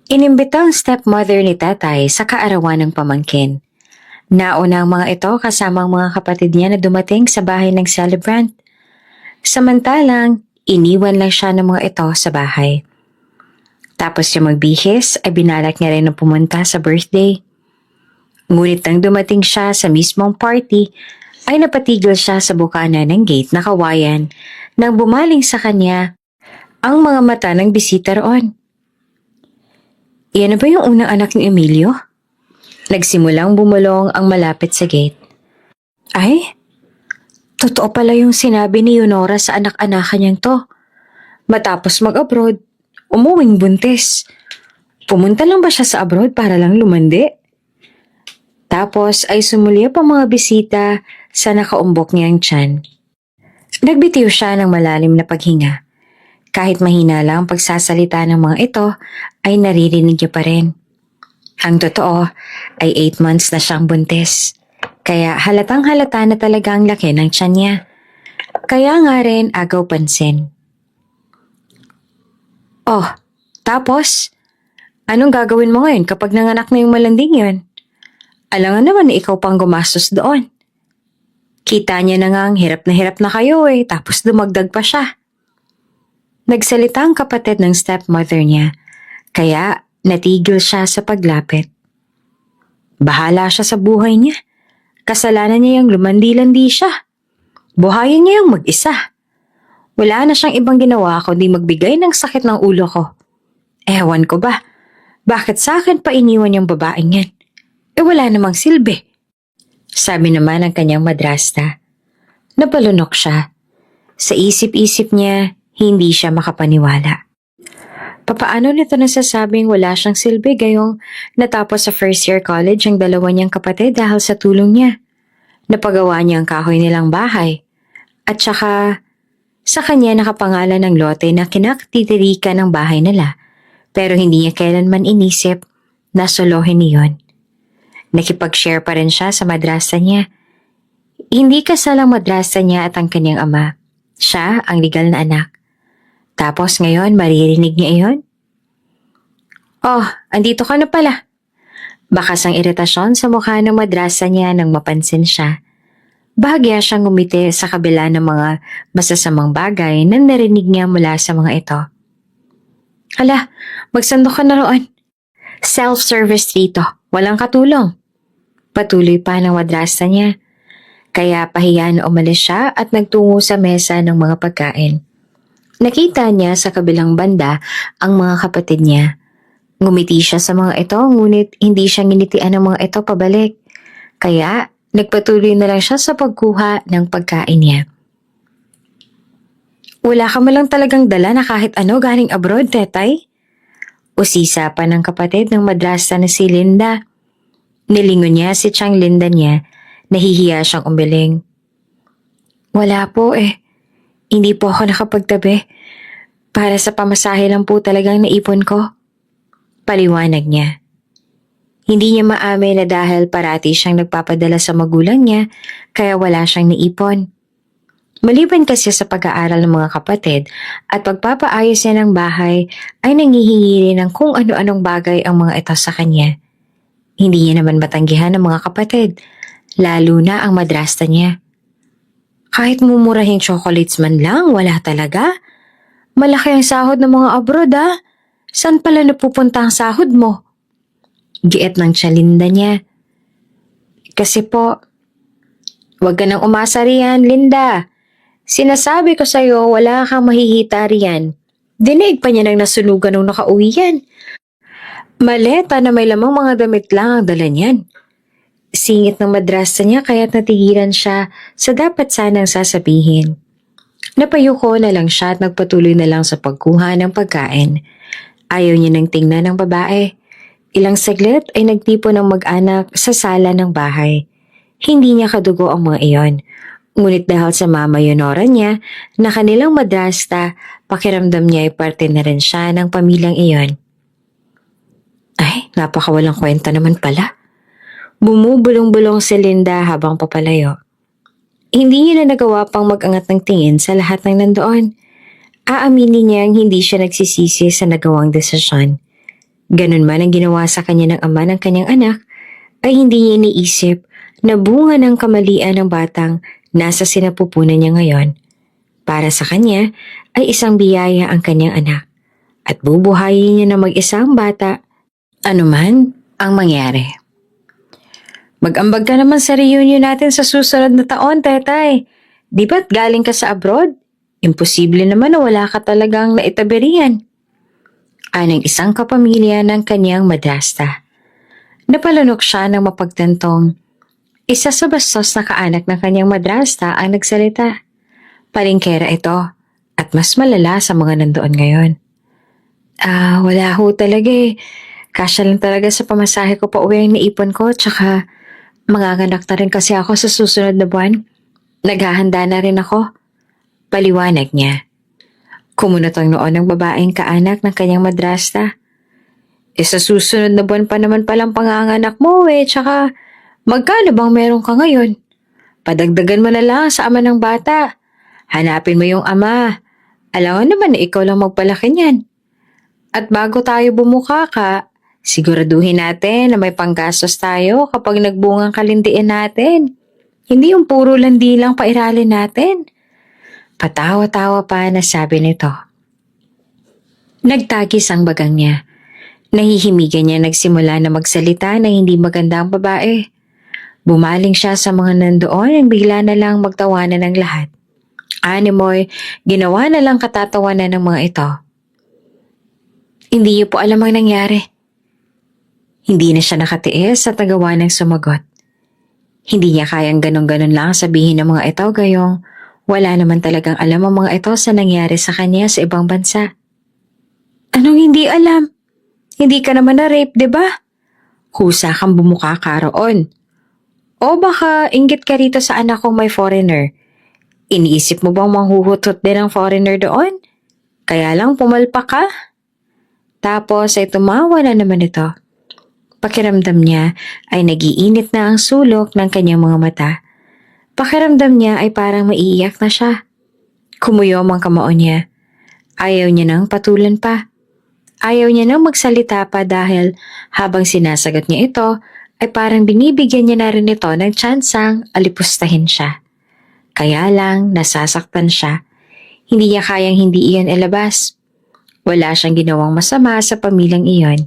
Inimbita ang stepmother ni tatay sa kaarawan ng pamangkin. Nauna ang mga ito kasama ang mga kapatid niya na dumating sa bahay ng celebrant. Samantalang, iniwan lang siya ng mga ito sa bahay. Tapos yung magbihis ay binalak niya rin na pumunta sa birthday. Ngunit nang dumating siya sa mismong party, ay napatigil siya sa bukana ng gate na kawayan nang bumaling sa kanya ang mga mata ng bisita roon. Iyan na ba yung unang anak ni Emilio? Nagsimulang bumulong ang malapit sa gate. Ay, totoo pala yung sinabi ni Yunora sa anak-anakan niyang to. Matapos mag-abroad, umuwing buntis. Pumunta lang ba siya sa abroad para lang lumandi? Tapos ay sumulyap ang mga bisita sa nakaumbok niyang tiyan. Nagbitiw siya ng malalim na paghinga. Kahit mahina lang ang pagsasalita ng mga ito, ay naririnig niya pa rin. Ang totoo ay 8 months na siyang buntis. Kaya halatang halata na talaga ang laki ng tiyan niya. Kaya nga rin agaw pansin. Oh, tapos? Anong gagawin mo ngayon kapag nanganak na yung malanding yun? Alangan naman na ikaw pang gumastos doon. Kita niya na nga ang hirap na kayo tapos dumagdag pa siya. Nagsalita ang kapatid ng stepmother niya, kaya natigil siya sa paglapit. Bahala siya sa buhay niya. Kasalanan niya yung lumandi-landi siya. Buhayin niya yung mag-isa. Wala na siyang ibang ginawa kundi magbigay ng sakit ng ulo ko. Ewan ko ba, bakit sa akin pa iniwan yung babaeng yan? Wala namang silbi. Sabi naman ng kanyang madrasta. Napalunok siya. Sa isip-isip niya, hindi siya makapaniwala. Papaano nito nasasabing wala siyang silbi gayong natapos sa first year college ang dalawa niyang kapatid dahil sa tulong niya? Napagawa niya ang kahoy nilang bahay. At saka, sa kanya nakapangalan ng lote na kinakatitirikan ng bahay nila, pero hindi niya kailanman inisip na solohin niyon. Nakipag-share pa rin siya sa madrasa niya. Hindi kasal ang madrasa niya at ang kanyang ama. Siya ang legal na anak. Tapos ngayon maririnig niya iyon? Oh, andito ka na pala. Bakas ang iritasyon sa mukha ng madrasa niya nang mapansin siya. Bahagya siyang ngumiti sa kabila ng mga masasamang bagay na narinig niya mula sa mga ito. Hala, magsandok ka na roon. Self-service dito, walang katulong. Patuloy pa ng madrasa niya. Kaya pahiya na umalis siya at nagtungo sa mesa ng mga pagkain. Nakita niya sa kabilang banda ang mga kapatid niya. Ngumiti siya sa mga ito ngunit hindi siya nginitian ng mga ito pabalik. Kaya nagpatuloy na lang siya sa pagkuha ng pagkain niya. Wala ka malang talagang dala na kahit ano galing abroad, tetay? Usisa pa ng kapatid ng madrasa na si Linda. Nilingon niya si Chang Linda niya, nahihiya siyang umiling. Wala po Hindi po ako nakapagtabi. Para sa pamasahe lang po talagang naipon ko. Paliwanag niya. Hindi niya maamin na dahil parati siyang nagpapadala sa magulang niya, kaya wala siyang naipon. Maliban kasi sa pag-aaral ng mga kapatid at pagpapaayos niya ng bahay, ay nangihingi rin ng kung ano-anong bagay ang mga ito sa kanya. Hindi niya naman matanggihan ng mga kapatid, lalo na ang madrasta niya. Kahit mumurahing chocolates man lang, wala talaga. Malaki ang sahod ng mga abroad Saan pala napupunta ang sahod mo? Giit ng tiyalinda niya. Kasi po, wag ka nang umasa riyan, Linda. Sinasabi ko sa'yo, wala kang mahihita riyan. Dinig pa niya nang nasunugan nung nakauwi yan. Maleta na may lamang mga damit lang ang dala niyan. Singit ng madrasa niya kaya't natigilan siya sa dapat sanang sasabihin. Napayuko na lang siya at nagpatuloy na lang sa pagkuha ng pagkain. Ayaw niya nang tingnan ng babae. Ilang saglit ay nagtipo ng mag-anak sa sala ng bahay. Hindi niya kadugo ang mga iyon. Ngunit dahil sa mama Yunora niya na kanilang madrasta, pakiramdam niya ay parte na rin siya ng pamilyang iyon. Ay, napakawalang kwenta naman pala. Bumubulong-bulong si Linda habang papalayo. Hindi niya na nagawa pang mag-angat ng tingin sa lahat ng nandoon. Aaminin niyang hindi siya nagsisisi sa nagawang desisyon. Ganun man ang ginawa sa kanya ng ama ng kanyang anak, ay hindi niya iniisip na bunga ng kamalian ng batang nasa sinapupunan niya ngayon. Para sa kanya ay isang biyaya ang kanyang anak at bubuhayin niya na mag-isang bata anuman ang mangyari. Mag-ambag ka naman sa reunion natin sa susunod na taon, Tetay. Di ba't galing ka sa abroad? Imposible naman na wala ka talagang naitabirihan. Anong isang kapamilya ng kanyang madrasta. Napalunok siya ng mapagtantong isa sa bastos na kaanak ng kanyang madrasta ang nagsalita. Palingkera ito at mas malala sa mga nandoon ngayon. Wala ho talaga eh. Kasya lang talaga sa pamasahe ko pa uwi ang naipon ko tsaka manganganak na rin kasi ako sa susunod na buwan. Naghahanda na rin ako. Paliwanag niya. Kumunot ang noon ng babaeng kaanak ng kanyang madrasta. Sa susunod na buwan pa naman palang panganganak mo eh, tsaka magkano bang meron ka ngayon? Padagdagan mo na lang sa ama ng bata. Hanapin mo yung ama. Alam naman na ikaw lang magpalaki niyan. At bago tayo bumuka ka, siguraduhin natin na may panggastos tayo kapag nagbungang kalindiin natin. Hindi yung puro landi lang pairalin natin. Patawa-tawa pa na sabi nito. Nagtagis ang bagang niya. Nahihimigan niya nagsimula na magsalita na hindi maganda ang babae. Bumaling siya sa mga nandoon at bigla na lang magtawanan ng lahat. Animoy, ginawa na lang katatawanan ng mga ito. Hindi niyo po alam ang nangyari. Hindi na siya nakatiis at nagawa ng sumagot. Hindi niya kayang ganon-ganon lang sabihin ng mga ito gayong wala naman talagang alam ang mga ito sa nangyari sa kanya sa ibang bansa. Anong hindi alam? Hindi ka naman na-rape, di ba? Husa kang bumuka ka roon. O baka inggit ka rito sa anak kong may foreigner. Iniisip mo bang manghuhutot din ang foreigner doon? Kaya lang pumalpak ka? Tapos ay tumawa na naman ito. Pakiramdam niya ay nagiinit na ang sulok ng kanyang mga mata. Pakiramdam niya ay parang maiiyak na siya. Kumuyom ang kamao niya. Ayaw niya nang patulan pa. Ayaw niya nang magsalita pa dahil habang sinasagot niya ito ay parang binibigyan niya na rin ito ng tsansang alipustahin siya. Kaya lang nasasaktan siya. Hindi niya kayang hindi iyon ilabas. Wala siyang ginawang masama sa pamilyang iyon.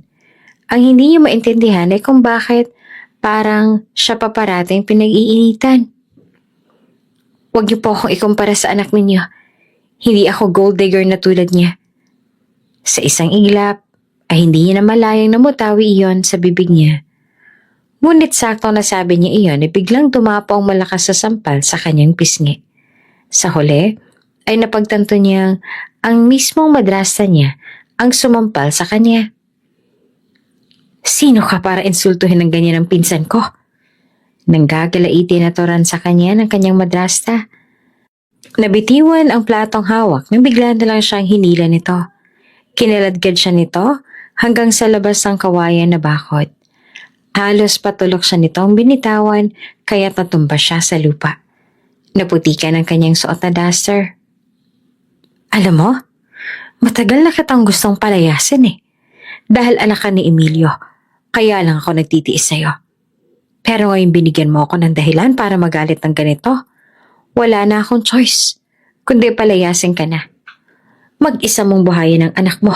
Ang hindi niya maintindihan ay kung bakit parang siya pa parating pinag-iinitan. Huwag niyo po akong ikumpara sa anak ninyo. Hindi ako gold digger na tulad niya. Sa isang iglap ay hindi niya namalayang namutawi iyon sa bibig niya. Ngunit saktong nasabi niya iyon ay biglang tumapo ang malakas sa sampal sa kanyang pisngi. Sa huli ay napagtanto niyang ang mismong madrasta niya ang sumampal sa kanya. Sino ka para insultuhin ng ganyan ang pinsan ko? Nanggagalaiti na toran sa kanya ng kanyang madrasta. Nabitiwan ang platong hawak nang bigla na lang siyang hinila nito. Kinaladkad siya nito hanggang sa labas ng kawayan na bakod. Halos patulok siya nitong binitawan kaya't natumba siya sa lupa. Naputikan ang kanyang suot na duster. Alam mo, matagal na kitang gustong palayasin eh. Dahil anak ka ni Emilio, kaya lang ako nagtitiis sa'yo. Pero ngayon binigyan mo ako ng dahilan para magalit ng ganito. Wala na akong choice, kundi palayasin ka na. Mag-isa mong buhayin ang anak mo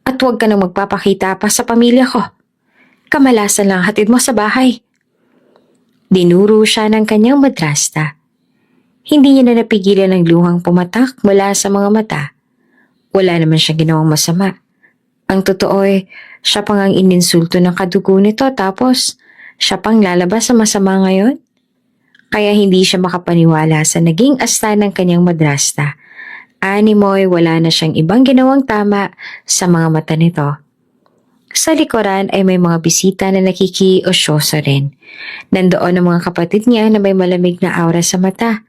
at huwag ka nang magpapakita pa sa pamilya ko. Kamalasan lang hatid mo sa bahay. Dinuro siya ng kanyang madrasta. Hindi niya na napigilan ang luhang pumatak mula sa mga mata. Wala naman siyang ginawang masama. Ang totoo ay siya pang ang ininsulto ng kadugo nito tapos siya pang lalabas sa masama ngayon. Kaya hindi siya makapaniwala sa naging asta ng kanyang madrasta. Animoy wala na siyang ibang ginawang tama sa mga mata nito. Sa likuran ay may mga bisita na nakikiosyoso rin. Nandoon ang mga kapatid niya na may malamig na aura sa mata.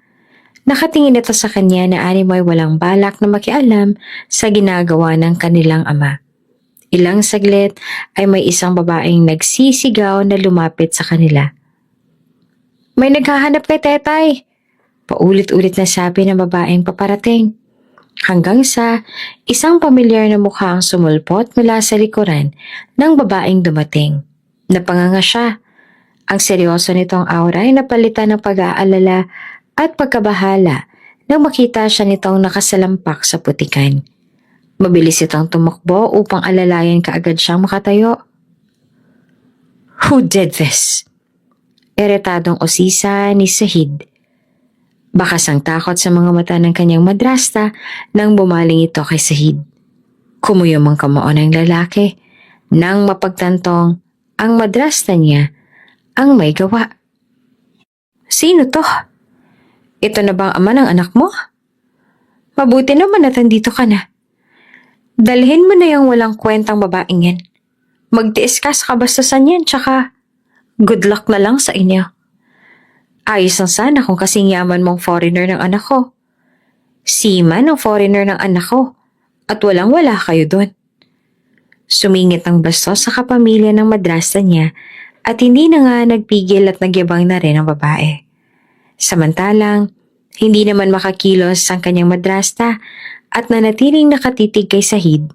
Nakatingin ito sa kanya na animoy walang balak na makialam sa ginagawa ng kanilang ama. Ilang saglit ay may isang babaeng nagsisigaw na lumapit sa kanila. May naghahanap kay Tetay. Paulit-ulit na sabi ng babaeng paparating. hanggang sa isang pamilyar na mukha ang sumulpot mula sa likuran ng babaeng dumating. Napanganga siya. Ang seryoso nitong aura ay napalitan ng pag-aalala at pagkabahala nang makita siya nitong nakasalampak sa putikan. Mabilis itong tumakbo upang alalayan kaagad siyang makatayo. "Who did this?" Eretadong usisa ni Sahid. Bakas ang takot sa mga mata ng kanyang madrasta nang bumaling ito kay Sahid. Kumuyom ang kamao ng lalaki nang mapagtantong ang madrasta niya ang may gawa. "Sino to? Ito na bang ama ng anak mo? Mabuti naman at nandito ka na. Dalhin mo na yung walang kwentang babaeng yan. Magtiis ka sa kabastusan yan, tsaka good luck na lang sa inyo. Ayos lang sana kung kasing yaman mong foreigner ng anak ko. Seaman ang foreigner ng anak ko at walang-wala kayo doon." Sumingit ang bastos sa kapamilya ng madrasta niya at hindi na nga nagpigil at nagyabang na rin ang babae. Samantalang, hindi naman makakilos ang kanyang madrasta at nanatiling nakatitig kay Sahid.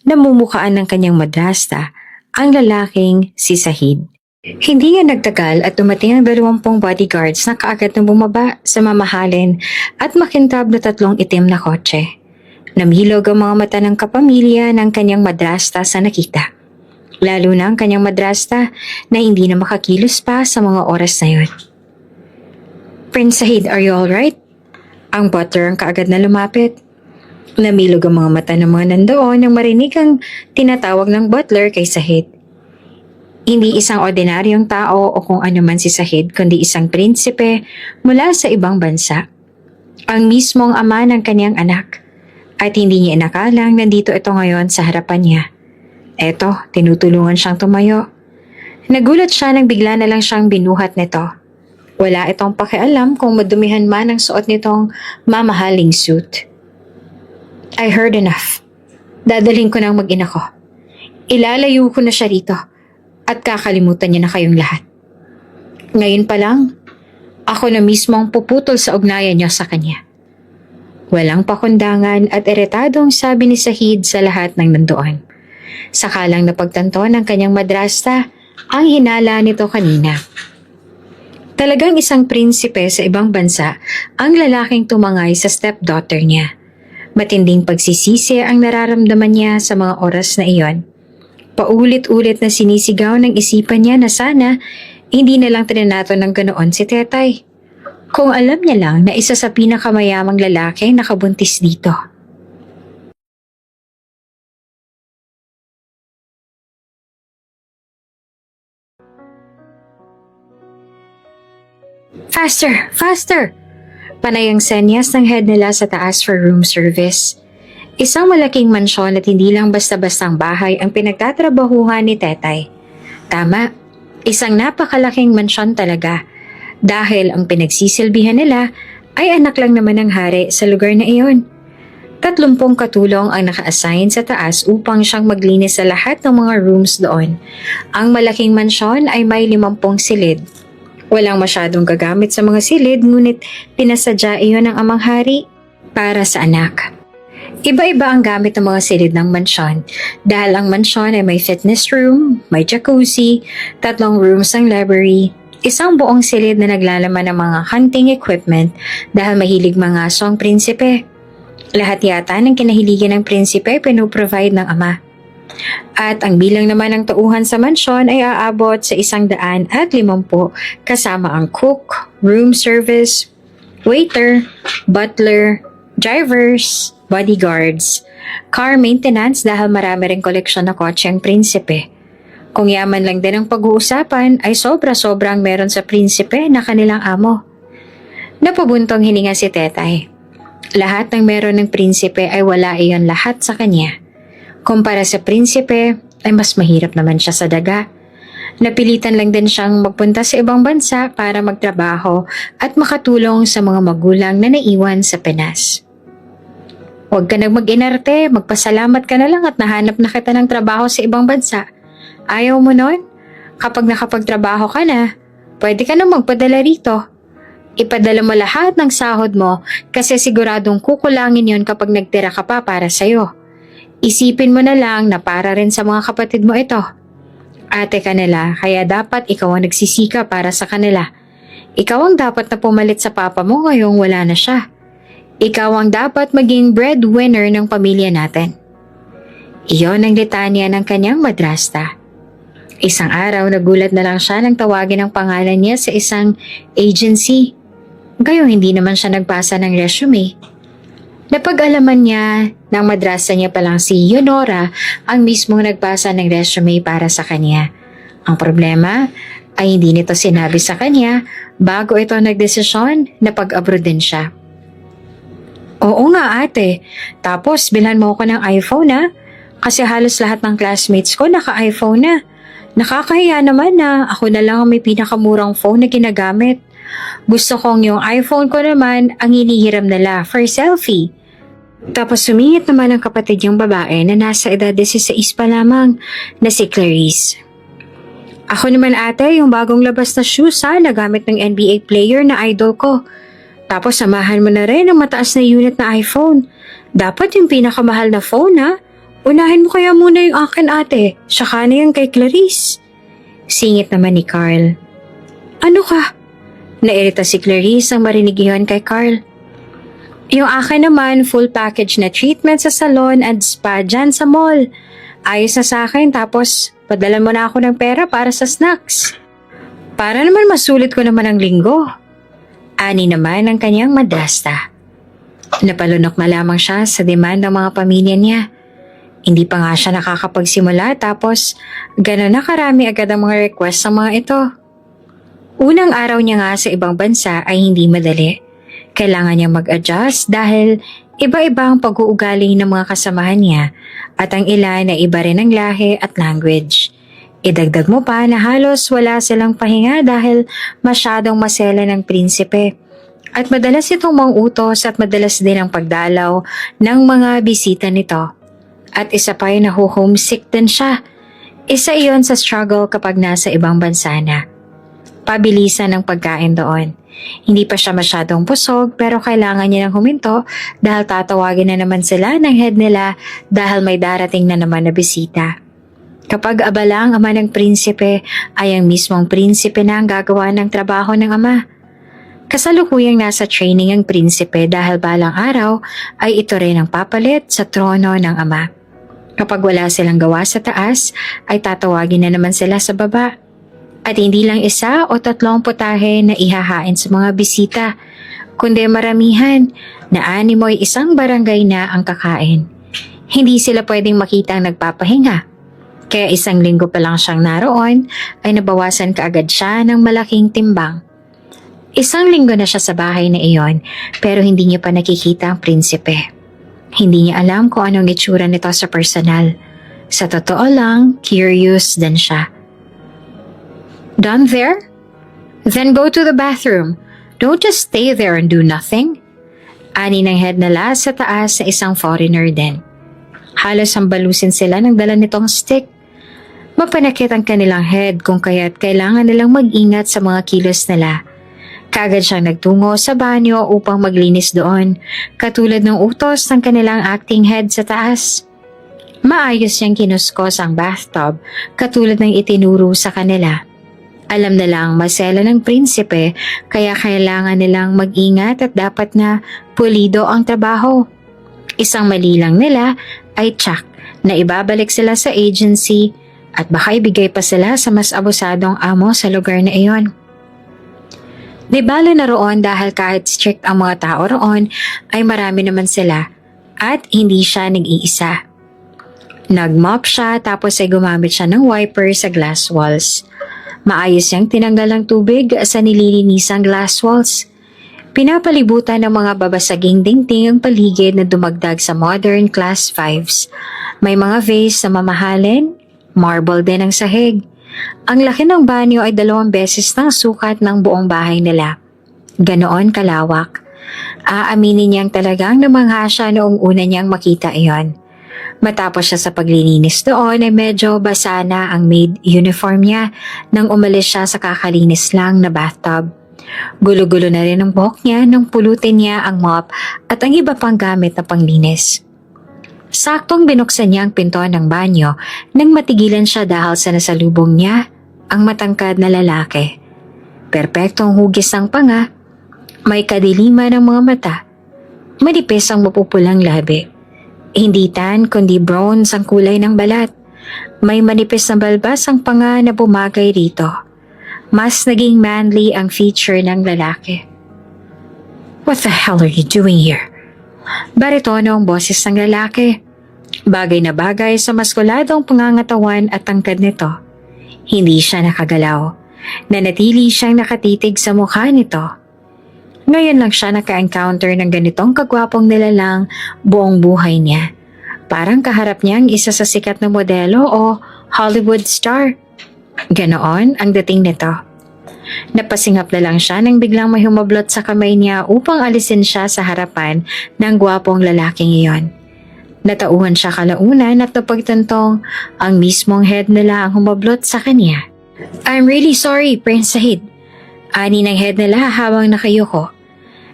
Namumukaan ng kanyang madrasta ang lalaking si Sahid. Hindi nga nagtagal at dumating ang 20 bodyguards na kaagad na bumaba sa mamahalin at makintab na 3 itim na kotse. Namilog ang mga mata ng kapamilya ng kanyang madrasta sa nakita. Lalo na ang kanyang madrasta na hindi na makakilos pa sa mga oras na yun. "Prince Sahid, are you alright?" Ang butler ang kaagad na lumapit. Namilog ang mga mata ng mga nandoon nang marinig ang tinatawag ng butler kay Sahid. Hindi isang ordinaryong tao o kung ano man si Sahid, kundi isang prinsipe mula sa ibang bansa. Ang mismong ama ng kanyang anak. At hindi niya inakalang nandito ito ngayon sa harapan niya. Eto, tinutulungan siyang tumayo. Nagulat siya nang bigla na lang siyang binuhat nito. Wala itong pakialam kung madumihan man ang suot nitong mamahaling suit. "I heard enough. Dadalhin ko ng mag-ina ko. Ilalayo ko na siya rito at kakalimutan niya na kayong lahat. Ngayon pa lang, ako na mismo ang puputol sa ugnayan niya sa kanya." Walang pakundangan at eretadong sabi ni Sahid sa lahat ng nandoon. Sakalang napagtanto ng kanyang madrasta ang hinala nito kanina. Talagang isang prinsipe sa ibang bansa ang lalaking tumangay sa stepdaughter niya. Matinding pagsisisi ang nararamdaman niya sa mga oras na iyon. Paulit-ulit na sinisigaw ng isipan niya na sana hindi na lang trinato ng ganoon si Tetay. Kung alam niya lang na isa sa pinakamayamang lalaki nakabuntis dito. "Faster! Faster!" Panay ang senyas ng head nila sa taas for room service. Isang malaking mansyon at hindi lang basta-bastang bahay ang pinagtatrabahuhan ni Tetay. Tama, isang napakalaking mansyon talaga. Dahil ang pinagsisilbihan nila ay anak lang naman ng hari sa lugar na iyon. 30 katulong ang naka-assign sa taas upang siyang maglinis sa lahat ng mga rooms doon. Ang malaking mansyon ay may 50 silid. Walang masyadong gagamit sa mga silid ngunit pinasadya iyon ng amang hari para sa anak. Iba-iba ang gamit ng mga silid ng mansyon dahil ang mansyon ay may fitness room, may jacuzzi, 3 rooms ng library, isang buong silid na naglalaman ng mga hunting equipment dahil mahilig mga aso ang prinsipe. Lahat yata ng kinahiligan ng prinsipe pinoprovide ng ama. At ang bilang naman ng tauhan sa mansyon ay aabot sa 150 kasama ang cook, room service, waiter, butler, drivers, bodyguards, car maintenance dahil marami ring koleksyon na kotse ang prinsipe. Kung yaman lang din ang pag-uusapan ay sobra-sobrang meron sa prinsipe na kanilang amo. Napabuntong hininga si Tetay. Lahat ng meron ng prinsipe ay wala iyon lahat sa kanya. Kumpara sa prinsipe ay mas mahirap naman siya sa daga. Napilitan lang din siyang magpunta sa ibang bansa para magtrabaho at makatulong sa mga magulang na naiwan sa Pinas. "Huwag ka nang mag-inarte, magpasalamat ka na lang at nahanap na kita ng trabaho sa ibang bansa. Ayaw mo nun? Kapag nakapagtrabaho ka na, pwede ka na magpadala rito. Ipadala mo lahat ng sahod mo kasi siguradong kukulangin yon kapag nagtira ka pa para sa'yo. Isipin mo na lang na para rin sa mga kapatid mo ito. Ate ka nila, kaya dapat ikaw ang nagsisika para sa kanila. Ikaw ang dapat na pumalit sa papa mo ngayong wala na siya. Ikaw ang dapat maging breadwinner ng pamilya natin. Iyon ang litanya ng kanyang madrasta. Isang araw nagulat na lang siya nang tawagin ang pangalan niya sa isang agency. Gayong hindi naman siya nagpasa ng resume. Napag-alaman niya na ang madrasa niya palang si Yonora ang mismong nagpasa ng resume para sa kanya. Ang problema ay hindi nito sinabi sa kanya bago ito nagdesisyon na pag-abroad din siya. Oo nga ate, tapos bilhan mo ako ng iPhone na kasi halos lahat ng classmates ko naka-iPhone na. Nakakahiya naman na ako na lang ang may pinakamurang phone na ginagamit. Gusto kong yung iPhone ko naman ang hinihiram nila for selfie. Tapos sumingit naman ang kapatid niyang babae na nasa edad 16 pa lamang na si Clarice. Ako naman ate, yung bagong labas na shoes na gamit ng NBA player na idol ko. Tapos samahan mo na rin ang mataas na unit na iPhone. Dapat yung pinakamahal na phone Unahin mo kaya muna yung akin ate, saka na yung kay Clarice. Singit naman ni Carl. Ano ka? Nairita si Clarice ang marinig yun kay Carl. Yung akin naman, full package na treatment sa salon at spa dyan sa mall. Ayos na sa akin tapos padala mo na ako ng pera para sa snacks. Para naman masulit ko naman ang linggo. Ani naman ang kanyang madrasta. Napalunok na lamang siya sa demand ng mga pamilya niya. Hindi pa nga siya nakakapagsimula tapos gano'n na karami agad ang mga request sa mga ito. Unang araw niya nga sa ibang bansa ay hindi madali. Kailangan niyang mag-adjust dahil iba-iba ang pag-uugali ng mga kasamahan niya at ang ilan ay iba rin ang lahi at language. Idagdag mo pa na halos wala silang pahinga dahil masyadong masela ng prinsipe. At madalas itong mangutos at madalas din ang pagdalaw ng mga bisita nito. At isa pa ay naho-homesick din siya. Isa iyon sa struggle kapag nasa ibang bansa na. Pabilisan ng pagkain doon. Hindi pa siya masyadong busog pero kailangan niya ng huminto dahil tatawagin na naman sila ng head nila dahil may darating na naman na bisita. Kapag abala ang ama ng prinsipe ay ang mismong prinsipe na ang gagawa ng trabaho ng ama. Kasalukuyang nasa training ang prinsipe dahil balang araw ay ito rin ang papalit sa trono ng ama. Kapag wala silang gawa sa taas, ay tatawagin na naman sila sa baba. At hindi lang 1 o 3 putahe na ihahain sa mga bisita, kundi maramihan na 6 o 1 barangay na ang kakain. Hindi sila pwedeng makita ang nagpapahinga. Kaya 1 linggo pa lang siyang naroon, ay nabawasan kaagad siya ng malaking timbang. 1 linggo na siya sa bahay na iyon, pero hindi niya pa nakikita ang prinsipe. Hindi niya alam kung anong itsura nito sa personal. Sa totoo lang, curious din siya. Done there? Then go to the bathroom. Don't just stay there and do nothing. Ani ng head nila sa taas sa isang foreigner din. Halos hambalusin sila ng dala nitong stick. Mapanakit ang kanilang head kung kaya't kailangan nilang mag-ingat sa mga kilos nila. Kaagad siyang nagtungo sa banyo upang maglinis doon, katulad ng utos ng kanilang acting head sa taas. Maayos niyang kinuskos ang bathtub, katulad ng itinuro sa kanila. Alam na lang masela ng prinsipe, kaya kailangan nilang mag-ingat at dapat na pulido ang trabaho. Isang mali lang nila ay tsak na ibabalik sila sa agency at baka ibigay pa sila sa mas abusadong amo sa lugar na iyon. Di bale na roon dahil kahit strict ang mga tao roon ay marami naman sila at hindi siya nag-iisa. Nag-mop siya tapos ay gumamit siya ng wiper sa glass walls. Maayos niyang tinanggal ang tubig sa nililinisang glass walls. Pinapalibutan ng mga babasaging dingding ang paligid na dumagdag sa modern class 5s. May mga vase na mamahalin, marble din ang sahig. Ang laki ng banyo ay 2 beses ng sukat ng buong bahay nila. Ganoon kalawak. Aaminin niyang talagang namangha siya noong una niyang makita iyon. Matapos siya sa paglilinis doon ay medyo basa na ang maid uniform niya nang umalis siya sa kakalinis lang na bathtub. Gulo-gulo na rin ang buhok niya nang pulutin niya ang mop at ang iba pang gamit na panglinis. Saktong binuksan niya ang pinto ng banyo nang matigilan siya dahil sa nasalubong niya ang matangkad na lalaki. Perpektong hugis ang panga, may kadiliman ng mga mata, manipis ang mapupulang labi. Hindi tan kundi bronze ang kulay ng balat. May manipis na balbas ang panga na bumagay rito. Mas naging manly ang feature ng lalaki. "What the hell are you doing here?" Baritono ang boses ng lalaki. Bagay na bagay sa maskuladong pangangatawan at tangkad nito. Hindi siya nakagalaw. Nanatili siyang nakatitig sa mukha nito. Ngayon lang siya naka-encounter ng ganitong kagwapong nilalang buong buhay niya. Parang kaharap niya ang isa sa sikat na modelo o Hollywood star. Ganoon ang dating nito. Napasingap na lang siya nang biglang may humablot sa kamay niya upang alisin siya sa harapan ng gwapong lalaking iyon. Natauhan siya kalaunan at napagtantong ang mismong head nila ang humablot sa kanya. "I'm really sorry, Prince Sahid." Ani ng head nila habang nakayuko.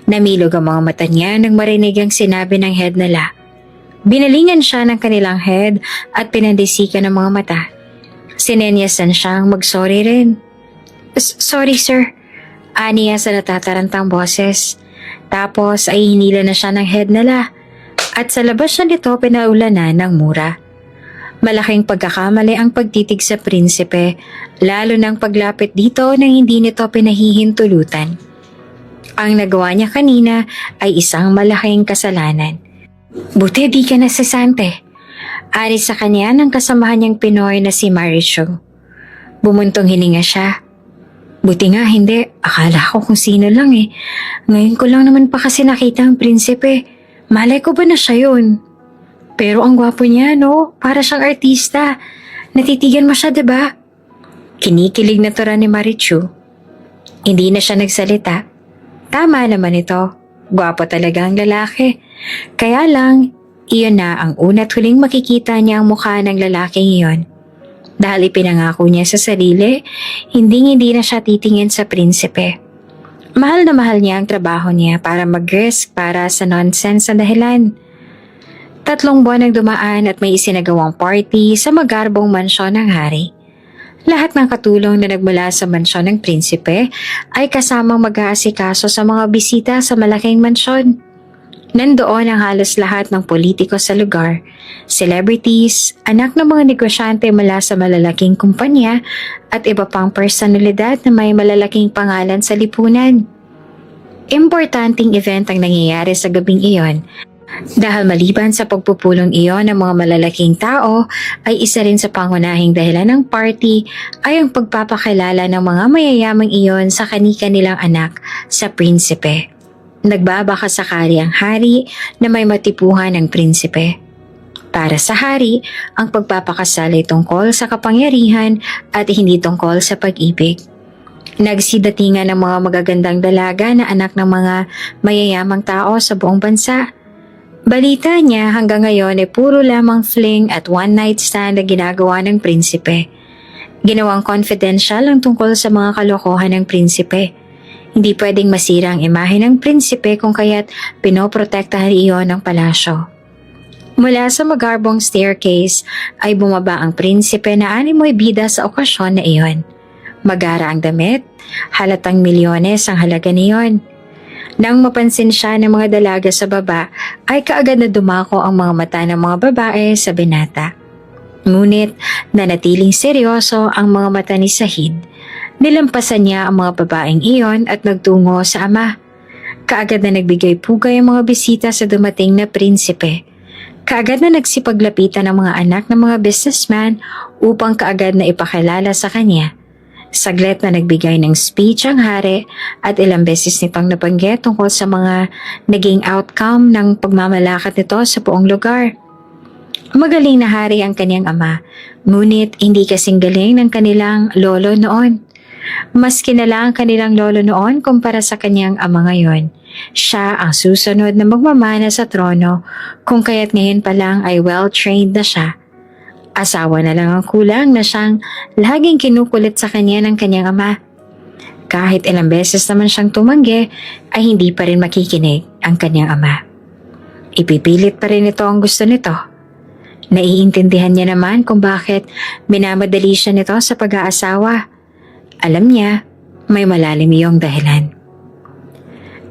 Namilog ang mga mata niya nang marinig ang sinabi ng head nila. Binalingan siya ng kanilang head at pinandisikan ng mga mata. Sinenyasan siyang mag-sorry rin. "Sorry sir," aniya sa natatarantang boses. Tapos ay hinila na siya ng head nila at sa labas siya nito pinaulanan ng mura. Malaking pagkakamali ang pagtitig sa prinsipe, lalo ng paglapit dito nang hindi nito pinahihintulutan. Ang nagawa niya kanina ay isang malaking kasalanan. "Buti di ka nasasante." Ari sa kanya ng kasamahan niyang Pinoy na si Marichu. Bumuntong hininga siya. "Buti nga hindi, akala ko kung sino lang eh. Ngayon ko lang naman pa kasi nakita ang prinsipe. Malay ko ba na siya yun? Pero ang gwapo niya, no? Para siyang artista. Natitigan mo siya, diba?" Kinikilig na tura ni Marichu. Hindi na siya nagsalita. Tama naman ito. Gwapo talaga ang lalaki. Kaya lang, iyon na ang una't huling makikita niya ang mukha ng lalaking iyon. Dahil ipinangako niya sa sarili, hindi na siya titingin sa prinsipe. Mahal na mahal niya ang trabaho niya para mag-risk para sa nonsense na dahilan. 3 buwan ang dumaan at may isinagawang party sa magarbong mansyon ng hari. Lahat ng katulong na nagmula sa mansyon ng prinsipe ay kasamang mag-aasikaso sa mga bisita sa malaking mansyon. Nandoon ang halos lahat ng politiko sa lugar, celebrities, anak ng mga negosyante mula sa malalaking kumpanya at iba pang personalidad na may malalaking pangalan sa lipunan. Importanteng event ang nangyayari sa gabing iyon. Dahil maliban sa pagpupulong iyon ng mga malalaking tao, ay isa rin sa pangunahing dahilan ng party ay ang pagpapakilala ng mga mayayamang iyon sa kani-kanilang anak sa prinsipe. Nagbabaka sakali ang hari na may matipuhan ng prinsipe. Para sa hari, ang pagpapakasal ay tungkol sa kapangyarihan at hindi tungkol sa pag-ibig. Nagsidatingan ng mga magagandang dalaga na anak ng mga mayayamang tao sa buong bansa. Balita niya hanggang ngayon ay puro lamang fling at one-night stand na ginagawa ng prinsipe. Ginawang confidential ang tungkol sa mga kalokohan ng prinsipe. Hindi pwedeng masira ang imahe ng prinsipe kung kaya't pinoprotektahan iyon ng palasyo. Mula sa magarbong staircase ay bumaba ang prinsipe na animoy bida sa okasyon na iyon. Magara ang damit, halatang milyones ang halaga niyon. Nang mapansin siya ng mga dalaga sa baba, ay kaagad na dumako ang mga mata ng mga babae sa binata. Ngunit nanatiling seryoso ang mga mata ni Sahid. Nilampasan niya ang mga babaeng iyon at nagtungo sa ama. Kaagad na nagbigay pugay ang mga bisita sa dumating na prinsipe. Kaagad na nagsipaglapitan ang mga anak ng mga businessman upang kaagad na ipakilala sa kanya. Saglit na nagbigay ng speech ang hari at ilang beses nitong nabanggit tungkol sa mga naging outcome ng pagmamalakad nito sa buong lugar. Magaling na hari ang kanyang ama, ngunit hindi kasing galing ng kanilang lolo noon. Mas kinala ang kanilang lolo noon kumpara sa kanyang ama ngayon. Siya ang susunod na magmamana sa trono kung kaya't ngayon pa lang ay well-trained na siya. Asawa na lang ang kulang na siyang laging kinukulit sa kanya ng kanyang ama. Kahit ilang beses naman siyang tumanggi, ay hindi pa rin makikinig ang kanyang ama. Ipipilit pa rin ito ang gusto nito. Naiintindihan niya naman kung bakit minamadali siya nito sa pag-aasawa. Alam niya, may malalim iyong dahilan.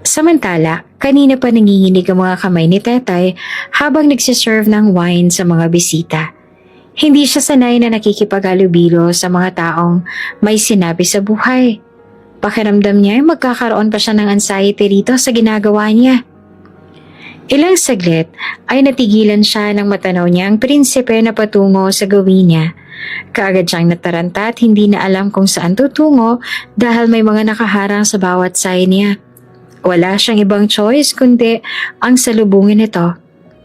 Samantala, kanina pa nanginginig ang mga kamay ni Tetay habang nagsiserve ng wine sa mga bisita. Hindi siya sanay na nakikipag-alubilo sa mga taong may sinabi sa buhay. Pakiramdam niya ay magkakaroon pa siya ng anxiety rito sa ginagawa niya. Ilang saglit ay natigilan siya nang matanaw niya ang prinsipe na patungo sa gawin niya. Kaagad siyang nataranta at hindi na alam kung saan tutungo dahil may mga nakaharang sa bawat side niya. Wala siyang ibang choice kundi ang salubungin ito.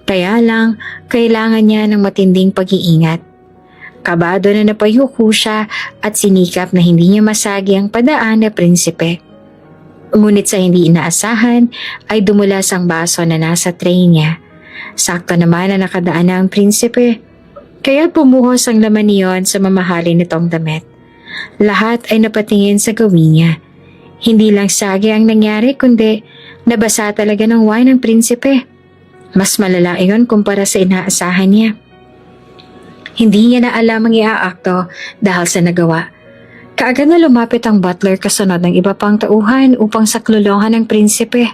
Kaya lang, kailangan niya ng matinding pag-iingat. Kabado na napayuko siya at sinikap na hindi niya masagi ang padaan na prinsipe. Ngunit sa hindi inaasahan ay dumulas ang baso na nasa tray niya. Sakto naman na nakadaan na ang prinsipe. Kaya bumuhos ang laman niyon sa mamahalin nitong damit. Lahat ay napatingin sa gawin niya. Hindi lang sagi ang nangyari kundi nabasa talaga ng wine ng prinsipe. Mas malala iyon kumpara sa inaasahan niya. Hindi niya na alam ang iaakto dahil sa nagawa. Kaagad na lumapit ang butler kasunod ng iba pang tauhan upang saklolongan ng prinsipe.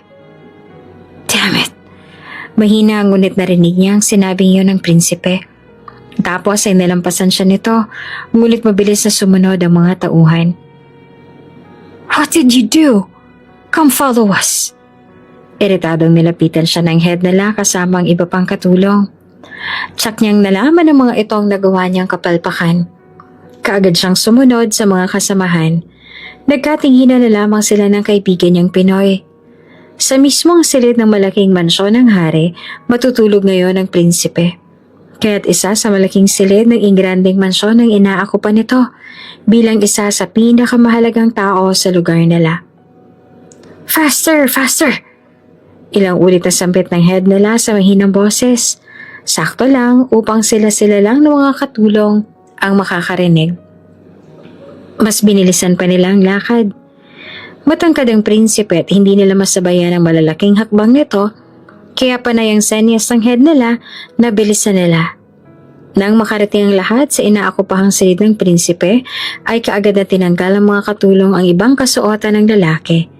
Damn it! Mahina ngunit narinig niya ang sinabing iyon ng prinsipe. Tapos ay nalampasan siya nito, ngunit mabilis na sumunod ang mga tauhan. What did you do? Come follow us. Iritadong nilapitan siya ng head nila kasama ang iba pang katulong. Tsak niyang nalaman ng mga itong nagawa niyang kapalpakan. Kaagad siyang sumunod sa mga kasamahan. Nagkatinginan na lamang sila ng kaibigan niyang Pinoy. Sa mismong silid ng malaking mansyon ng hari, matutulog ngayon ang prinsipe. Kaya't isa sa malaking silid ng ingranding mansyon ang inaakupan nito bilang isa sa pinakamahalagang tao sa lugar nila. Faster! Faster! Ilang ulit na sampit ng head nila sa mahinang boses. Sakto lang upang sila-sila lang ng mga katulong ang makakarinig. Mas binilisan pa nila ang lakad. Matangkad ang prinsipe at hindi nila masabayan ang malalaking hakbang nito, kaya panay ang senyas ng head nila na bilisan nila. Nang makarating ang lahat sa inaakupahang silid ng prinsipe, ay kaagad na tinanggal ang mga katulong ang ibang kasuotan ng lalaki.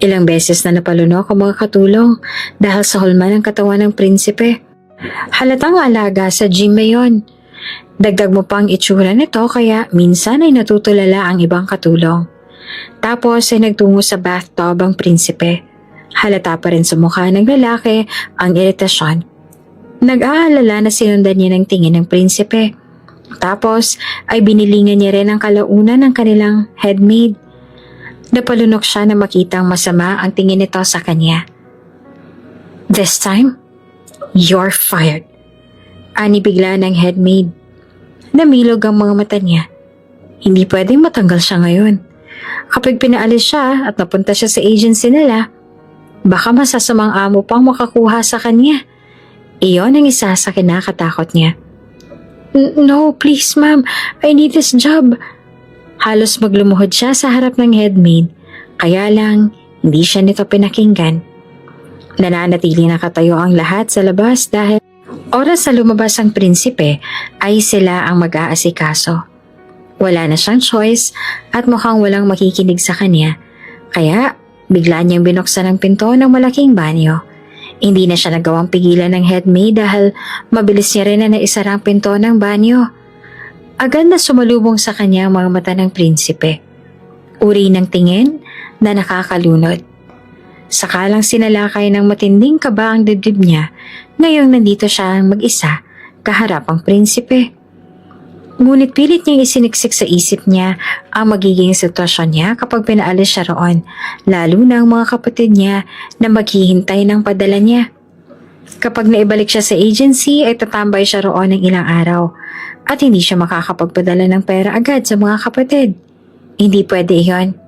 Ilang beses na napalunok ang mga katulong dahil sa hulma ng katawan ng prinsipe. Halatang alaga sa gym mayon. Dagdag mo pang itsura nito kaya minsan ay natutulala ang ibang katulong. Tapos ay nagtungo sa bathtub ang prinsipe. Halata pa rin sa mukha ng lalaki ang iritasyon. Nag-aalala na sinundan niya ng tingin ng prinsipe. Tapos ay binilingan niya rin ang kalaunan ng kanilang headmaid. Napalunok siya na makitang masama ang tingin nito sa kanya. This time, you're fired. Ani bigla ng headmaid. Namilog ang mga mata niya. Hindi pwedeng matanggal siya ngayon. Kapag pinaalis siya at napunta siya sa agency nila, baka masasamang amo pang makakuha sa kanya. Iyon ang isa sa kinakatakot niya. No, please ma'am. I need this job. Halos maglumuhod siya sa harap ng headmaid. Kaya lang, hindi siya nito pinakinggan. Nananatili na katayo ang lahat sa labas dahil oras sa lumabas ang prinsipe ay sila ang mag-aasikaso. Wala na siyang choice at mukhang walang makikinig sa kanya. Kaya bigla niyang binuksan ang pinto ng malaking banyo. Hindi na siya nagawang pigilan ng headmaid dahil mabilis niya rin na naisara ang pinto ng banyo. Agad na sumalubong sa kanya ang mga mata ng prinsipe. Uri ng tingin na nakakalunod. Sakalang sinalakay ng matinding kaba ang dibdib niya, ngayong nandito siya mag-isa, kaharap ang prinsipe. Ngunit pilit niyang isiniksik sa isip niya ang magiging sitwasyon niya kapag pinaalis siya roon, lalo na ang mga kapatid niya na maghihintay ng padala niya. Kapag naibalik siya sa agency ay tatambay siya roon ng ilang araw at hindi siya makakapagpadala ng pera agad sa mga kapatid. Hindi pwede iyon.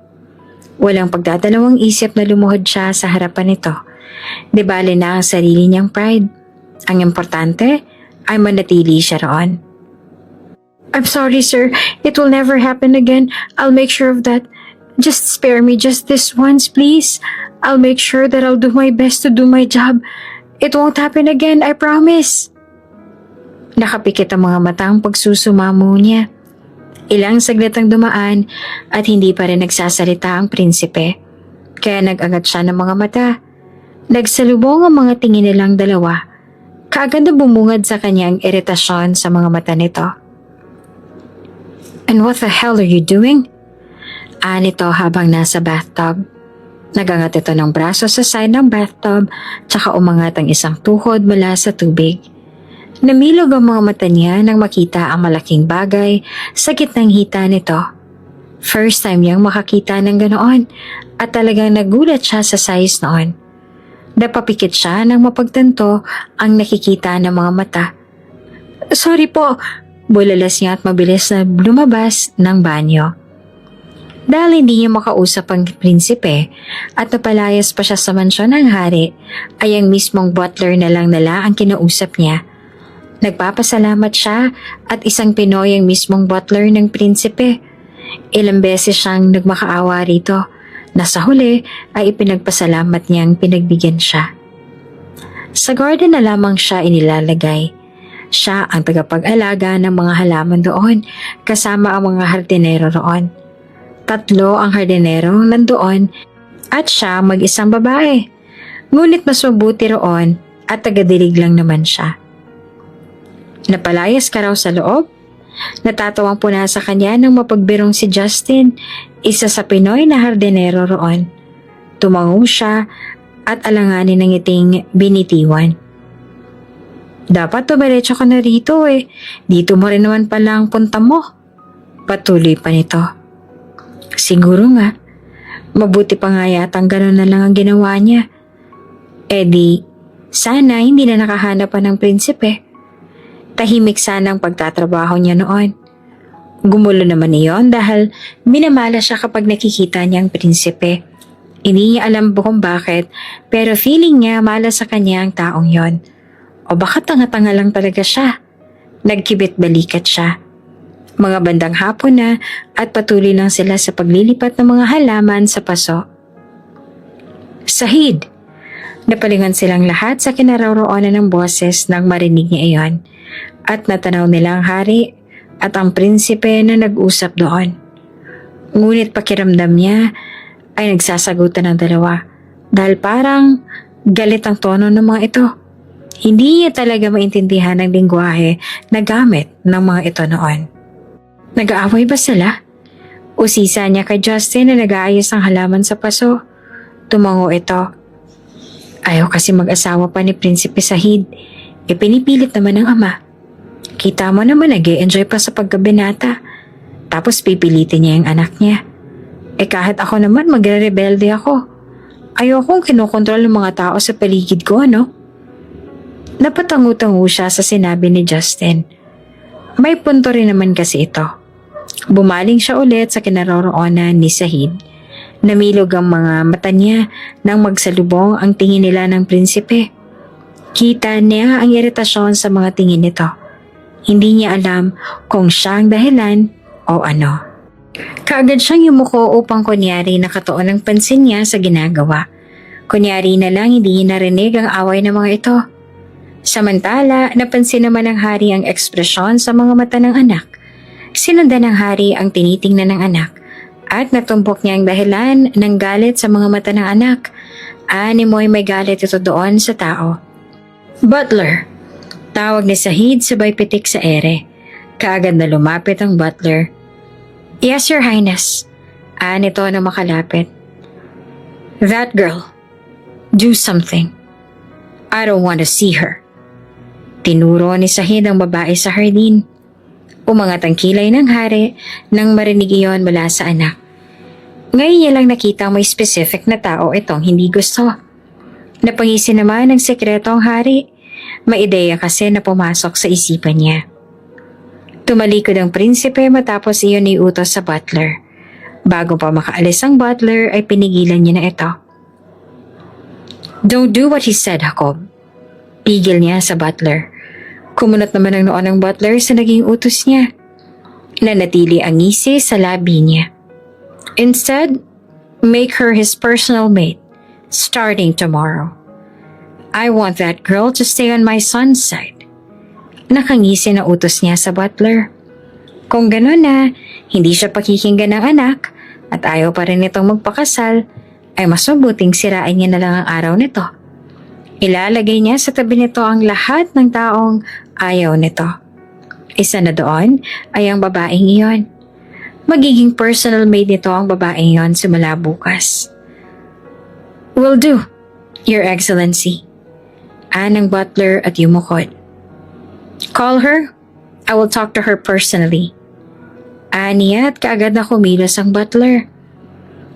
Walang pagdadalawang isip na lumuhod siya sa harapan nito. Di bale na ang sarili niyang pride. Ang importante ay manatili siya roon. I'm sorry sir, it will never happen again. I'll make sure of that. Just spare me just this once, please. I'll make sure that I'll do my best to do my job. It won't happen again, I promise. Nakapikit ang mga matang pagsusumamo niya. Ilang saglit ang dumaan at hindi pa rin nagsasalita ang prinsipe. Kaya nag-angat siya ng mga mata. Nagsalubong ang mga tingin nilang dalawa. Kaagad na bumungad sa kanyang iritasyon sa mga mata nito. And what the hell are you doing? Nito habang nasa bathtub. Nagangat ito ng braso sa side ng bathtub tsaka umangat ang isang tuhod mula sa tubig. Namilog ang mga mata niya nang makita ang malaking bagay sa gitnang hita nito. First time niyang makakita ng ganoon at talagang nagulat siya sa size noon. Napapikit siya nang mapagtanto ang nakikita ng mga mata. Sorry po, bulalas niya at mabilis na lumabas ng banyo. Dahil hindi niya makausap ang prinsipe at napalayas pa siya sa mansyon ng hari, ay ang mismong butler na lang nila ang kinausap niya. Nagpapasalamat siya at isang Pinoy ang mismong butler ng prinsipe. Ilang beses siyang nagmakaawa rito na sa huli ay ipinagpasalamat niyang pinagbigyan siya. Sa garden na lamang siya inilalagay. Siya ang tagapag-alaga ng mga halaman doon kasama ang mga hardinero roon. 3 ang hardinero nandoon at siya mag-isang babae. Ngunit mas mabuti roon at tagadilig lang naman siya. Napalayas ka raw sa loob? Natatawang puna sa kanya nang mapagbirong si Justin, isa sa Pinoy na hardinero roon. Tumango siya at alanganin ng ngiting binitiwan. Dapat tumiretso ka na rito eh. Dito mo rin naman pala ang punta mo. Patuloy pa nito. Siguro nga. Mabuti pa nga yatang gano'n na lang ang ginawa niya. Sana hindi na nakahanap pa ng prinsipe. Tahimik sana ang pagtatrabaho niya noon. Gumulo naman iyon dahil minamala siya kapag nakikita niya ang prinsipe. Hindi niya alam kung bakit pero feeling niya mala sa kanya ang taong yon. O baka tanga-tanga lang talaga siya. Nagkibit balikat siya. Mga bandang hapon na at patuloy lang sila sa paglilipat ng mga halaman sa paso. Sahid! Napalingon silang lahat sa kinaroroonan ng boses nang marinig niya iyon. At natanaw nila ang hari at ang prinsipe na nag-usap doon. Ngunit pakiramdam niya ay nagsasagutan ng dalawa dahil parang galit ang tono ng mga ito. Hindi niya talaga maintindihan ang lingwahe na gamit ng mga ito noon. Nag-aaway ba sila? Usisa niya kay Justin na nag-aayos ng halaman sa paso. Tumango ito. Ayaw kasi mag-asawa pa ni Prinsipe Sahid. Pinipilit naman ng ama. Kita mo naman nag-e-enjoy pa sa pagkabinata. Tapos pipilitin niya yung anak niya. Kahit ako naman magre-rebelde ako. Ayokong kinokontrol ng mga tao sa paligid ko, ano? Napatangu-tangu siya sa sinabi ni Justin. May punto rin naman kasi ito. Bumaling siya ulit sa kinaroroonan ni Sahid. Namilog ang mga mata niya nang magsalubong ang tingin nila ng prinsipe. Kita niya ang iritasyon sa mga tingin nito. Hindi niya alam kung siya ang dahilan o ano. Kaagad siyang yumuko upang kunyari nakatuon ang pansin niya sa ginagawa. Kunyari na lang hindi niya narinig ang away ng mga ito. Samantala, napansin naman ng hari ang ekspresyon sa mga mata ng anak. Sinundan ng hari ang tinitingnan ng anak at natumbok niya ang dahilan ng galit sa mga mata ng anak. Animoy may galit ito doon sa tao. Butler! Tawag ni Sahid sabay pitik sa ere. Kaagad na lumapit ang butler. Yes, Your Highness. Nito na makalapit. That girl. Do something. I don't want to see her. Tinuro ni Sahid ang babae sa hardin. Umangat ang kilay ng hari nang marinig iyon mula sa anak. Ngayon niya lang nakita may specific na tao itong hindi gusto. Napangisi naman ng sekreto ang hari. May ideya kasi na pumasok sa isipan niya. Tumalikod ang prinsipe matapos iyon iutos sa butler. Bago pa makaalis ang butler ay pinigilan niya na ito. Don't do what he said, Jacob. Pigil niya sa butler. Kumunot naman ang noo ng butler sa naging utos niya. Nanatili ang ngisi sa labi niya. Instead, make her his personal maid, starting tomorrow. I want that girl to stay on my son's side. Nakangisi na utos niya sa butler. Kung gano'n na, hindi siya pakikinggan ng anak at ayaw pa rin itong magpakasal, ay mas mabuting sirain niya na lang ang araw nito. Ilalagay niya sa tabi nito ang lahat ng taong ayaw nito. Isa na doon ay ang babaeng iyon. Magiging personal maid nito ang babaeng iyon simula bukas. Will do, Your Excellency. Ng butler at yumukod. Call her. I will talk to her personally. Niya at kaagad na kumilos ang butler.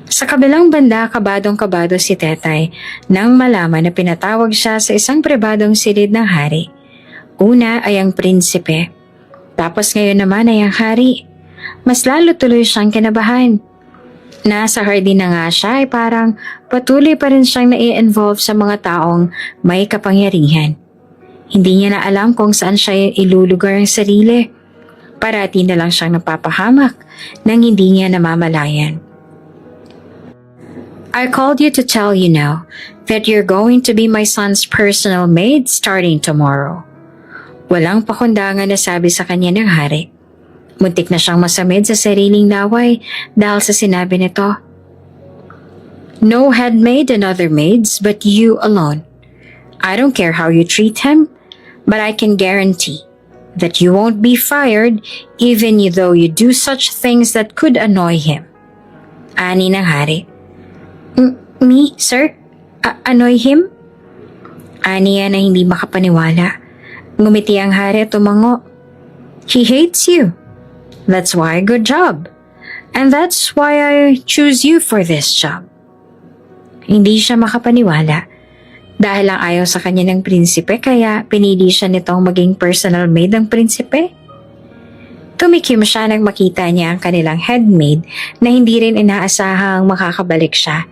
Sa kabilang banda, kabadong-kabado si Tetay nang malaman na pinatawag siya sa isang pribadong silid ng hari. Una ay ang prinsipe. Tapos ngayon naman ay ang hari. Mas lalo tuloy siyang kinabahan. Nasa hardin na nga siya ay parang patuloy pa rin siyang nai-involve sa mga taong may kapangyarihan. Hindi niya na alam kung saan siya ilulugar ang sarili. Parati na lang siyang napapahamak nang hindi niya namamalayan. I called you to tell you now that you're going to be my son's personal maid starting tomorrow. Walang pakundangan na sabi sa kanya ng hari. Muntik na siyang masamid sa sariling laway dahil sa sinabi nito. No head maid and other maids but you alone. I don't care how you treat him, but I can guarantee that you won't be fired even though you do such things that could annoy him. Ani ng hari. Me, sir? Annoy him? Ani na hindi makapaniwala. Ngumiti ang hari at tumango. He hates you. That's why, good job. And that's why I choose you for this job. Hindi siya makapaniwala. Dahil lang ayaw sa kanya ng prinsipe kaya pinili siya nitong maging personal maid ng prinsipe. Tumikim siya nang makita niya ang kanilang headmaid na hindi rin inaasahang makakabalik siya.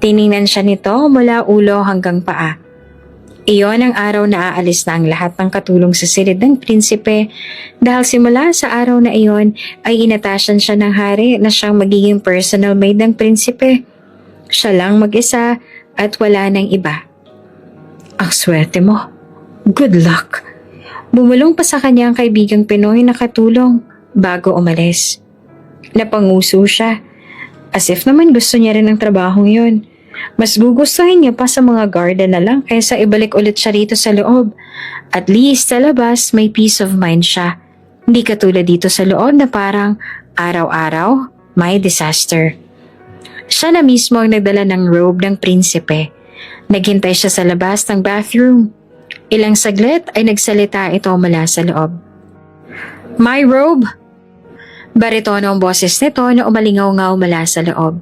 Tiningnan siya nito mula ulo hanggang paa. Iyon ang araw na aalis na ang lahat ng katulong sa silid ng prinsipe dahil simula sa araw na iyon ay inatasan siya ng hari na siyang magiging personal maid ng prinsipe. Siya lang mag-isa at wala nang iba. Ang swerte mo. Good luck. Bumulong pa sa kanya ang kaibigang Pinoy na katulong bago umalis. Napanguso siya. As if naman gusto niya rin ang trabahong yun. Mas gugustuhin niya pa sa mga garden na lang kaysa ibalik ulit siya rito sa loob. At least sa labas may peace of mind siya. Hindi katulad dito sa loob na parang araw-araw may disaster. Siya na mismo ang nagdala ng robe ng prinsipe. Naghintay siya sa labas ng bathroom. Ilang saglit ay nagsalita ito mula sa loob. My robe! Baritono ang boses nito na umalingaw-ngaw mula sa loob.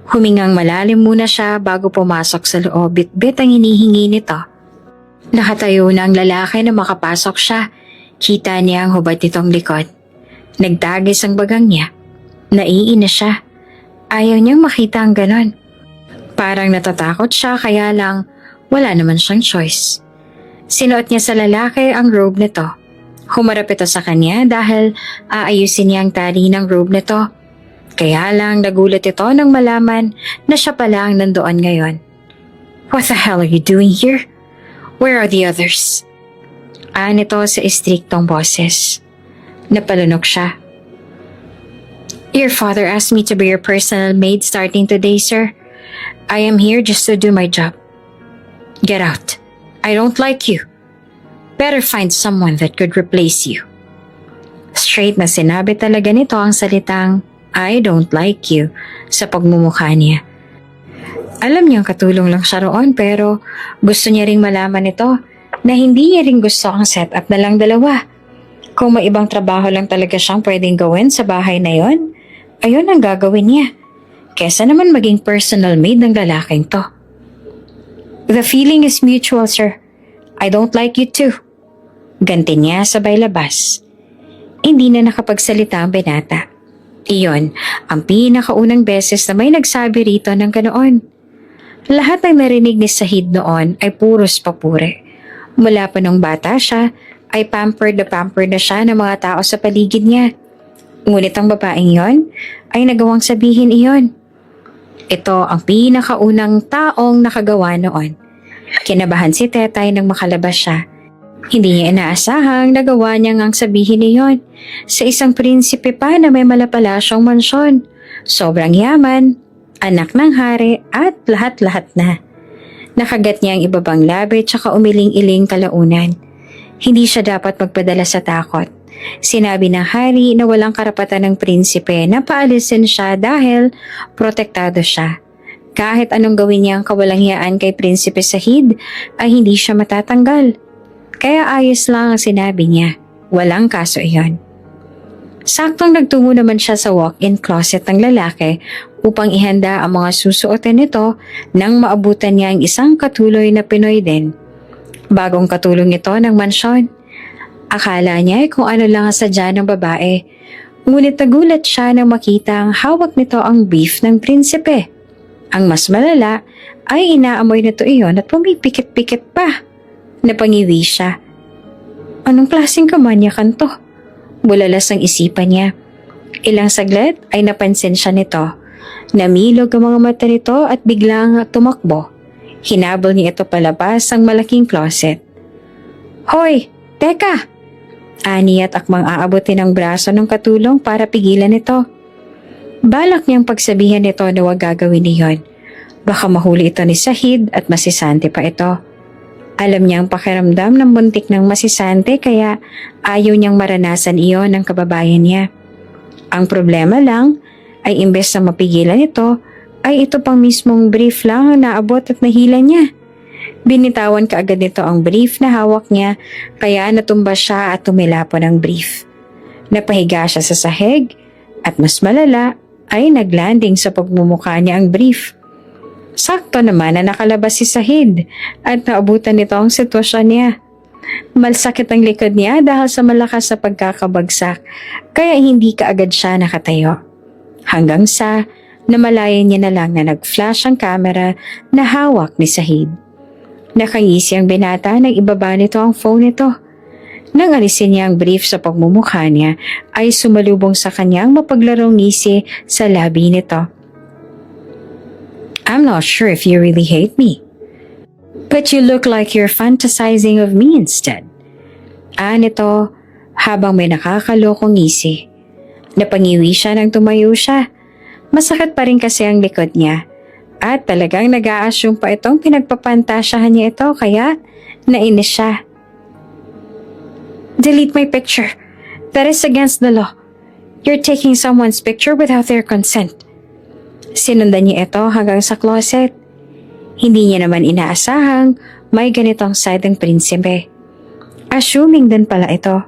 Humingang malalim muna siya bago pumasok sa loob. Bit-bit ang hinihingi nito. Nakatayo na ang lalaki na makapasok siya. Kita niya ang hubad nitong likod. Nagtagis ang bagang niya. Naiina siya. Ayaw niyang makita ang ganon. Parang natatakot siya kaya lang wala naman siyang choice. Sinuot niya sa lalaki ang robe nito. Humarap ito sa kanya dahil aayusin niya ang tali ng robe nito. Kaya lang nagulat ito nang malaman na siya pala ang nandoon ngayon. What the hell are you doing here? Where are the others? Nito sa istriktong boses. Napalunok siya. Your father asked me to be your personal maid starting today, sir. I am here just to do my job. Get out. I don't like you. Better find someone that could replace you. Straight na sinabi talaga nito ang salitang I don't like you sa pagmumukha niya. Alam niyang katulong lang siya roon pero gusto niya ring malaman ito na hindi niya ring gusto ang setup na lang dalawa. Kung may ibang trabaho lang talaga siyang pwedeng gawin sa bahay na yon, ayun ang gagawin niya. Kesa naman maging personal maid ng lalaking to. The feeling is mutual, sir. I don't like you too. Ganti niya sabay labas. Hindi na nakapagsalita ang binata. Iyon ang pinakaunang beses na may nagsabi rito ng ganoon. Lahat ng narinig ni Sahid noon ay puros papuri. Mula pa nung bata siya, ay pampered na siya ng mga tao sa paligid niya. Ngunit ang babaeng yon ay nagawang sabihin iyon. Ito ang pinakaunang taong nakagawa noon. Kinabahan si Tetay nang makalabas siya. Hindi niya inaasahang nagawa niya ngang sabihin iyon sa isang prinsipe pa na may malapalasyong mansyon. Sobrang yaman, anak ng hari at lahat-lahat na. Nakagat niya ang ibabang labi tsaka umiling-iling kalaunan. Hindi siya dapat magpadala sa takot. Sinabi ng hari na walang karapatan ng prinsipe na paalisin siya dahil protektado siya. Kahit anong gawin niya ang kawalanghiyaan kay Prinsipe Sahid ay hindi siya matatanggal. Kaya ayos lang ang sinabi niya. Walang kaso iyon. Saktong nagtungo naman siya sa walk-in closet ng lalaki upang ihanda ang mga susuotin nito nang maabutan niya ang isang katuloy na Pinoy din. Bagong katulong ito ng mansyon. Akala niya kung ano lang ang sadya ng babae. Ngunit nagulat siya nang makita ang hawak nito ang beef ng prinsipe. Ang mas malala ay inaamoy nito iyon at pumipikit-pikit pa. Napangiwi siya. Anong klaseng kamanyakan to? Bulalas ang isipan niya. Ilang saglit ay napansin siya nito. Namilog ang mga mata nito at biglang tumakbo. Hinabol niya ito palabas ang malaking closet. Hoy! Teka! Ani at akmang aabutin ang braso ng katulong para pigilan ito. Balak niyang pagsabihan nito na huwag gagawin niyon. Baka mahuli ito ni Sahid at masisante pa ito. Alam niyang pakiramdam ng muntik ng masisante kaya ayaw niyang maranasan iyon ng kababayan niya. Ang problema lang ay imbes na mapigilan ito, ay ito pang mismong brief lang ang naabot at nahila niya. Binitawan kaagad nito ang brief na hawak niya kaya natumba siya at tumilapon ang brief. Napahiga siya sa sahig at mas malala ay naglanding sa pagmumukha niya ang brief. Sakto naman na nakalabas si Sahid at naabutan nito ang sitwasyon niya. Malsakit ang likod niya dahil sa malakas na pagkakabagsak kaya hindi kaagad siya nakatayo. Hanggang sa namalayan niya na lang na nag-flash ang camera na hawak ni Sahid. Nakangisi ang binata nang ibaba nito ang phone nito. Nang alisin niya ang brief sa pagmumukha niya, ay sumalubong sa kanyang mapaglarong ngisi sa labi nito. I'm not sure if you really hate me. But you look like you're fantasizing of me instead. Nito habang may nakakalokong ngisi. Napangiwi siya nang tumayo siya. Masakit pa rin kasi ang likod niya. At talagang nag-a-assume pa itong pinagpapantasyahan niya ito kaya nainis siya. Delete my picture. That is against the law. You're taking someone's picture without their consent. Sinundan niya ito hanggang sa closet. Hindi niya naman inaasahang may ganitong side ng prinsipe. Assuming din pala ito.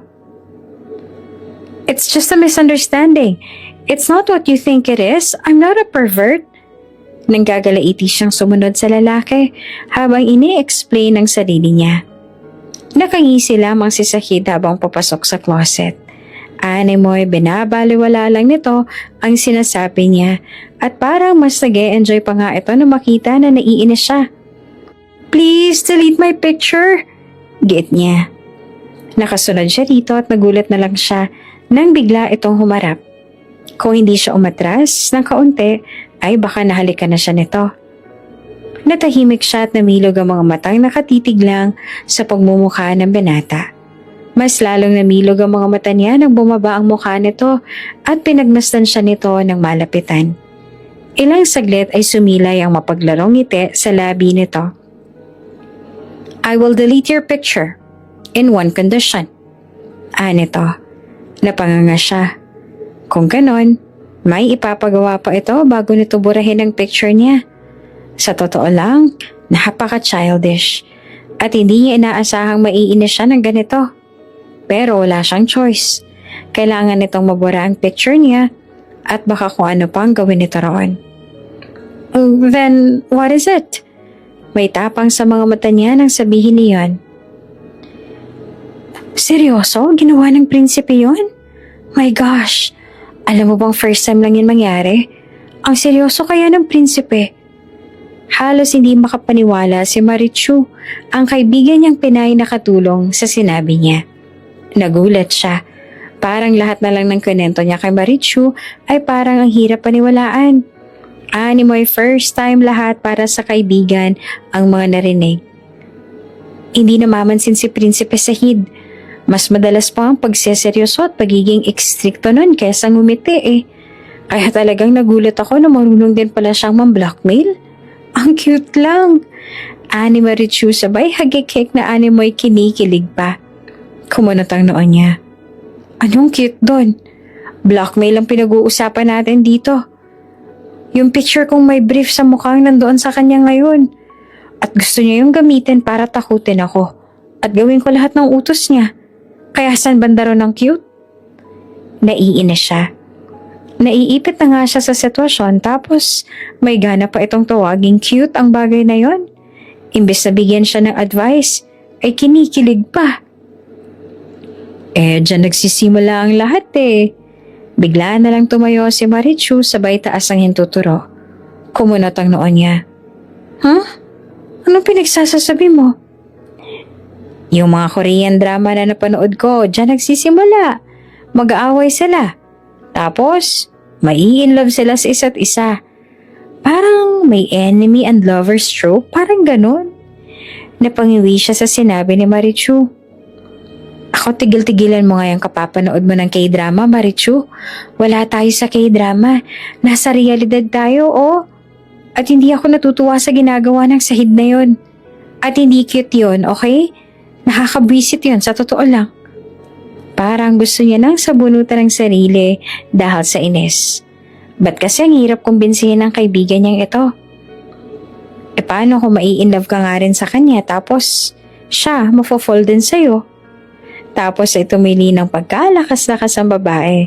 It's just a misunderstanding. It's not what you think it is. I'm not a pervert. Nanggagalaiti siyang sumunod sa lalaki habang ini-explain ang sarili niya. Nakangisi lamang si Sahid habang papasok sa closet. Animoy binabaliwala lang nito ang sinasabi niya at parang mas nag-e-enjoy pa nga ito na makita na naiinis siya. Please delete my picture, giit niya. Nakasunod siya dito at nagulat na lang siya nang bigla itong humarap. Kung hindi siya umatras ng kaunti ay baka nahalikan na siya nito. Natahimik siya at namilog ang mga matang nakatitig lang sa pagmumukha ng binata. Mas lalong namilog ang mga mata niya nang bumaba ang mukha nito at pinagmasdan siya nito ng malapitan. Ilang saglit ay sumilay ang mapaglarong ngiti sa labi nito. I will delete your picture in one condition. Nito. Napanganga siya. Kung ganon, may ipapagawa pa ito bago nito burahin ang picture niya. Sa totoo lang, napaka-childish at hindi niya inaasahang maiinis siya ng ganito. Pero wala siyang choice. Kailangan nitong mabura ang picture niya at baka kung ano pang gawin nito roon. Then, what is it? May tapang sa mga mata niya nang sabihin niyon. Seryoso? Ginawa ng prinsipe yun? My gosh! Alam mo bang first time lang yun mangyari? Ang seryoso kaya ng prinsipe? Halos hindi makapaniwala si Marichu, ang kaibigan niyang Pinay na katulong sa sinabi niya. Nagulat siya. Parang lahat na lang ng kwento niya kay Marichu ay parang ang hirap paniwalaan. Animoy first time lahat para sa kaibigan ang mga narinig. Hindi namamansin si Prinsipe Sahid. Mas madalas pa ang pagseseryoso at pagiging ekstrikto nun kaysa ngumiti eh. Kaya talagang nagulat ako na marunong din pala siyang mam-blackmail. Ang cute lang. Ani Marichu sabay hagikik na animoy kinikilig pa. Kumunot ang noon niya. Anong cute doon? Blackmail ang pinag-uusapan natin dito. Yung picture kong may brief sa mukhang nandoon sa kanya ngayon. At gusto niya yung gamitin para takutin ako. At gawin ko lahat ng utos niya. Kaya saan banda ron ang cute? Naiinis siya. Naiipit na nga siya sa sitwasyon tapos may gana pa itong tawaging cute ang bagay na yon. Imbes na bigyan siya ng advice, ay kinikilig pa. Diyan nagsisimula ang lahat eh. Bigla na lang tumayo si Marichu sabay taas ang hintuturo. Kumunot ang noon niya. Huh? Anong pinagsasasabi mo? Yung mga Korean drama na napanood ko, diyan nagsisimula. Mag-aaway sila. Tapos, mai-inlove sila sa isa't isa. Parang may enemy and lover trope, parang ganun. Napangiwi siya sa sinabi ni Marichu. Ako tigil-tigilan mo nga yung kapapanood mo ng K-drama, Marichu. Wala tayo sa K-drama. Nasa realidad tayo, oh. At hindi ako natutuwa sa ginagawa ng Sahid na yon. At hindi cute yun, okay? Nakakabwisit yun, sa totoo lang. Parang gusto niya nang sabunutan ng sarili dahil sa inis. Ba't kasi ang hirap kumbinsihin ng kaibigan niyang ito? E paano kung mai-inlove ka nga rin sa kanya tapos siya mafo-fall din sa'yo? Tapos ay tumili ng pagkalakas-lakas ang babae.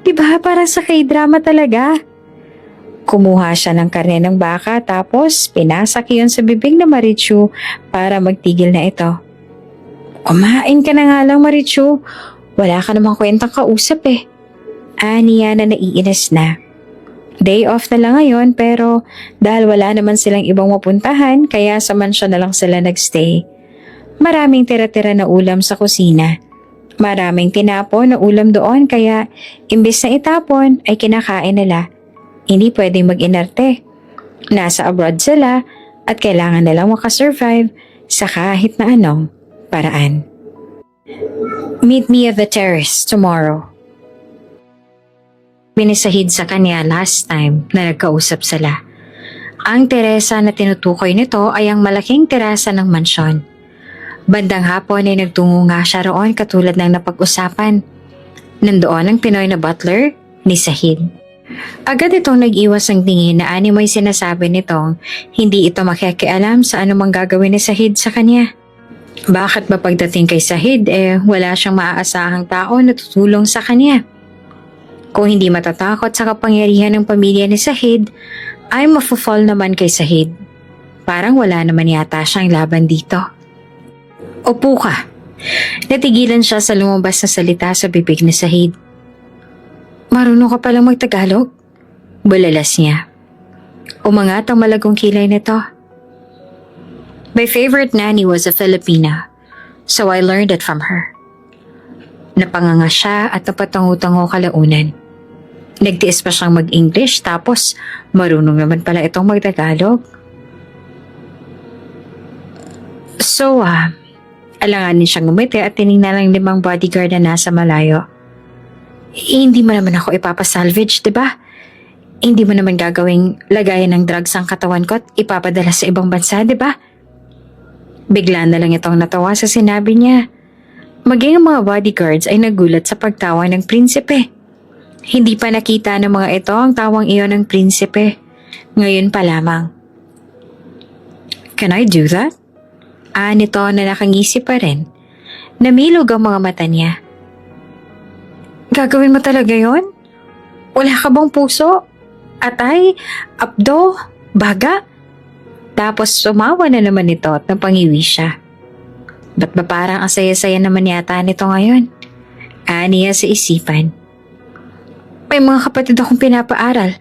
Diba parang sa K-drama talaga? Kumuha siya ng karne ng baka tapos pinasak yun sa bibig na Marichu para magtigil na ito. Kumain ka na nga lang, Marichu. Wala ka namang kwentang kausap eh. Aniya na naiinis na. Day off na lang ngayon pero dahil wala naman silang ibang mapuntahan kaya sa mansyon na lang sila nagstay. Maraming tira-tira na ulam sa kusina. Maraming tinapon na ulam doon kaya imbis na itapon ay kinakain nila. Hindi pwedeng mag-inarte. Nasa abroad sila at kailangan nilang makasurvive sa kahit na anong paraan. Meet me at the terrace tomorrow. Binisahid sa kanya last time na nagkausap sila. Ang teresa na tinutukoy nito ay ang malaking terasa ng mansyon. Bandang hapon ay nagtungo nga siya roon katulad ng napag-usapan. Nandoon ang Pinoy na butler ni Sahid. Agad itong nag-iwas ang tingin na animoy sinasabi nitong hindi ito makikialam sa anumang gagawin ni Sahid sa kanya. Bakit ba pagdating kay Sahid wala siyang maaasahang tao na tutulong sa kanya? Kung hindi matatakot sa kapangyarihan ng pamilya ni Sahid, ay mafo-fall naman kay Sahid. Parang wala naman yata siyang laban dito. Upo ka. Natigilan siya sa lumabas na salita sa bibig ni Sahid. Marunong ka palang magtagalog? Bulalas niya. Umangat ang malagong kilay nito. My favorite nanny was a Filipina, so I learned it from her. Napanganga siya at napatango-tango kalaunan. Nagtiis pa siyang mag-English tapos marunong naman pala itong magtagalog. So, alanganin siyang ngumiti at tinignan ng 5 bodyguard na nasa malayo. Hindi mo naman ako ipapasalvage, diba? Hindi mo naman gagawing lagayan ng drugs ang katawan ko at ipapadala sa ibang bansa, diba? Bigla na lang itong natawa sa sinabi niya. Maging ang mga bodyguards ay nagulat sa pagtawa ng prinsipe. Hindi pa nakita ng mga ito ang tawang iyon ng prinsipe. Ngayon pa lamang. Can I do that? Nito na nakangisi pa rin. Namilog ang mga mata niya. Gagawin mo talaga yon? Wala ka bang puso? Atay? Abdo? Baga? Tapos sumawa na naman ito at napangiwi siya. Ba't ba parang ang saya-saya naman yata nito ngayon? Aniya sa isipan. May mga kapatid akong pinapaaral.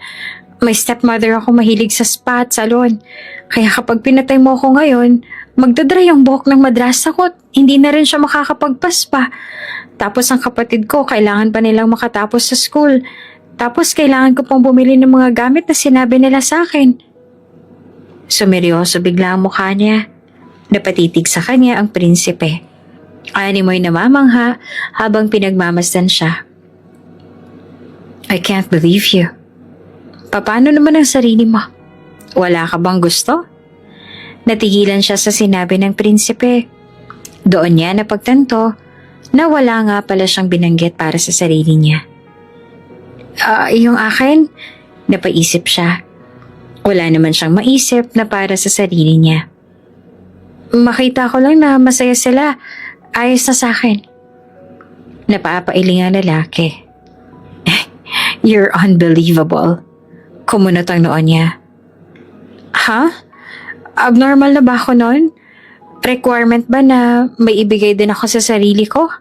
May stepmother ako mahilig sa spa at salon. Kaya kapag pinatay mo ako ngayon, Magdadry ang buhok ng madrasa ko at hindi na rin siya makakapagpaspa. Tapos ang kapatid ko, kailangan pa nilang makatapos sa school. Tapos kailangan ko pang bumili ng mga gamit na sinabi nila sa akin. Sumeryoso bigla ang mukha niya. Napatitig sa kanya ang prinsipe. Animoy namamangha habang pinagmamasdan siya. I can't believe you. Paano naman ang sarili mo? Wala ka bang gusto? Natigilan siya sa sinabi ng prinsipe. Doon niya napagtanto na wala nga pala siyang binanggit para sa sarili niya. Yung akin? Napaisip siya. Wala naman siyang maisip na para sa sarili niya. Makita ko lang na masaya sila. Ayos na sa akin. Napapailing ang lalaki. You're unbelievable. Kumunot ang noon niya. Ha? Abnormal na ba ako noon? Requirement ba na may ibigay din ako sa sarili ko?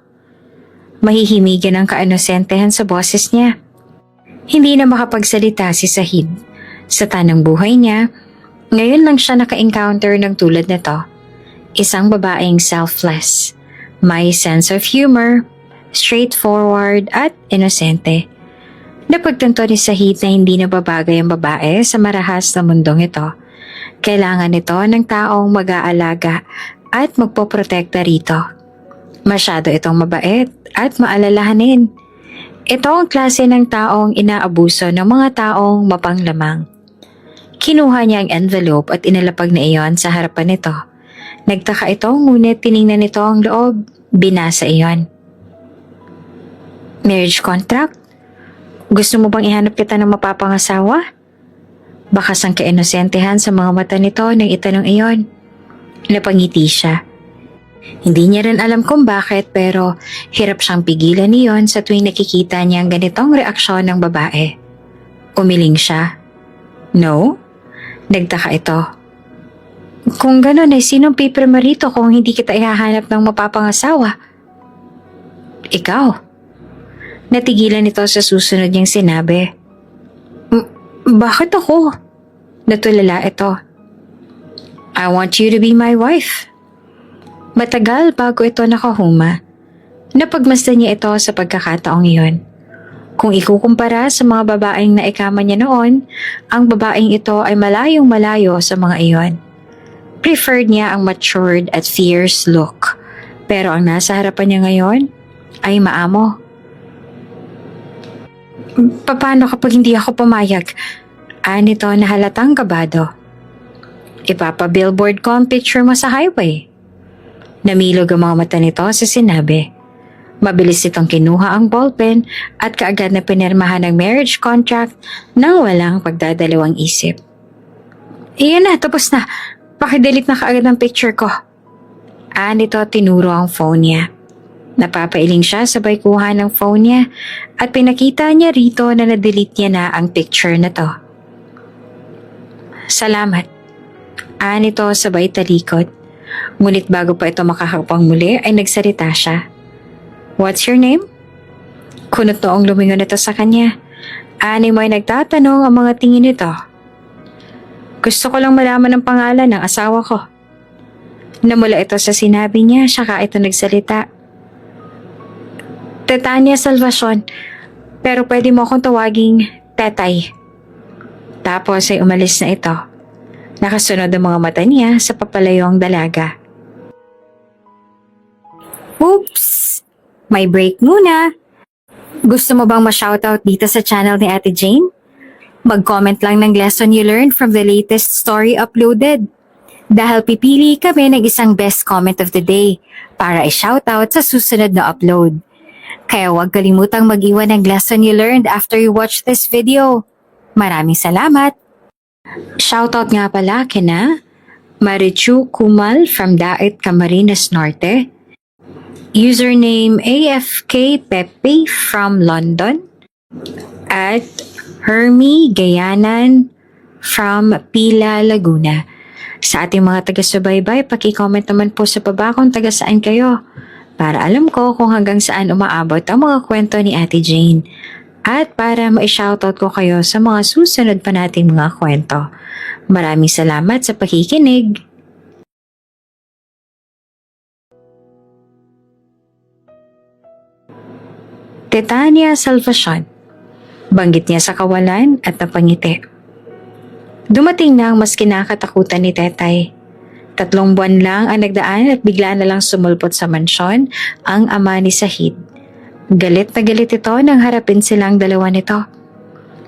Mahihimigan ang kainosentehan sa boses niya. Hindi na makapagsalita si Sahid. Sa tanang buhay niya, ngayon lang siya naka-encounter ng tulad nito. Isang babaeng selfless, may sense of humor, straightforward at inosente. Napagtanto ni Sahid na hindi na babagay ang babae sa marahas na mundong ito. Kailangan ito ng taong mag-aalaga at magpoprotekta rito. Masyado itong mabait at maalalahanin. Ito ang klase ng taong inaabuso ng mga taong mapanglamang. Kinuha niya ang envelope at inalapag na iyon sa harapan nito. Nagtaka ito ngunit tiningnan nito ang loob. Binasa iyon. Marriage contract? Gusto mo bang ihanap kita ng mapapangasawa? Bakas ang kainosentehan sa mga mata nito nang itanong iyon. Napangiti siya. Hindi niya rin alam kung bakit pero hirap siyang pigilan niyon sa tuwing nakikita niya ang ganitong reaksyon ng babae. Umiling siya. No? Nagtaka ito. Kung gano'n ay sinong pipirma rito kung hindi kita ihahanap ng mapapangasawa? Ikaw. Natigilan ito sa susunod niyang sinabi. Bakit ako? Natulala ito. I want you to be my wife. Matagal bago ito nakahuma. Napagmasdan niya ito sa pagkakataong iyon. Kung ikukumpara sa mga babaeng naikama niya noon, ang babaeng ito ay malayong malayo sa mga iyon. Preferred niya ang matured at fierce look. Pero ang nasa harapan niya ngayon ay maamo. Paano kapag hindi ako pumayag? Nito na halatang kabado. Ipapa-billboard ko ang picture mo sa highway. Namilog ang mga mata nito sa sinabi. Mabilis itong kinuha ang ballpen at kaagad na pinirmahan ang marriage contract nang walang pagdadalawang isip. Iyan na, tapos na. Pakidelete na kaagad ang picture ko. Nito tinuro ang phone niya. Napapailing siya sabay kuha ng phone niya at pinakita niya rito na na-delete niya na ang picture na to. Salamat. Nito sabay talikod. Ngunit bago pa ito makakapang muli ay nagsalita siya. What's your name? Kunot noong lumingon ito sa kanya. Ani mo ay nagtatanong ang mga tingin nito. Gusto ko lang malaman ang pangalan ng asawa ko. Namula ito sa sinabi niya, saka ito nagsalita. Tetania Salvacion, pero pwede mo akong tawaging Tetay. Tapos ay umalis na ito. Nakasunod ang mga mata niya sa papalayong dalaga. Oops! May break muna. Gusto mo bang ma-shoutout dito sa channel ni Ate Jane? Mag-comment lang ng lesson you learned from the latest story uploaded. Dahil pipili kami ng isang best comment of the day para i-shoutout sa susunod na upload. Kaya huwag kalimutang mag-iwan ng lesson you learned after you watch this video. Maraming salamat! Shoutout nga pala kina Marichu Kumal from Daet Camarines Norte, username AFK Pepe from London, at Hermie Gayanan from Pila, Laguna. Sa ating mga taga-subaybay, paki-comment naman po sa baba kung taga saan kayo para alam ko kung hanggang saan umaabot ang mga kwento ni Ate Jane at para ma-shoutout ko kayo sa mga susunod pa nating mga kwento. Maraming salamat sa pakikinig! Titania Salvacion. Banggit niya sa kawalan at napangiti. Dumating na ang mas kinakatakutan ni Tetay. 3 buwan lang ang nagdaan at bigla na lang sumulpot sa mansyon ang ama ni Zahid. Galit na galit ito nang harapin silang dalawa nito.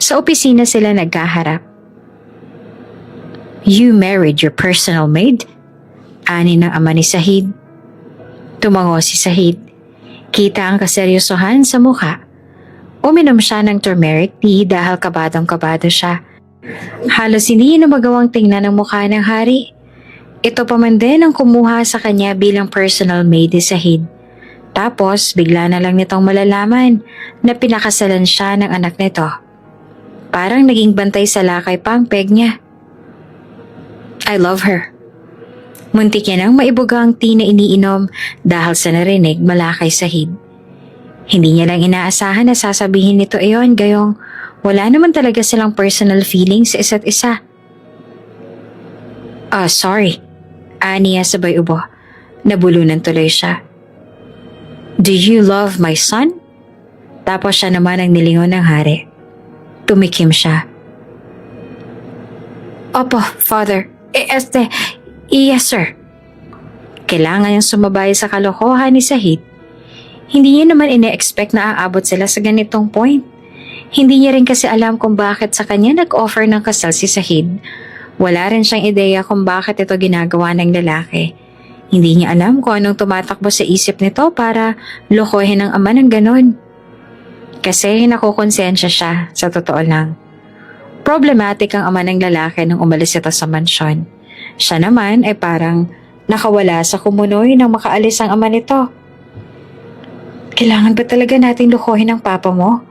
Sa opisina sila nagkaharap. "You married your personal maid?" Ani ng ama ni Zahid. Tumango si Zahid. Kita ang kaseryosohan sa mukha. Uminom siya ng turmeric tea dahil kabadong-kabado siya. Halos hindi na magawang tingnan ang mukha ng hari. Ito pa man din ang kumuha sa kanya bilang personal maid ni Zahid. Tapos bigla na lang nitong malalaman na pinakasalan siya ng anak nito. Parang naging bantay sa lakay pa ang peg niya. "I love her." Muntik niya nang maibuga ang tea na iniinom dahil sa narinig mula kay Zahid. Hindi niya lang inaasahan na sasabihin nito iyon gayong wala naman talaga silang personal feelings sa isa't isa. Sorry." Ani niya sabay ubo. Nabulunan tuloy siya. "Do you love my son?" Tapos siya naman ang nilingon ng hari. Tumikim siya. "Opo, father. Yes sir." Kailangan niyang sumabay sa kalokohan ni Zahid. Hindi niya naman ine-expect na aabot sila sa ganitong point. Hindi niya rin kasi alam kung bakit sa kanya nag-offer ng kasal si Zahid. Wala rin siyang ideya kung bakit ito ginagawa ng lalaki. Hindi niya alam kung anong tumatakbo sa isip nito para lokohin ang ama ng ganon. Kasi nakukonsensya siya, sa totoo lang. Problematic ang ama ng lalaki nang umalis ito sa mansyon. Siya naman ay parang nakawala sa kumunoy nang makaalis ang ama nito. Kailangan ba talaga nating lokohin ang papa mo?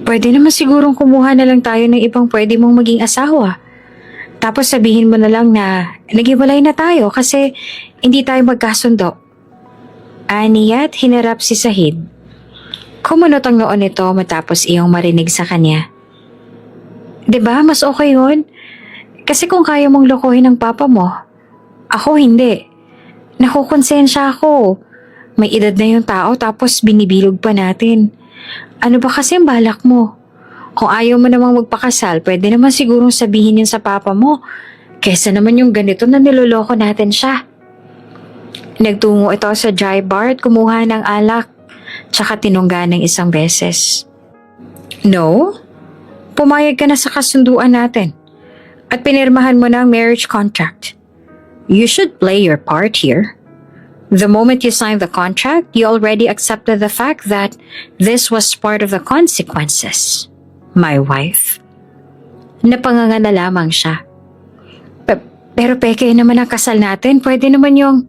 Pwede naman sigurong kumuha na lang tayo ng ibang pwede mong maging asawa. Tapos sabihin mo na lang na naghiwalay na tayo kasi hindi tayo magkasundo. Aniya't hinarap si Zahid. Kumunot ang noon nito matapos iyong marinig sa kanya. "Diba, mas okay yun? Kasi kung kaya mong lokohin ang papa mo, ako hindi. Nakukonsensya ako. May edad na yung tao tapos binibilog pa natin. Ano ba kasi ang balak mo? Kung ayaw mo namang magpakasal, pwede naman sigurong sabihin yun sa papa mo. Kesa naman yung ganito na niloloko natin siya." Nagtungo ito sa dry bar at kumuha ng alak, tsaka tinungga ng isang beses. "No? Pumayag ka na sa kasunduan natin. At pinirmahan mo na ang marriage contract. You should play your part here. The moment you signed the contract, you already accepted the fact that this was part of the consequences, my wife." Napanganga na lamang siya. Pero peke naman ang kasal natin, pwede naman yung...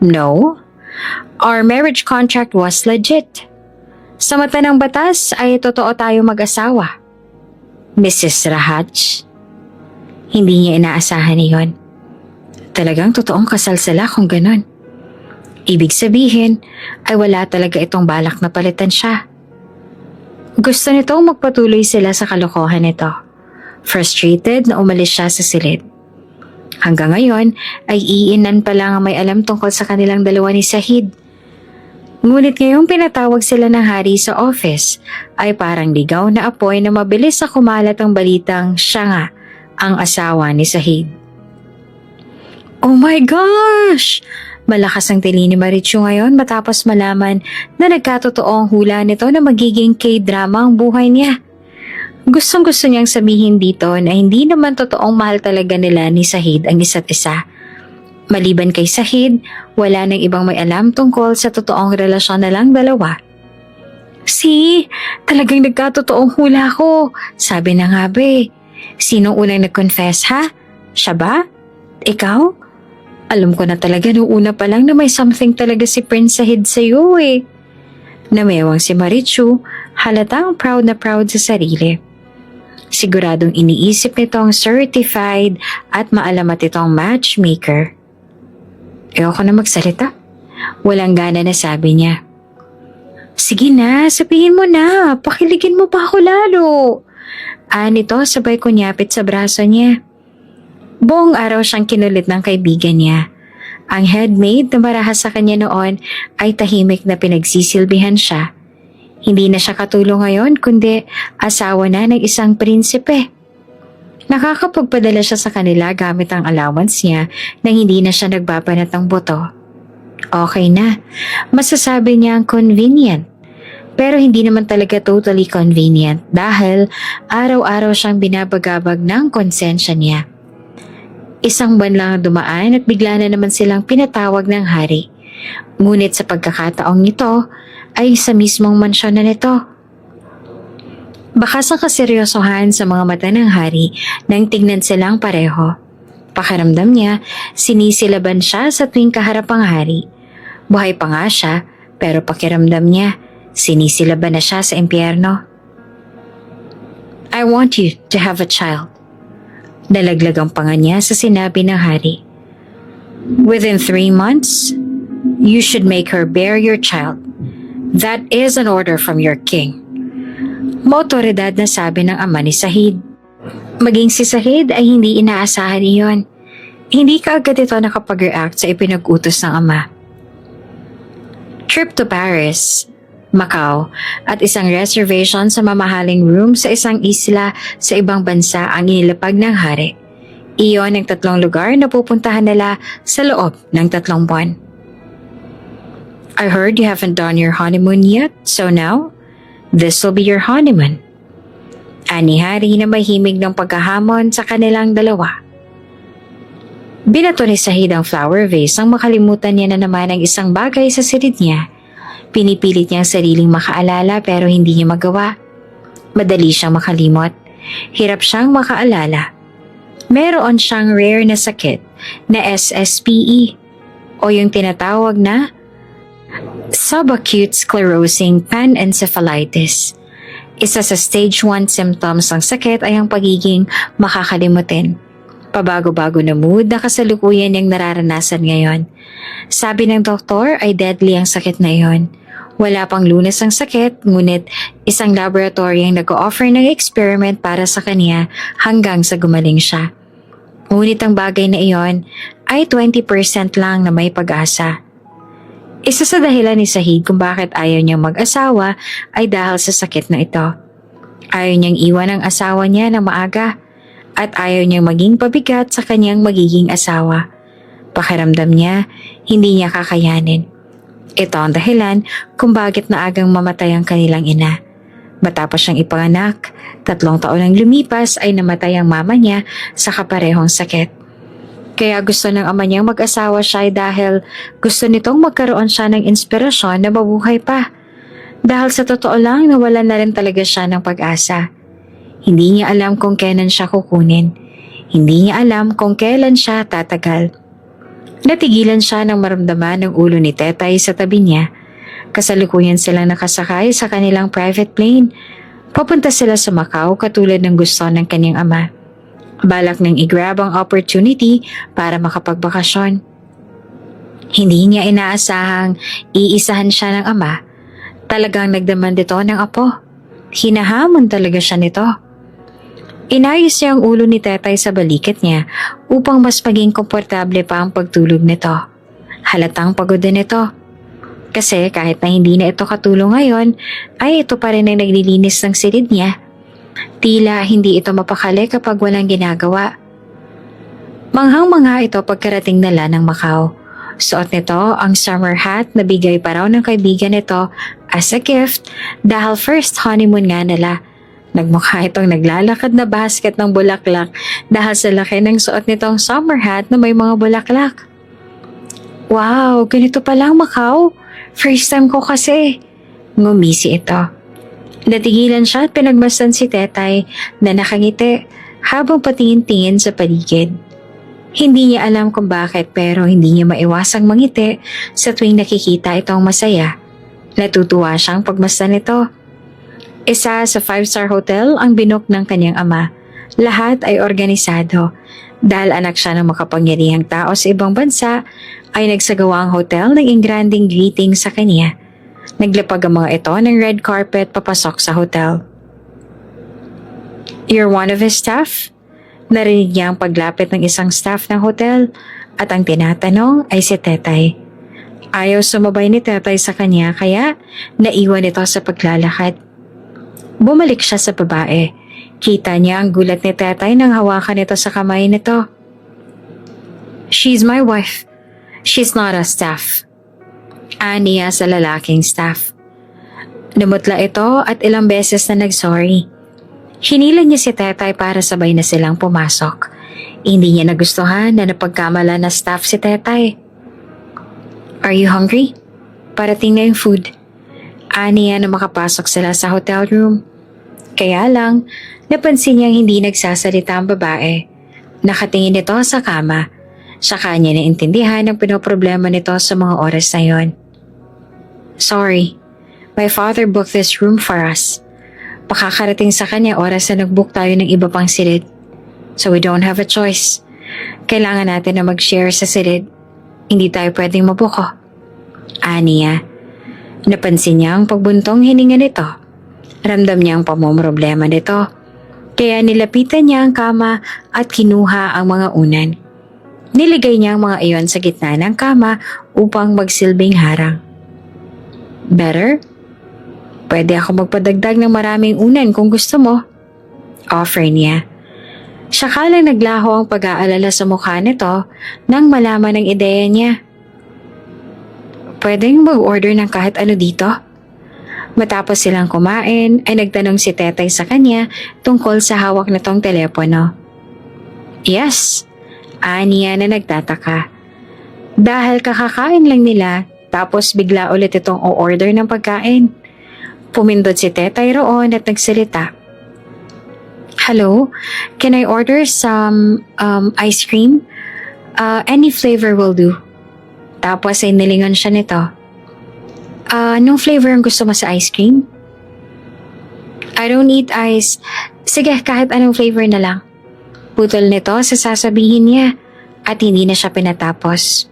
"No, our marriage contract was legit. Sa mata ng batas ay totoo tayo mag-asawa, Mrs. Rahaj." Hindi niya inaasahan iyon. Talagang totoong kasal sila kung ganon. Ibig sabihin ay wala talaga itong balak na palitan siya. Gusto nitong magpatuloy sila sa kalokohan nito. Frustrated na umalis siya sa silid. Hanggang ngayon ay iinan pa lang ang may alam tungkol sa kanilang dalawa ni Zahid. Ngunit ngayong pinatawag sila ng hari sa office ay parang ligaw na apoy na mabilis na kumalat ang balitang siya nga ang asawa ni Zahid. "Oh my gosh!" Malakas ang tili ni Marichu ngayon matapos malaman na nagkatotoo ang hula nito na magiging K-drama ang buhay niya. Gustong-gusto niyang sabihin dito na hindi naman totoong mahal talaga nila ni Zahid ang isa't isa. Maliban kay Zahid, wala nang ibang may alam tungkol sa totoong relasyon na lang dalawa. Talagang nagkatotoong hula ko. Sabi na nga be. Sinong unang nag-confess ha? Siya ba? Ikaw? Alam ko na talaga noong una pa lang na may something talaga si Prince Zahid sa'yo eh. Namewang si Marichu, halatang proud na proud sa sarili. Siguradong iniisip nitong certified at maalamat itong matchmaker. Ayoko na magsalita. Walang gana na sabi niya. "Sige na, sabihin mo na. Pakiligin mo pa ako lalo." Nito sabay kunyapit sa braso niya. Buong araw siyang kinulit ng kaibigan niya. Ang headmaid na marahas sa kanya noon ay tahimik na pinagsisilbihan siya. Hindi na siya katulong ngayon kundi asawa na ng isang prinsipe. Nakakapagpadala siya sa kanila gamit ang allowance niya nang hindi na siya nagbabanat ng buto. Okay na, masasabi niyang convenient. Pero hindi naman talaga totally convenient dahil araw-araw siyang binabagabag ng konsensya niya. Isang buwan lang ang dumaan at bigla na naman silang pinatawag ng hari. Ngunit sa pagkakataong ito ay sa mismong mansyon na nito. Baka sa kaseryosohan sa mga mata ng hari nang tignan silang pareho. Pakiramdam niya, sinisilaban siya sa tuwing kaharap ang hari. Buhay pa nga siya, pero pakiramdam niya, sinisilaban na siya sa impyerno. I want you to have a child. Nalaglag ang panga niya sa sinabi ng hari. Within 3 months, you should make her bear your child. That is an order from your king. Maotoridad na sabi ng ama ni Sahid. Maging si Sahid ay hindi inaasahan iyon. Hindi kaagad ito nakapag-react sa ipinag-utos ng ama. Trip to Paris, Macau at isang reservation sa mamahaling room sa isang isla sa ibang bansa ang inilapag ng hari. Iyon ang 3 lugar na pupuntahan nila sa loob ng 3 buwan. I heard you haven't done your honeymoon yet, so now, this will be your honeymoon. Ani hari na mahimig ng pagkahamon sa kanilang dalawa. Binato ni Sahid ang flower vase nang makalimutan niya na naman ang isang bagay sa silid niya. Pinipilit niyang sariling makaalala pero hindi niya magawa. Madali siyang makalimot. Hirap siyang makaalala. Meron siyang rare na sakit na SSPE o yung tinatawag na subacute sclerosing panencephalitis. Isa sa stage 1 symptoms ng sakit ay ang pagiging makakalimutin. Pabago-bago na mood na kasalukuyan niyang nararanasan ngayon. Sabi ng doktor ay deadly ang sakit na iyon. Wala pang lunas ang sakit, ngunit isang laboratory ang nag-o-offer ng experiment para sa kanya hanggang sa gumaling siya. Ngunit ang bagay na iyon ay 20% lang na may pag-asa. Isa sa dahilan ni Sahid kung bakit ayaw niyang mag-asawa ay dahil sa sakit na ito. Ayaw niyang iwan ang asawa niya ng maaga at ayaw niyang maging pabigat sa kanyang magiging asawa. Pakiramdam niya, hindi niya kakayanin. Ito ang dahilan kung bakit naagang mamatay ang kanilang ina. Matapos siyang ipanganak, 3 taon ang lumipas ay namatay ang mama niya sa kaparehong sakit. Kaya gusto ng ama niyang mag-asawa siya dahil gusto nitong magkaroon siya ng inspirasyon na mabuhay pa. Dahil sa totoo lang nawalan na rin talaga siya ng pag-asa. Hindi niya alam kung kailan siya kukunin. Hindi niya alam kung kailan siya tatagal. Natigilan siya nang maramdaman ng ulo ni Tetay sa tabi niya. Kasalukuyan silang nakasakay sa kanilang private plane. Papunta sila sa Macau katulad ng gusto ng kanyang ama. Balak nang i-grab ang opportunity para makapagbakasyon. Hindi niya inaasahang iisahan siya ng ama. Talagang nagdemand ito ng apo. Hinahamon talaga siya nito. Inayos niya ang ulo ni Tetay sa balikat niya upang mas maging komportable pa ang pagtulog nito. Halatang pagod din ito. Kasi kahit na hindi na ito katulong ngayon, ay ito pa rin ang naglilinis ng silid niya. Tila hindi ito mapakali kapag walang ginagawa. Manghang-mangha ito pagkarating nila ng Macau. Suot nito ang summer hat na bigay pa raw ng kaibigan nito as a gift dahil first honeymoon nga nila. Nagmukha itong naglalakad na basket ng bulaklak dahil sa laki ng suot nitong summer hat na may mga bulaklak. Wow, ganito palang Macau. First time ko kasi. Ngumisi ito. Natigilan siya at pinagmasdan si Tetay na nakangiti habang patingin-tingin sa paligid. Hindi niya alam kung bakit pero hindi niya maiwasang mangiti sa tuwing nakikita itong masaya. Natutuwa siyang pagmasdan ito. Isa sa 5-star hotel ang binook ng kanyang ama. Lahat ay organisado. Dahil anak siya ng makapangyarihang tao sa ibang bansa, ay nagsagawa ang hotel ng engranding greeting sa kanya. Naglapag ang mga ito ng red carpet papasok sa hotel. You're one of his staff? Narinig niya ang paglapit ng isang staff ng hotel at ang tinatanong ay si Tetay. Ayaw sumabay ni Tetay sa kanya kaya naiwan ito sa paglalakad. Bumalik siya sa babae. Kita niya ang gulat ni Tetay nang hawakan ito sa kamay nito. "She's my wife. She's not a staff." Aniya sa lalaking staff. Namutla ito at ilang beses na nag-sorry. Hinila niya si Tetay para sabay na silang pumasok. Hindi niya nagustuhan na napagkamala na staff si Tetay. "Are you hungry? Parating na yung food." Aniya na makapasok sila sa hotel room. Kaya lang, napansin niyang hindi nagsasalita ang babae. Nakatingin ito sa kama. Saka niya naintindihan ang pinoproblema nito sa mga oras na yon. "Sorry, my father booked this room for us. Pakakarating sa kanya oras na nag-book tayo ng iba pang silid. So we don't have a choice. Kailangan natin na mag-share sa silid. Hindi tayo pwedeng mabuko." Aniya. Napansin niya ang pagbuntong hininga nito. Ramdam niya ang pamomroblema nito. Kaya nilapitan niya ang kama at kinuha ang mga unan. Niligay niya ang mga iyon sa gitna ng kama upang magsilbing harang. "Better? Pwede ako magpadagdag ng maraming unan kung gusto mo." Offer niya. Saka lang naglaho ang pag-aalala sa mukha nito nang malaman ang ideya niya. "Pwedeng mag-order ng kahit ano dito?" Matapos silang kumain ay nagtanong si Tetay sa kanya tungkol sa hawak nitong telepono. "Yes." Aniya na nagtataka. Dahil kakakain lang nila tapos bigla ulit itong o-order ng pagkain. Pumindot si Tetay roon at nagsalita. "Hello, can I order some ice cream? Any flavor will do." Tapos ay nilingon siya nito. "Anong flavor ang gusto mo sa ice cream?" "I don't eat ice." "Sige, kahit anong flavor na lang." Putol nito sa sasabihin niya at hindi na siya pinatapos.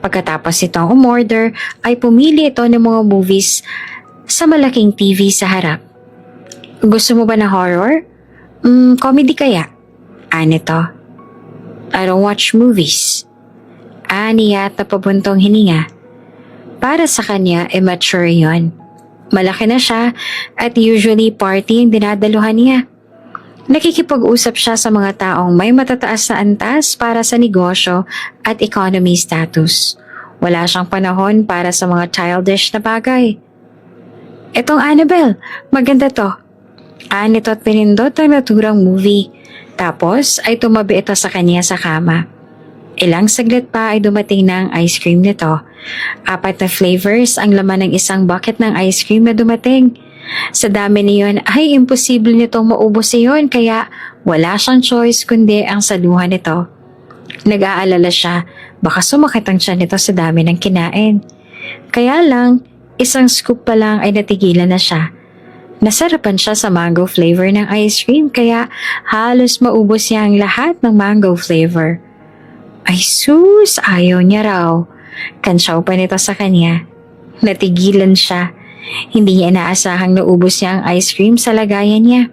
Pagkatapos itong umorder ay pumili ito ng mga movies sa malaking TV sa harap. "Gusto mo ba na horror? Comedy kaya?" Anito. "I don't watch movies." Aniya at napabuntong hininga. Para sa kanya, immature yon. Malaki na siya at usually party ang dinadaluhan niya. Nakikipag-usap siya sa mga taong may matataas na antas para sa negosyo at economy status. Wala siyang panahon para sa mga childish na bagay. "Etong Annabelle, maganda to." Anito at pinindot ang naturang movie. Tapos ay tumabi ito sa kanya sa kama. Ilang saglit pa ay dumating na ang ice cream nito. 4 na flavors ang laman ng isang bucket ng ice cream na dumating. Sa dami niyon ay imposible nitong maubos iyon kaya wala siyang choice kundi ang saluhan nito. Nag-aalala siya, baka sumakit ang tiyan nito sa dami ng kinain. Kaya lang, isang scoop pa lang ay natigilan na siya. Nasarapan siya sa mango flavor ng ice cream kaya halos maubos niya ang lahat ng mango flavor. Ay sus, ayaw niya raw. Kansyaw pa nito sa kanya. Natigilan siya. Hindi niya inaasahang naubos niya ang ice cream sa lagayan niya.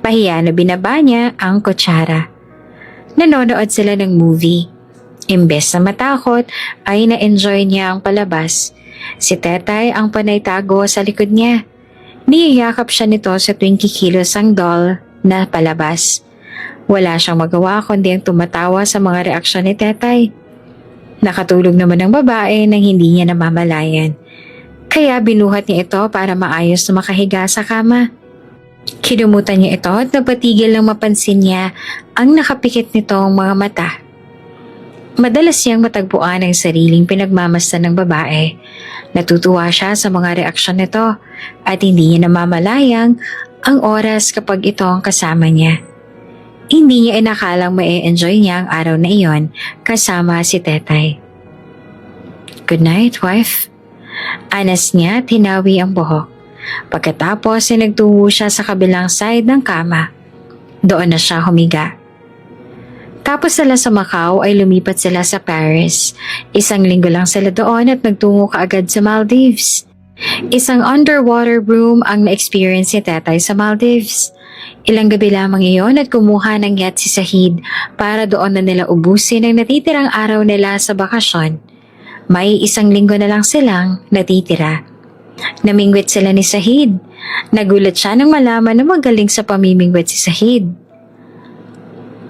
Pahiya na binaba niya ang kutsara. Nanonood sila ng movie. Imbes na matakot ay na-enjoy niya ang palabas. Si Tetay ang panay tago sa likod niya. Niyayakap siya nito sa tuwing kikilos ang doll na palabas. Wala siyang magawa kundi ang tumatawa sa mga reaksyon ni Tetay. Nakatulog naman ang babae nang hindi niya namamalayan. Kaya binuhat niya ito para maayos na makahiga sa kama. Kinumutan niya ito at napatigil lang mapansin niya ang nakapikit nitong mga mata. Madalas niyang matagpuan ang sariling pinagmamasdan ng babae. Natutuwa siya sa mga reaksyon nito at hindi niya namamalayang ang oras kapag ito ang kasama niya. Hindi niya inakalang ma-enjoy niya ang araw na iyon kasama si Tetay. "Good night, wife." Anas niya at hinawi ang buhok. Pagkatapos ay nagtungo siya sa kabilang side ng kama. Doon na siya humiga. Tapos sila sa Macau ay lumipat sila sa Paris. 1 linggo lang sila doon at nagtungo kaagad sa Maldives. Isang underwater room ang na-experience ni Tetay sa Maldives. Ilang gabi lamang iyon at kumuha ng yacht si Sahid para doon na nila ubusin ang natitirang araw nila sa bakasyon. May 1 linggo na lang silang natitira. Namingwit sila ni Sahid. Nagulat siya nang malaman na magaling sa pamimingwit si Sahid.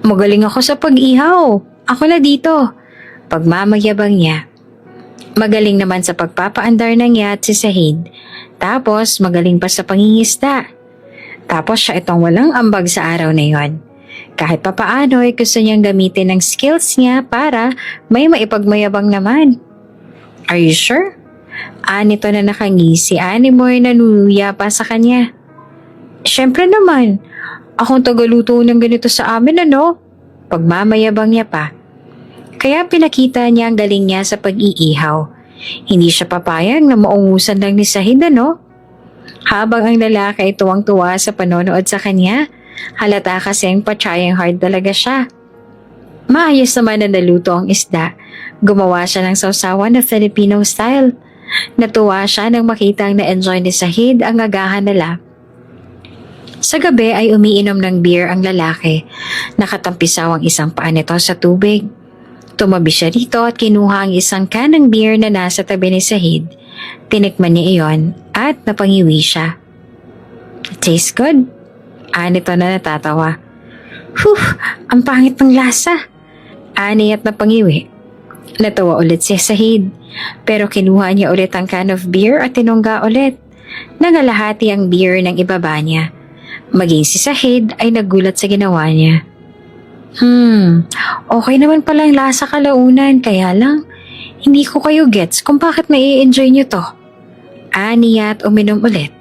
"Magaling ako sa pag-ihaw. Ako na dito." Pagmamagyabang niya. Magaling naman sa pagpapaandar ng yacht si Sahid. Tapos magaling pa sa pangingisda. Tapos siya itong walang ambag sa araw na yon. Kahit papaano ay gusto niyang gamitin ang skills niya para may maipagmayabang naman. "Are you sure?" Anito na nakangisi, mo'y nanunuya pa sa kanya. "Siyempre naman, akong tagaluto ng ganito sa amin, ano?" Pagmamayabang niya pa. Kaya pinakita niya ang galing niya sa pag-iihaw. Hindi siya papayag na maungusan lang ni Sahid, ano? Habang ang lalaki ay tuwang-tuwa sa panonood sa kanya, halata kasing pa-trying hard talaga siya. Maayos naman na naluto ang isda. Gumawa siya ng sausawan na Filipino style. Natuwa siya nang makita ang na-enjoy ni Sahid ang agahan nila. Sa gabi ay umiinom ng beer ang lalaki. Nakatampisaw ang isang paa nito sa tubig. Tumabi siya rito at kinuha ang isang can ng beer na nasa tabi ni Sahid. Tinikman niya iyon at napangiwi siya. "Tastes good?" Anito na natatawa. "Whew, ang pangit ng lasa." Ani at napangiwi. Natawa ulit si Sahid, pero kinuha niya ulit ang can of beer at tinungga ulit. Nangalahati ang beer ng ibaba niya. Maging si Sahid ay nagulat sa ginawa niya. Okay naman palang lasa kalaunan, kaya lang, hindi ko kayo gets kung bakit nai-enjoy niyo to." Aniya at uminom ulit.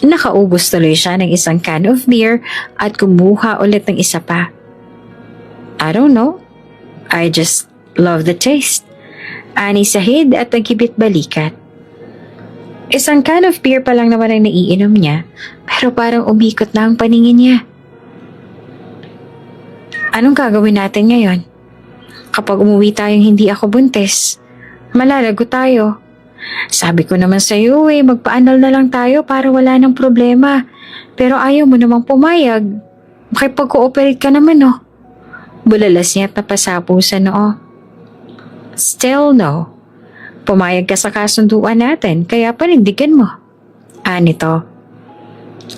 Nakaubos tuloy siya ng isang can of beer at kumuha ulit ng isa pa. "I don't know. I just love the taste." Ani Sahid at nagkibit balikat. Isang can of beer pa lang naman ang naiinom niya, pero parang umikot na ang paningin niya. "Anong gagawin natin ngayon? Kapag umuwi tayong hindi ako buntis, malalago tayo. Sabi ko naman sa iyo magpa-annul na lang tayo para wala ng problema. Pero ayaw mo namang pumayag. Makipag-cooperate ka naman, oh." Bulalas niya at napasapo sa noo. "Still no. Pumayag ka sa kasunduan natin, kaya panindigan mo." Anito.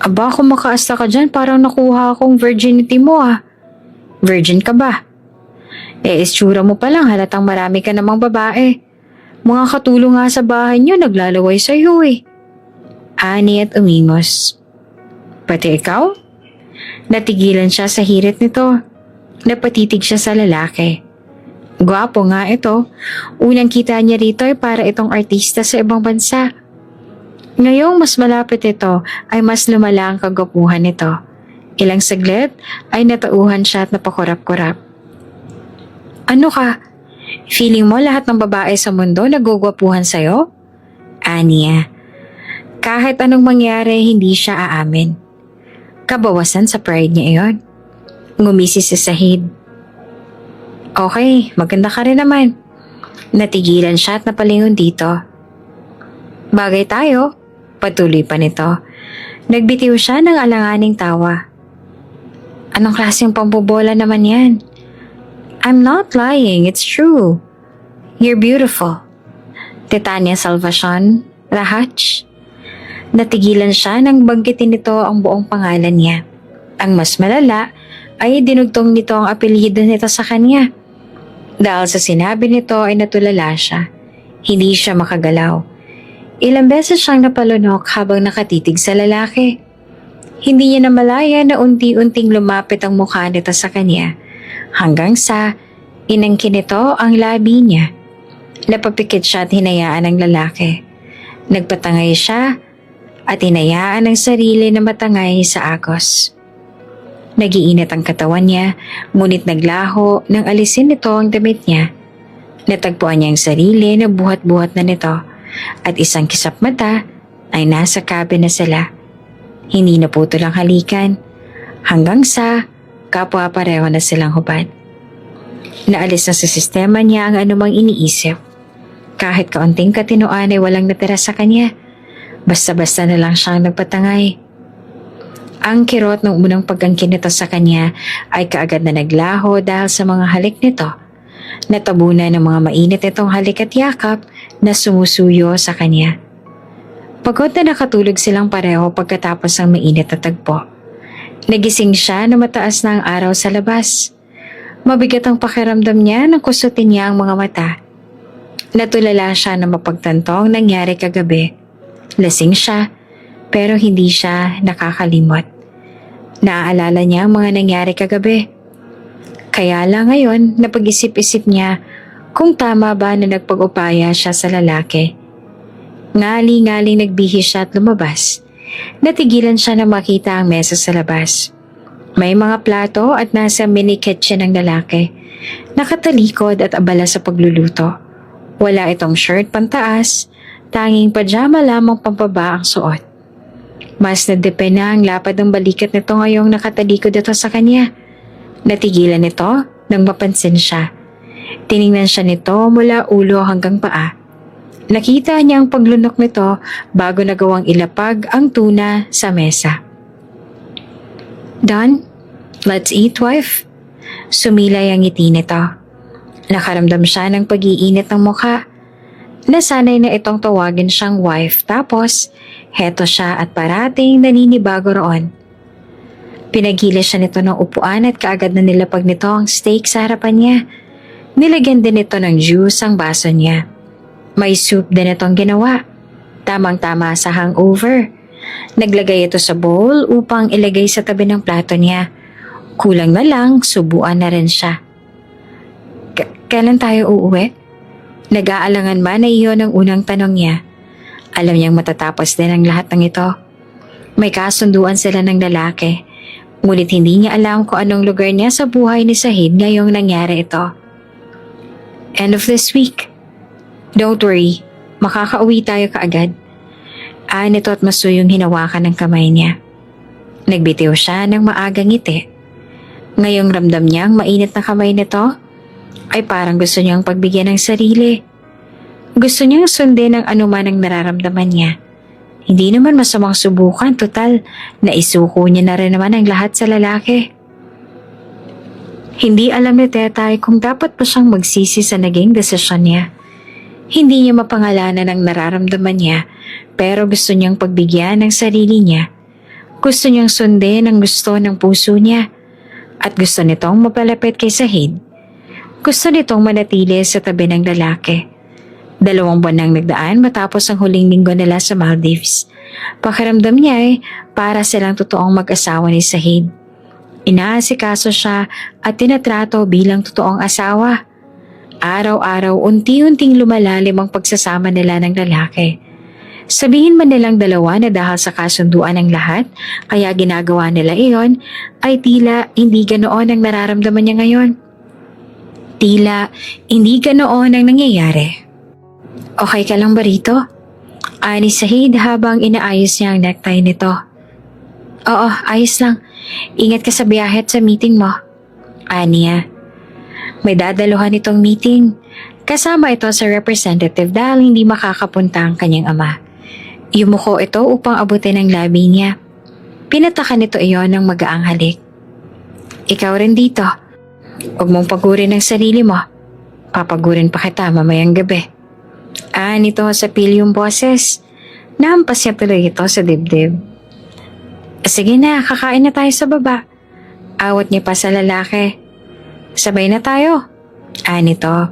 "Aba, kung makaasta ka dyan, parang nakuha akong virginity mo, ah." "Virgin ka ba?" Itsura mo pa lang halatang marami ka namang babae. Mga katulong nga sa bahay niyo naglalaway sa iyo eh." Ani at umingos. "Pati ikaw?" Natigilan siya sa hirit nito. Napatitig siya sa lalaki. Gwapo nga ito. Unang kita niya rito ay para itong artista sa ibang bansa. Ngayong mas malapit ito ay mas lumala ang kagwapuhan nito. Ilang saglit ay natauhan siya at napakurap-kurap. "Ano ka? Feeling mo lahat ng babae sa mundo nagugwapuhan sa'yo?" Aniya. Kahit anong mangyari, hindi siya aamin. Kabawasan sa pride niya iyon. Ngumisi si Sahid. "Okay, maganda ka rin naman." Natigilan siya at napalingon dito. "Bagay tayo." Patuloy pa nito. Nagbitiw siya ng alanganing tawa. "Anong klaseng pambobola naman yan?" "I'm not lying, it's true. You're beautiful." Titania Salvacion, Rahach. Natigilan siya nang banggitin nito ang buong pangalan niya. Ang mas malala ay dinugtong nito ang apelyido nito sa kanya. Dahil sa sinabi nito ay natulala siya. Hindi siya makagalaw. Ilang beses siyang napalunok habang nakatitig sa lalaki. Hindi niya namalaya na unti-unting lumapit ang mukha nito sa kanya hanggang sa inangkin nito ang labi niya. Napapikit siya at hinayaan ang lalaki. Nagpatangay siya at hinayaan ang sarili na matangay sa agos. Nagiinit ang katawan niya, ngunit naglaho nang alisin nito ang damit niya. Natagpuan niya ang sarili na buhat-buhat na nito at isang kisap mata ay nasa cabin na sila. Hindi na putol ang halikan hanggang sa kapwa pareho na silang hubad. Naalis na sa sistema niya ang anumang iniisip. Kahit kaunting katinoan ay walang natira sa kanya. Basta-basta na lang siyang nagpatangay. Ang kirot ng unang pagangkin nito sa kanya ay kaagad na naglaho dahil sa mga halik nito Natabunan ng mga mainit itong halik at yakap na sumusuyo sa kanya. Pagod na nakatulog silang pareho pagkatapos ng mainit na tagpo. Nagising siya na mataas na ang araw sa labas. Mabigat ang pakiramdam niya nang kusutin niya ang mga mata. Natulala siya na mapagtanto ang nangyari kagabi. Lasing siya, pero hindi siya nakakalimot. Naaalala niya ang mga nangyari kagabi. Kaya lang ngayon, napag-isip-isip niya kung tama ba na nagpag-upaya siya sa lalaki. Ngali-ngaling nagbihis siya at lumabas. Natigilan siya na makita ang mesa sa labas. May mga plato at nasa mini kitchen ng lalaki. Nakatalikod at abala sa pagluluto. Wala itong shirt pantaas, tanging pajama lamang pampaba ang suot. Mas nadepen na ang lapad ng balikat nito ngayong nakatalikod ito sa kanya. Natigilan ito nang mapansin siya. Tiningnan siya nito mula ulo hanggang paa. Nakita niya ang paglunok nito bago nagawang ilapag ang tuna sa mesa. "Done? Let's eat, wife." Sumilay ang ngiti nito. Nakaramdam siya ng pag-iinit ng mukha. Nasanay na itong tawagin siyang wife tapos heto siya at parating naninibago roon. Pinaghilis siya nito ng upuan at kaagad na nilapag nito ang steak sa harapan niya. Nilagyan din ito ng juice ang baso niya. May soup din itong ginawa. Tamang-tama sa hangover. Naglagay ito sa bowl upang ilagay sa tabi ng plato niya. Kulang na lang, subuan na rin siya. Kailan tayo uuwi? Nag-aalangan man na iyon ang unang tanong niya. Alam niyang matatapos din ang lahat ng ito. May kasunduan sila ng lalaki. Ngunit hindi niya alam kung anong lugar niya sa buhay ni Sahid ngayong nangyari ito. End of this week. Don't worry, makakauwi tayo kaagad. Nito at masuyong hinawakan ng kamay niya. Nagbitiw siya ng maagang ngiti. Ngayong ramdam niyang mainit na kamay nito, ay parang gusto niyang pagbigyan ng sarili. Gusto niyang sundin ang anuman ang nararamdaman niya. Hindi naman masamang subukan, total, naisuko niya na rin naman ang lahat sa lalaki. Hindi alam ni Tetay kung dapat pa siyang magsisi sa naging desisyon niya. Hindi niya mapangalanan ang nararamdaman niya, pero gusto niyang pagbigyan ng sarili niya. Gusto niyang sundin ang gusto ng puso niya. At gusto nitong mapalapit kay Sahid. Gusto nitong manatili sa tabi ng lalaki. 2 buwan nang nagdaan matapos ang huling linggo nila sa Maldives. Pakiramdam niya ay para silang totoong mag-asawa ni Sahid. Inaasikaso siya at tinatrato bilang totoong asawa. Araw-araw unti-unting lumalalim ang pagsasama nila ng lalaki. Sabihin man nilang dalawa na dahil sa kasunduan ng lahat, kaya ginagawa nila iyon, ay tila hindi ganoon ang nararamdaman niya ngayon. Tila hindi ganoon ang nangyayari. Okay ka lang ba rito? Ani Sahid habang inaayos niya ang necktie nito. Oo, ayos lang. Ingat ka sa biyahe at sa meeting mo. Aniya. May dadaluhan itong meeting. Kasama ito sa representative dahil hindi makakapunta ang kanyang ama. Yumuko ito upang abutin ang labi niya. Pinatakan nito iyon ng magaang halik. Ikaw rin dito. Huwag mong pagurin ang sarili mo. Papagurin pa kita mamayang gabi. Nito sa pilyong boses. Nahampas niya tuloy ito sa dibdib. Sige na, kakain na tayo sa baba. Awat niya pa sa lalaki. Sabay na tayo. Nito.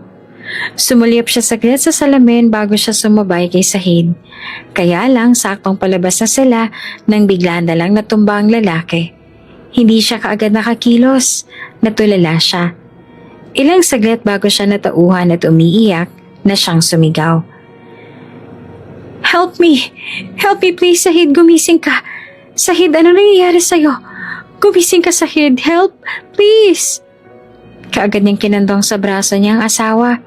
Sumulyap siya saglit sa salamin bago siya sumabay kay Sahid. Kaya lang saktong palabas na sila nang bigla na lang natumba ang lalaki. Hindi siya kaagad nakakilos. Natulala siya. Ilang saglit bago siya natauhan at umiiyak na siyang sumigaw. Help me! Help me please, Sahid. Gumising ka. Sahid, ano nangyayari sa'yo? Gumising ka, Sahid. Help! Please! Kaagad niyang kinandong sa braso niya ang asawa.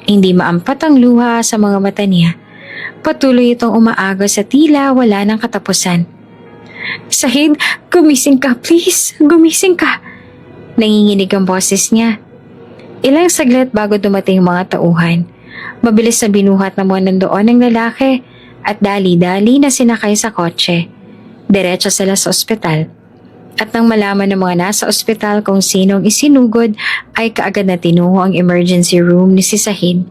Hindi maampat ang luha sa mga mata niya. Patuloy itong umaagos sa tila wala ng katapusan. Sahid, gumising ka, please. Gumising ka. Nanginginig ang boses niya. Ilang saglit bago dumating mga tauhan. Mabilis na binuhat na muna nandoon ng lalaki at dali-dali na sinakay sa kotse. Diretso sila sa ospital. At nang malaman ng mga nasa ospital kung sinong isinugod, ay kaagad na tinungo ang emergency room ni si Sahid.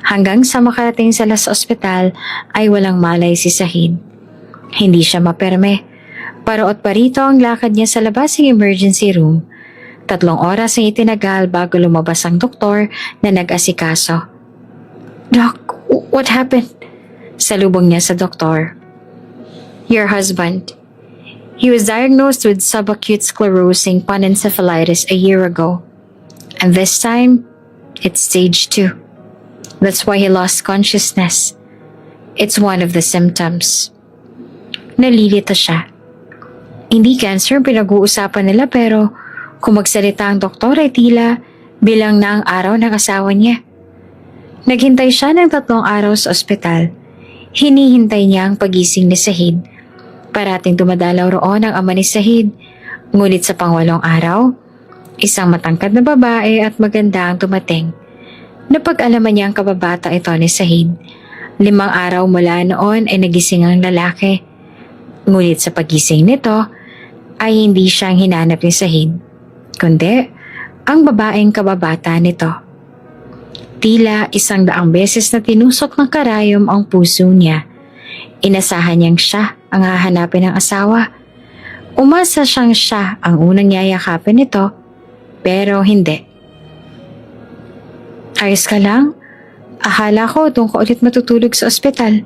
Hanggang sa makarating sila sa ospital ay walang malay si Sahid. Hindi siya maperme. Paraot parito ang lakad niya sa labas ng emergency room. 3 oras ang itinagal bago lumabas ang doktor na nag-asikaso. "Doc, what happened?" Salubong niya sa doktor. "Your husband. He was diagnosed with subacute sclerosing panencephalitis a year ago. And this time, it's stage 2. That's why he lost consciousness. It's one of the symptoms." Nalilito siya. Hindi cancer pinag-uusapan nila pero kung magsalita ang doktor ay tila bilang na ang araw ng asawa niya. Naghintay siya ng 3 araw sa ospital. Hinihintay niya ang pagising ni Sahid. Parating dumadalaw roon ang ama ni Sahid. Ngunit sa pang-8 araw, isang matangkad na babae at maganda ang dumating. Napag-alaman niya ang kababata ito ni Sahid. 5 araw mula noon ay nagising ang lalaki. Ngunit sa pagising nito ay hindi siyang hinanap ni Sahid, kundi ang babaeng kababata nito. Tila 100 beses na tinusok ng karayom ang puso niya. Inasahan niyang siya ang hahanapin ng asawa. Umasa siyang siya ang unang yayakapin nito, pero hindi. "Ayos ka lang? Akala ko doon ka ulit matutulog sa ospital."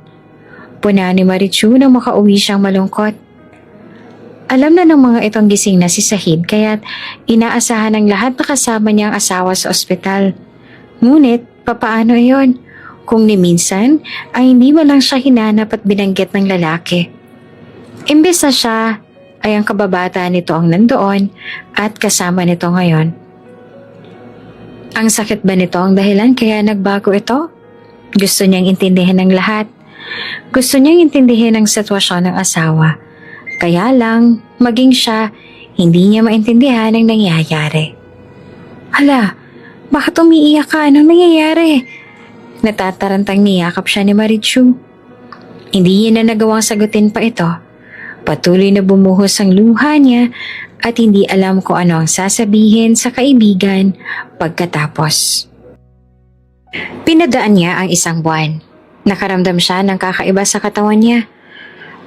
Puna ni Marichu nang makauwi siyang malungkot. Alam na ng mga itong gising na si Sahid kaya't inaasahan ng lahat na kasama niyang asawa sa ospital. Ngunit, papaano iyon? Kung ni minsan ay hindi mo lang siya hinanap at binanggit ng lalaki. Imbes na siya ay ang kababata nito ang nandoon at kasama nito ngayon. Ang sakit ba nito ang dahilan kaya nagbago ito? Gusto niyang intindihin ng lahat. Gusto niyang intindihin ang sitwasyon ng asawa. Kaya lang, maging siya, hindi niya maintindihan ang nangyayari. "Hala, bakit umiiyak ka? Anong nangyayari?" Natatarantang niyakap siya ni Marichu. Hindi niya na nagawang sagutin pa ito. Patuloy na bumuhos ang luha niya at hindi alam kung ano ang sasabihin sa kaibigan pagkatapos. Pinadaan niya ang 1 buwan. Nakaramdam siya ng kakaiba sa katawan niya.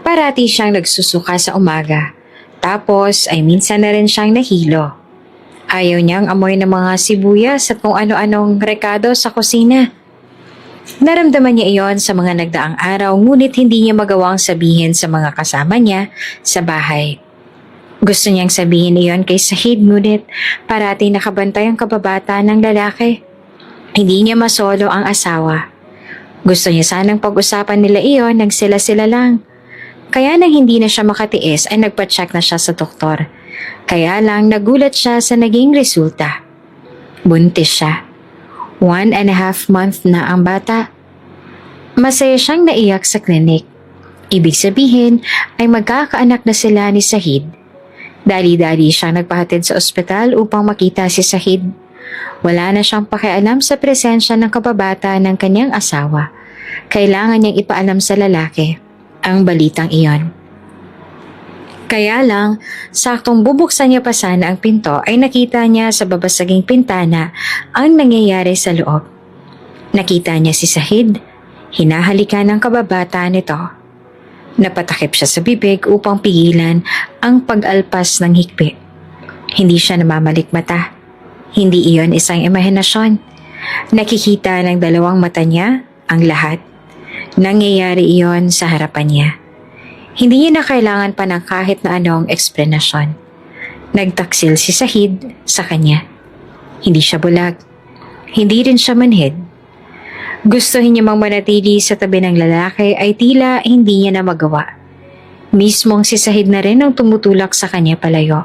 Parati siyang nagsusuka sa umaga. Tapos ay minsan na rin siyang nahilo. Ayaw niyang amoy ng mga sibuyas at kung ano-anong rekado sa kusina. Naramdaman niya iyon sa mga nagdaang araw ngunit hindi niya magawang sabihin sa mga kasama niya sa bahay. Gusto niyang sabihin iyon kay Sahid ngunit parati nakabantay ang kababata ng lalaki. Hindi niya masolo ang asawa. Gusto niya sanang pag-usapan nila iyon nang sila-sila lang. Kaya nang hindi na siya makatiis ay nagpa-check na siya sa doktor. Kaya lang nagulat siya sa naging resulta. Buntis siya. 1.5 month na ang bata. Masaya siyang naiyak sa klinik. Ibig sabihin ay magkakaanak na sila ni Sahid. Dali-dali siyang nagpahatid sa ospital upang makita si Sahid. Wala na siyang pakialam sa presensya ng kababata ng kanyang asawa. Kailangan niyang ipaalam sa lalaki ang balitang iyon. Kaya lang, saktong bubuksan niya pa sana ang pinto ay nakita niya sa babasaging pintana ang nangyayari sa loob. Nakita niya si Sahid, hinahalikan ng kababata nito. Napatakip siya sa bibig upang pigilan ang pag-alpas ng hikbi. Hindi siya namamalik mata. Hindi iyon isang imahinasyon. Nakikita ng 2 mata niya ang lahat. Nangyayari iyon sa harapan niya. Hindi niya na kailangan pa ng kahit na anong eksplanasyon. Nagtaksil si Sahid sa kanya. Hindi siya bulag. Hindi rin siya manhid. Gustuhin niya mang manatili sa tabi ng lalaki ay tila hindi niya na magawa. Mismong si Sahid na rin ang tumutulak sa kanya palayo.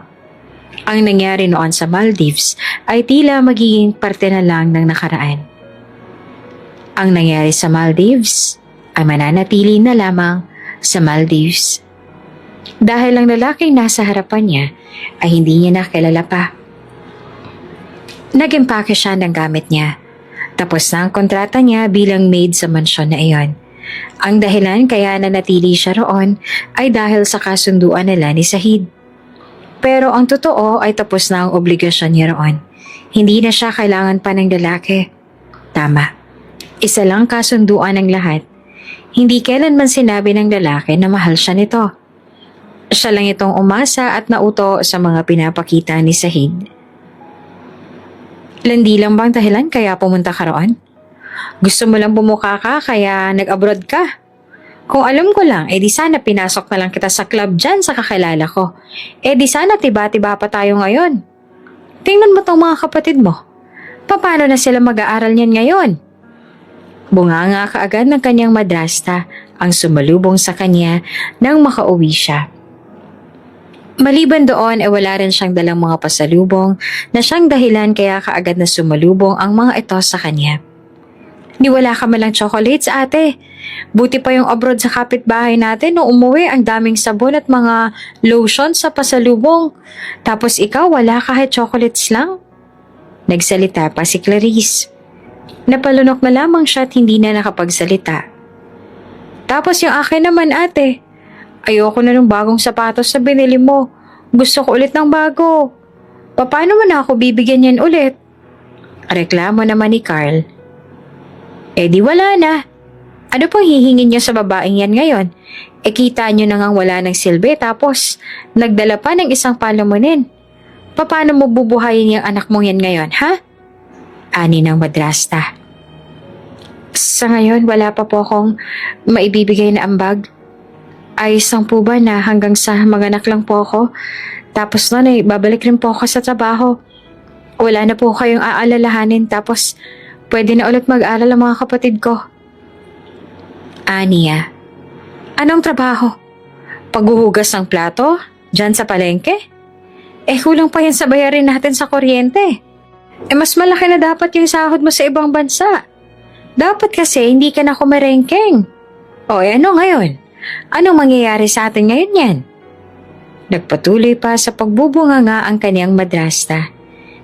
Ang nangyari noon sa Maldives ay tila magiging parte na lang ng nakaraan. Ang nangyari sa Maldives ay mananatili na lamang sa Maldives. Dahil ang lalaking nasa harapan niya ay hindi niya nakilala pa. Nag-impake siya ng gamit niya. Tapos na ang kontrata niya bilang maid sa mansyon na iyon. Ang dahilan kaya nanatili siya roon ay dahil sa kasunduan nila ni Sahid. Pero ang totoo ay tapos na ang obligasyon niya roon. Hindi na siya kailangan pa ng lalaki. Tama. Isa lang kasunduan ng lahat. Hindi kailanman sinabi ng lalaki na mahal siya nito. Siya lang itong umasa at nauto sa mga pinapakita ni Sahid. Landi lang bang dahilan kaya pumunta ka roon? Gusto mo lang bumuka ka kaya nag-abroad ka? Kung alam ko lang, di sana pinasok na lang kita sa club dyan sa kakilala ko. Di sana tiba-tiba pa tayo ngayon. Tingnan mo tong mga kapatid mo. Paano na sila mag-aaral niyan ngayon? Bunganga kaagad ng kanyang madrasta ang sumalubong sa kanya nang makauwi siya. Maliban doon wala rin siyang dalang mga pasalubong na siyang dahilan kaya kaagad na sumalubong ang mga ito sa kanya. Di wala ka malang chocolates, ate. Buti pa yung abroad sa kapitbahay natin nung umuwi ang daming sabon at mga lotion sa pasalubong. Tapos ikaw wala kahit chocolates lang? Nagsalita pa si Clarice. Napalunok na lamang siya at hindi na nakapagsalita. Tapos yung akin naman, ate. Ayoko na ng bagong sapatos na binili mo. Gusto ko ulit ng bago. Paano mo na ako bibigyan yan ulit? Reklamo naman ni Carl. Di wala na. Ano pang hihingin niyo sa babaeng yan ngayon? Kita niyo na ngang wala ng silbi tapos nagdala pa ng isang palamunin. Paano mo bubuhayin yung anak mong yan ngayon, ha? Ani ng madrasta. Sa ngayon, wala pa po akong maibibigay na ambag. Ayos lang po ba na hanggang sa manganak lang po ako? Tapos nun babalik rin po ako sa trabaho. Wala na po kayong aalalahanin tapos pwede na ulit mag-aral ang mga kapatid ko. Aniya, anong trabaho? Paghuhugas ng plato? Diyan sa palengke? Kulang pa yan sa bayarin natin sa kuryente. Mas malaki na dapat yung sahod mo sa ibang bansa. Dapat kasi hindi ka na kumarengkeng. Ano ngayon? Anong mangyayari sa atin ngayon yan? Nagpatuloy pa sa pagbubunganga ang kanyang madrasta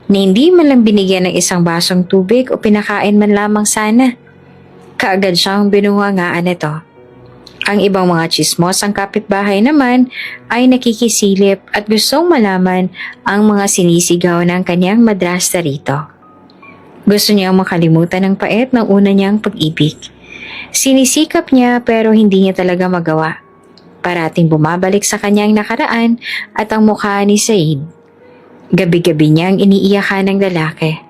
na hindi man lang binigyan ng isang basong tubig o pinakain man lamang sana. Kaagad siyang binungangaan nito. Ang ibang mga tsismos ang kapitbahay naman ay nakikisilip at gustong malaman ang mga sinisigaw ng kanyang madrasta rito. Gusto niyang makalimutan ng pait ng una niyang pag-ibig. Sinisikap niya pero hindi niya talaga magawa. Parating bumabalik sa kanyang nakaraan at ang mukha ni Said. Gabi-gabi niyang iniiyakan ng lalaki.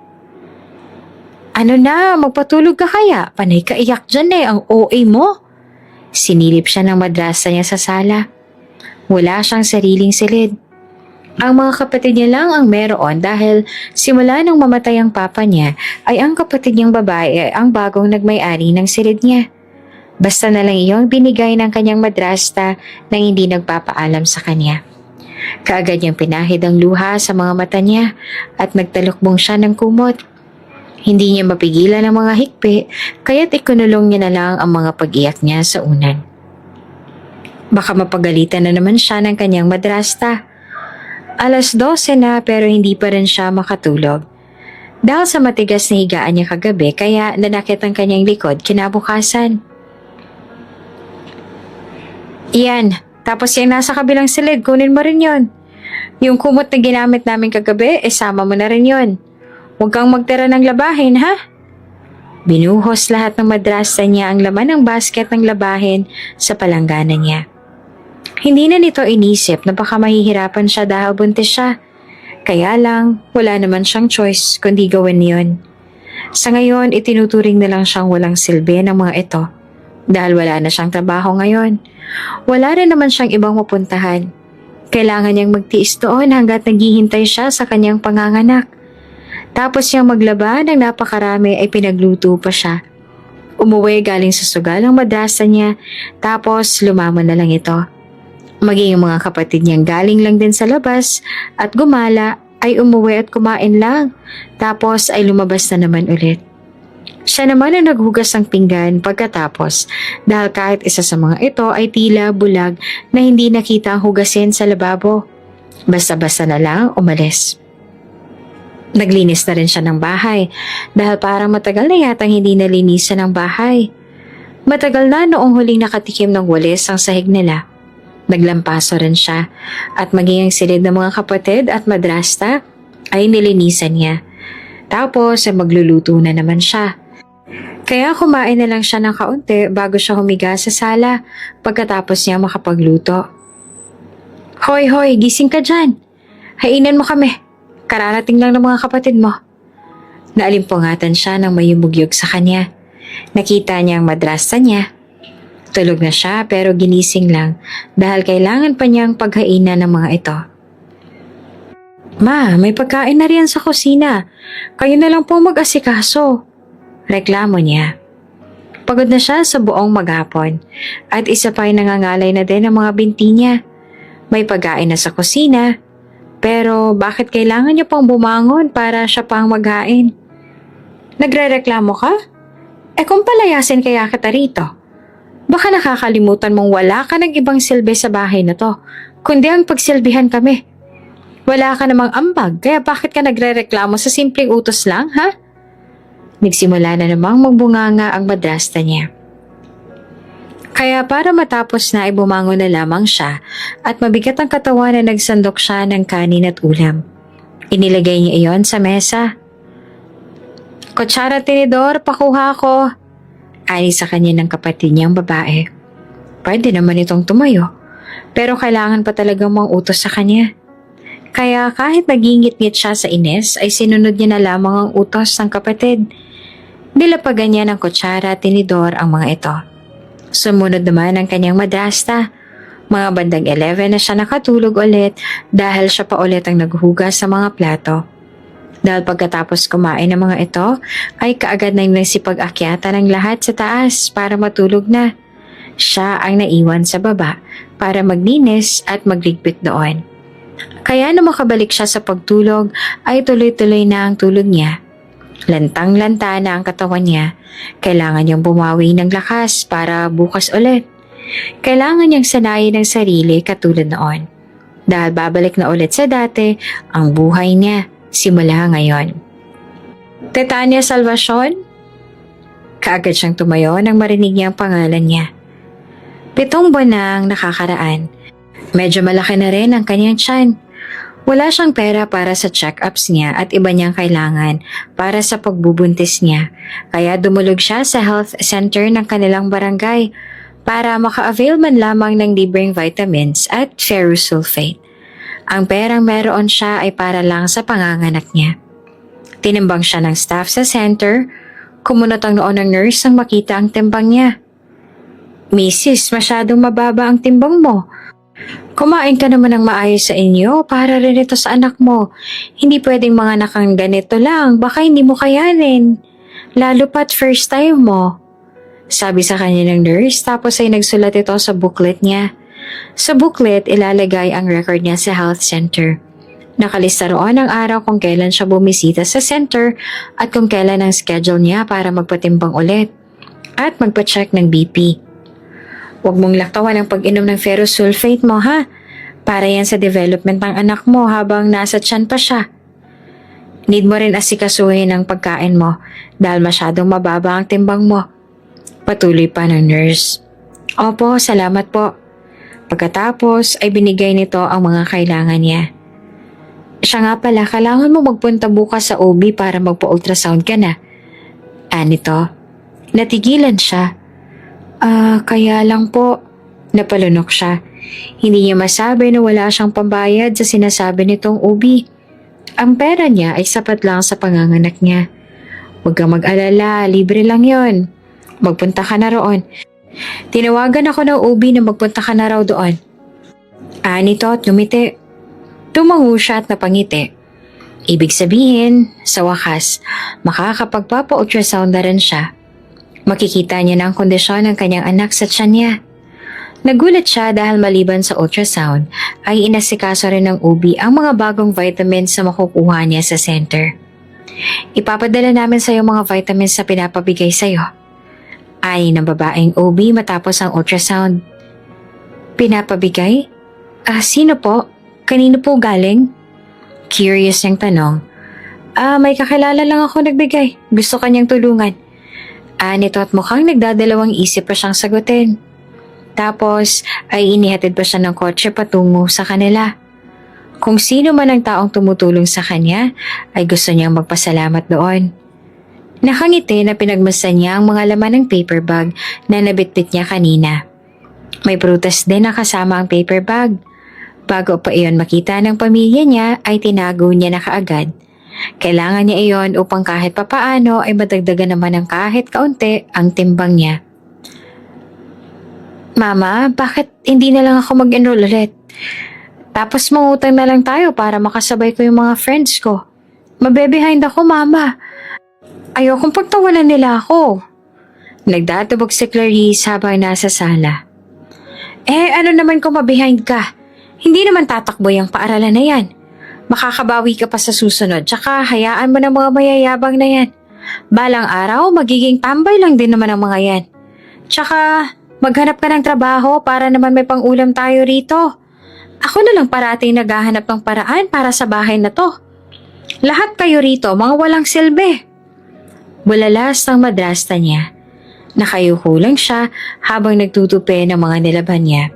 Ano na, magpatulog ka kaya? Panay ka iyak dyan ang OA mo. Sinilip siya ng madrasa niya sa sala. Wala siyang sariling silid. Ang mga kapatid niya lang ang meron dahil simula nang mamatay ang papa niya ay ang kapatid niyang babae ay ang bagong nagmay-ari ng silid niya. Basta na lang iyong binigay ng kanyang madrasta nang hindi nagpapaalam sa kanya. Kaagad niyang pinahid ang luha sa mga mata niya at nagtalukbong siya ng kumot. Hindi niya mapigilan ang mga hikpi kaya't ikunulong niya na lang ang mga pag-iyak niya sa unan. Baka mapagalitan na naman siya ng kanyang madrasta. 12:00 na pero hindi pa rin siya makatulog. Dahil sa matigas na higaan niya kagabi kaya nanakit ang kanyang likod kinabukasan. Iyan, tapos yung nasa kabilang silid, kunin mo rin yon. Yung kumot na ginamit namin kagabi, sama mo na rin yon. Huwag kang magtira ng labahin, ha? Binuhos lahat ng madrasa niya ang laman ng basket ng labahin sa palanggana niya. Hindi na nito inisip na baka mahihirapan siya dahil buntis siya. Kaya lang, wala naman siyang choice kundi gawin niyon. Sa ngayon, itinuturing na lang siyang walang silbi ng mga ito. Dahil wala na siyang trabaho ngayon. Wala rin naman siyang ibang mapuntahan. Kailangan niyang magtiis doon hanggat naghihintay siya sa kanyang panganganak. Tapos niyang maglaba ng napakarami ay pinagluto pa siya. Umuwi galing sa sugal ang madrasa niya, tapos lumamon na lang ito. Maging yung mga kapatid niyang galing lang din sa labas at gumala ay umuwi at kumain lang, tapos ay lumabas na naman ulit. Siya naman ang naghugas ng pinggan pagkatapos dahil kahit isa sa mga ito ay tila bulag na hindi nakita ang hugasin sa lababo. Basta-basta na lang umalis. Naglinis na rin siya ng bahay dahil parang matagal na yatang hindi nalinisan ang bahay. Matagal na noong huling nakatikim ng walis ang sahig nila. Naglampaso rin siya at maging ang silid ng mga kapatid at madrasta ay nilinisan niya. Tapos ay magluluto na naman siya. Kaya kumain na lang siya ng kaunti bago siya humiga sa sala pagkatapos niya makapagluto. Hoy, hoy, gising ka dyan. Hainan mo kami. Kararating lang ng mga kapatid mo. Naalimpungatan siya nang may yumugyog sa kanya. Nakita niya ang madrasta niya. Tulog na siya pero ginising lang dahil kailangan pa niyang paghainan ng mga ito. Ma, may pagkain na riyan sa kusina. Kayo na lang po mag-asikaso. Reklamo niya. Pagod na siya sa buong maghapon at isa pa ay nangangalay na din ang mga binti niya. May pagkain na sa kusina, pero bakit kailangan niya pang bumangon para siya pang maghain? Nagrereklamo ka? Kung palayasin kaya kita rito, baka nakakalimutan mong wala ka ng ibang silbi sa bahay na to, kundi ang pagsilbihan kami. Wala ka namang ambag, kaya bakit ka nagrereklamo sa simpleng utos lang, ha? Nagsimula na namang magbunganga ang madrasta niya. Kaya para matapos na ay bumangon na lamang siya at mabigat ang katawan na nagsandok siya ng kanin at ulam. Inilagay niya iyon sa mesa. Kutsara, tinidor, pakuha ko. Ani sa kanya ng kapatid niyang babae. Pwede naman itong tumayo, pero kailangan pa talagang mangutos sa kanya. Kaya kahit nagingit-ngit siya sa ines ay sinunod niya na lamang ang utos ng kapatid. Nilapagan niya ng kutsara at tinidor ang mga ito. Sumunod naman ang kanyang madrasta. Mga bandang 11 na siya nakatulog ulit dahil siya pa ulit ang naghuhugas sa mga plato. Dahil pagkatapos kumain ng mga ito, ay kaagad na nagsipag-akyata ng lahat sa taas para matulog na. Siya ang naiwan sa baba para maglinis at magligpit doon. Kaya na makabalik siya sa pagtulog ay tuloy-tuloy na ang tulog niya. Lantang-lanta na ang katawan niya. Kailangan niyang bumawi ng lakas para bukas ulit. Kailangan niyang sanayin ang sarili katulad noon. Dahil babalik na ulit sa dati ang buhay niya simula ngayon. Tetania Salvacion? Kaagad siyang tumayo nang marinig niya ang pangalan niya. 7 buwan na ang nakakaraan. Medyo malaki na rin ang kanyang tiyan. Wala siyang pera para sa check-ups niya at iba niyang kailangan para sa pagbubuntis niya. Kaya dumulog siya sa health center ng kanilang barangay para maka-avail man lamang ng libreng vitamins at ferrous sulfate. Ang perang meron siya ay para lang sa panganganak niya. Tinimbang siya ng staff sa center. Kumunot ang noon ng nurse nang makita ang timbang niya. Mrs., masyadong mababa ang timbang mo. Kumain ka naman ng maayos sa inyo para rin ito sa anak mo. Hindi pwedeng mga nakang ganito lang, baka hindi mo kayanin. Lalo pat first time mo. Sabi sa kanya ng nurse tapos ay nagsulat ito sa booklet niya. Sa booklet ilalagay ang record niya sa health center. Nakalista roon ang araw kung kailan siya bumisita sa center at kung kailan ang schedule niya para magpatimbang ulit at magpa-check ng BP. Huwag mong laktawan ang pag-inom ng ferrous sulfate mo, ha? Para yan sa development ng anak mo habang nasa tiyan pa siya. Need mo rin asikasuhin ang pagkain mo dahil masyadong mababa ang timbang mo. Patuloy pa ng nurse. Opo, salamat po. Pagkatapos ay binigay nito ang mga kailangan niya. Siya nga pala, kailangan mo magpunta bukas sa OB para magpa-ultrasound ka na. Anito, natigilan siya. Kaya lang po, napalunok siya. Hindi niya masabi na wala siyang pambayad sa sinasabi nitong OB. Ang pera niya ay sapat lang sa panganganak niya. Huwag kang mag-alala, libre lang yon. Magpunta ka na roon. Tinawagan ako ng OB na magpunta ka na raw doon. Nito at ngumiti. Tumango siya at napangiti. Ibig sabihin, sa wakas, makakapagpapa-ultrasound na rin siya. Makikita niya na ang kondisyon ng kanyang anak sa tiyan niya. Nagulat siya dahil maliban sa ultrasound ay inasikaso rin ng OB ang mga bagong vitamins na makukuha niya sa center. Ipapadala namin sa iyo mga vitamins na pinapabigay sa iyo. Ay ng babaeng OB matapos ang ultrasound. Pinapabigay? Sino po? Kanino po galing? Curious niyang tanong. May kakilala lang ako nagbigay. Gusto kanyang tulungan. Nito at mukhang nagdadalawang isip pa siyang sagutin. Tapos ay inihatid pa siya ng kotse patungo sa kanila. Kung sino man ang taong tumutulong sa kanya ay gusto niyang magpasalamat doon. Nakangiti na pinagmasdan niya ang mga laman ng paper bag na nabitbit niya kanina. May prutas din na kasama ang paper bag. Bago pa iyon makita ng pamilya niya ay tinago niya na kaagad. Kailangan niya iyon upang kahit papaano ay madagdagan naman ng kahit kaunti ang timbang niya. Mama, bakit hindi na lang ako mag-enroll ulit? Tapos mangutang na lang tayo para makasabay ko yung mga friends ko. Mabe-behind ako, Mama. Ayokong pagtawanan nila ako. Nagdadabog si Clarice habang nasa sala. Ano naman kung mabehind ka? Hindi naman tatakbo yung paaralan na yan. Makakabawi ka pa sa susunod, tsaka hayaan mo ng mga mayayabang na yan. Balang araw, magiging tambay lang din naman ang mga yan. Tsaka, maghanap ka ng trabaho para naman may pang-ulam tayo rito. Ako na lang parating naghahanap ng paraan para sa bahay na to. Lahat kayo rito, mga walang silbi. Bulalas ng madrasta niya. Nakayuko lang siya habang nagtutupi ng mga nilaban niya.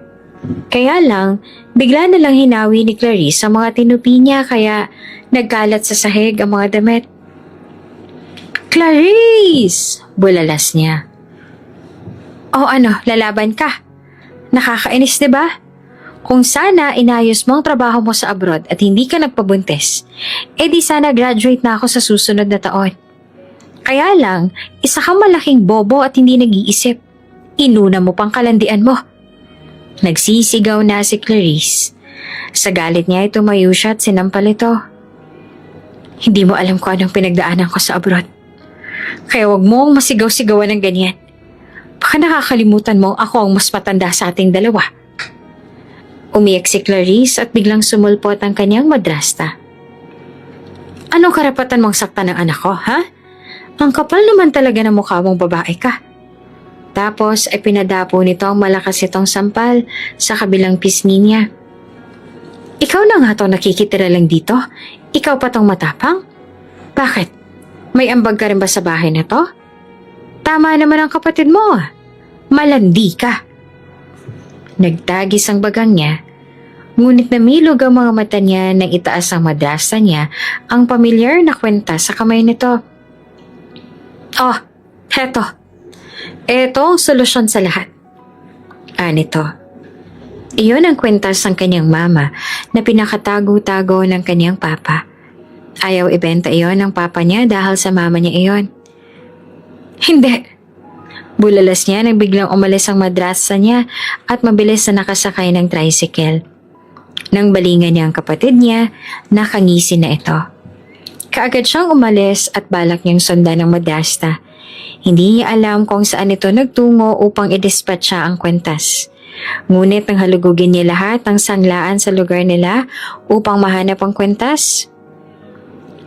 Kaya lang, bigla na lang hinawi ni Clarice ang mga tinupi niya kaya nagkalat sa sahig ang mga damit. Clarice! Bulalas niya. Lalaban ka? Nakakainis, diba? Kung sana inayos mo ang trabaho mo sa abroad at hindi ka nagpabuntis, di sana graduate na ako sa susunod na taon. Kaya lang, isa kang malaking bobo at hindi nag-iisip. Inuna mo pang kalandian mo. Nagsisigaw na si Clarice. Sa galit niya ay tumayo siya at sinampal ito. Hindi mo alam kung anong pinagdaanan ko sa abroad. Kaya wag mo akong masigaw-sigawan ng ganyan. Baka nakakalimutan mo ako ang mas matanda sa ating dalawa. Umiyak si Clarice at biglang sumulpot ang kanyang madrasta. Anong karapatan mong saktan ng anak ko, ha? Ang kapal naman talaga ng mukha mong babae ka. Tapos ay pinadapo nito ang malakas itong sampal sa kabilang pisngi niya. Ikaw na nga to nakikitira lang dito? Ikaw pa tong matapang? Bakit? May ambag ka rin ba sa bahay na to? Tama naman ang kapatid mo. Malandi ka. Nagtagis ang bagang niya. Ngunit namilog ang mga mata niya nang itaas ang madrasa niya ang pamilyar na kwenta sa kamay nito. Heto. Ito ang solusyon sa lahat. Nito. Iyon ang kwentas ng kanyang mama na pinakatago-tago ng kanyang papa. Ayaw ibenta iyon ng papa niya dahil sa mama niya iyon. Hindi. Bulalas niya nang biglang umalis ang madrasa niya at mabilis na nakasakay ng tricycle. Nang balingan niya ang kapatid niya, nakangisi na ito. Kaagad siyang umalis at balak niyang sundan ng madrasta. Hindi niya alam kung saan ito nagtungo upang i-dispatch siya ang kwentas. Ngunit nang halugugin niya lahat ng sanglaan sa lugar nila upang mahanap ang kwentas,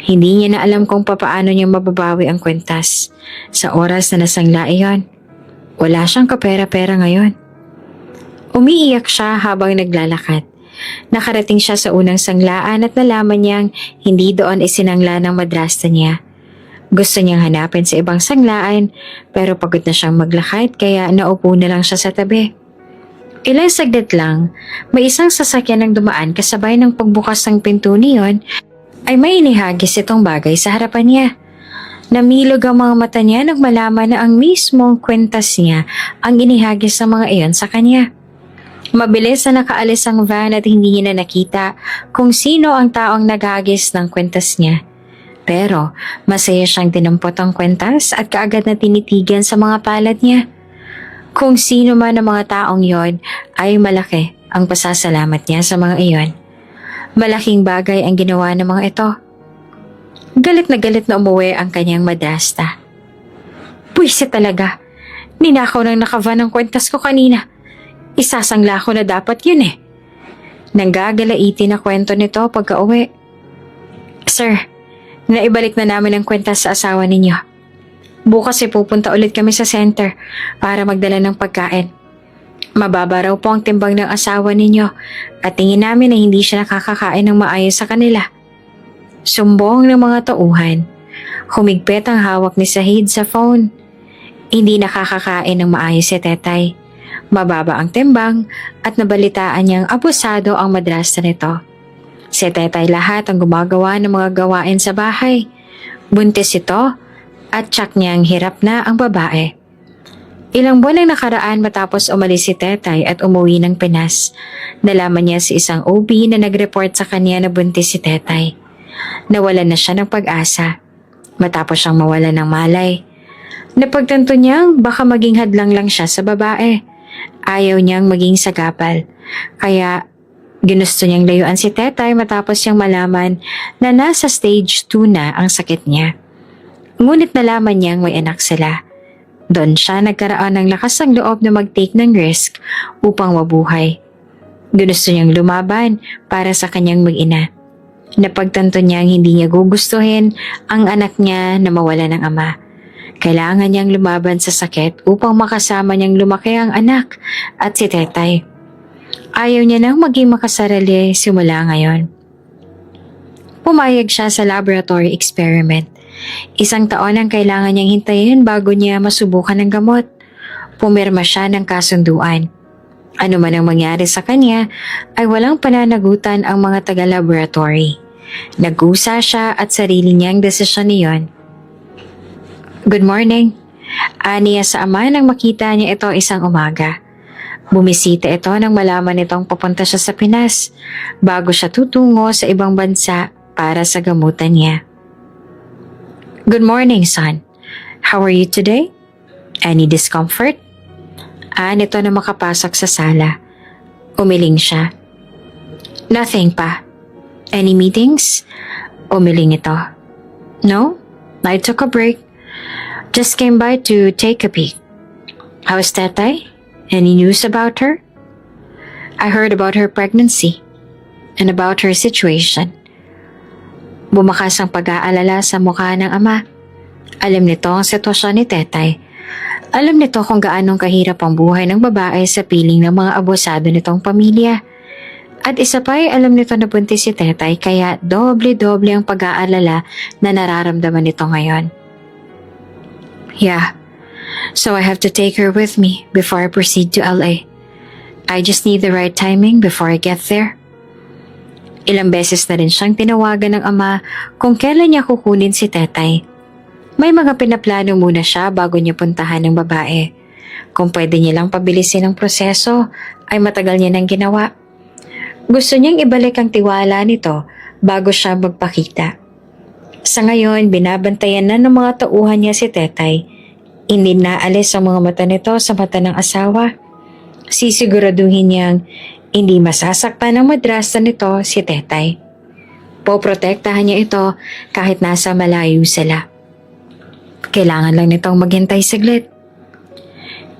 hindi niya na alam kung papaano niya mababawi ang kwentas. Sa oras na nasangla iyon, wala siyang kapera-pera ngayon. Umiiyak siya habang naglalakad. Nakarating siya sa unang sanglaan at nalaman niyang hindi doon isinangla ng madrasta niya. Gusto niyang hanapin sa ibang sanglaan pero pagod na siyang maglakad kaya naupo na lang siya sa tabi. Ilang saglit lang, may isang sasakyan ang dumaan kasabay ng pagbukas ng pinto niyon ay may inihagis itong bagay sa harapan niya. Namilog ang mga mata niya nang malaman na ang mismong kwentas niya ang inihagis ng mga iyon sa kanya. Mabilis na nakaalis ang van at hindi niya na nakita kung sino ang taong naghagis ng kwentas niya. Pero masaya siyang dinampot ang kwentas at kaagad na tinitigan sa mga palad niya. Kung sino man ang mga taong yon ay malaki ang pasasalamat niya sa mga iyon. Malaking bagay ang ginawa ng mga ito. Galit na umuwi ang kanyang madrasta. Puwisit talaga. Ninakaw nang nakavan ang kwentas ko kanina. Isasangla ko na dapat yun eh. Nanggagalaiti na kwento nito pagka-uwi. Sir, naibalik na namin ang kwenta sa asawa ninyo. Bukas pupunta ulit kami sa center para magdala ng pagkain. Mababa raw po ang timbang ng asawa ninyo at tingin namin na hindi siya nakakakain ng maayos sa kanila. Sumbong ng mga tauhan. Humigpit ang hawak ni Sahid sa phone. Hindi nakakakain ng maayos si Tetay. Mababa ang timbang at nabalitaan niyang abusado ang madrasta nito. Si Tetay lahat ang gumagawa ng mga gawain sa bahay. Buntis ito at tsak niyang hirap na ang babae. Ilang buwan ang nakaraan matapos umalis si Tetay at umuwi ng Pinas. Nalaman niya si isang OB na nag-report sa kanya na buntis si Tetay. Nawalan na siya ng pag-asa matapos siyang mawala ng malay. Napagtanto niyang baka maging hadlang lang siya sa babae. Ayaw niyang maging sagapal. Kaya ginusto niyang layuan si Tetay matapos niyang malaman na nasa stage 2 na ang sakit niya. Ngunit nalaman niyang may anak sila. Doon siya nagkaroon ng lakas ng loob na mag-take ng risk upang mabuhay. Ginusto niyang lumaban para sa kanyang mag-ina. Napagtanto niyang hindi niya gugustuhin ang anak niya na mawala ng ama. Kailangan niyang lumaban sa sakit upang makasama niyang lumaki ang anak at si Tetay. Ayaw niya nang maging makasarili simula ngayon. Pumayag siya sa laboratory experiment. Isang taon ang kailangan niyang hintayin bago niya masubukan ng gamot. Pumirma siya ng kasunduan. Ano man ang mangyari sa kanya ay walang pananagutan ang mga taga-laboratory. Nag-usa siya at sarili niyang desisyon niyon. Good morning. Aniya sa ama nang makita niya ito isang umaga. Bumisita ito nang malaman nitong papunta siya sa Pinas bago siya tutungo sa ibang bansa para sa gamutan niya. Good morning, son. How are you today? Any discomfort? Nito na makapasok sa sala. Umiling siya. Nothing pa. Any meetings? Umiling ito. No, I took a break. Just came by to take a peek. How's Tetay? Any news about her? I heard about her pregnancy and about her situation. Bumakas ang pag-aalala sa mukha ng ama. Alam nito ang sitwasyon ni Tetay. Alam nito kung gaanong kahirap ang buhay ng babae sa piling ng mga abusado nitong pamilya. At isa pa ay alam nito na buntis si Tetay kaya doble-doble ang pag-aalala na nararamdaman nito ngayon. Yeah, so I have to take her with me before I proceed to LA. I just need the right timing before I get there. Ilang beses na rin siyang tinawagan ng ama kung kailan niya kukunin si Tetay. May mga pinaplano muna siya bago niya puntahan ng babae. Kung pwede niya lang pabilisin ang proseso, ay matagal niya nang ginawa. Gusto niyang ibalik ang tiwala nito bago siya magpakita. Sa ngayon, binabantayan na ng mga tauhan niya si Tetay. Hindi naalis ang mga mata nito sa mata ng asawa. Sisiguraduhin niyang hindi masasaktan ng madrasta nito si Tetay. Poprotektahan niya ito kahit nasa malayo sila. Kailangan lang nitong maghintay saglit.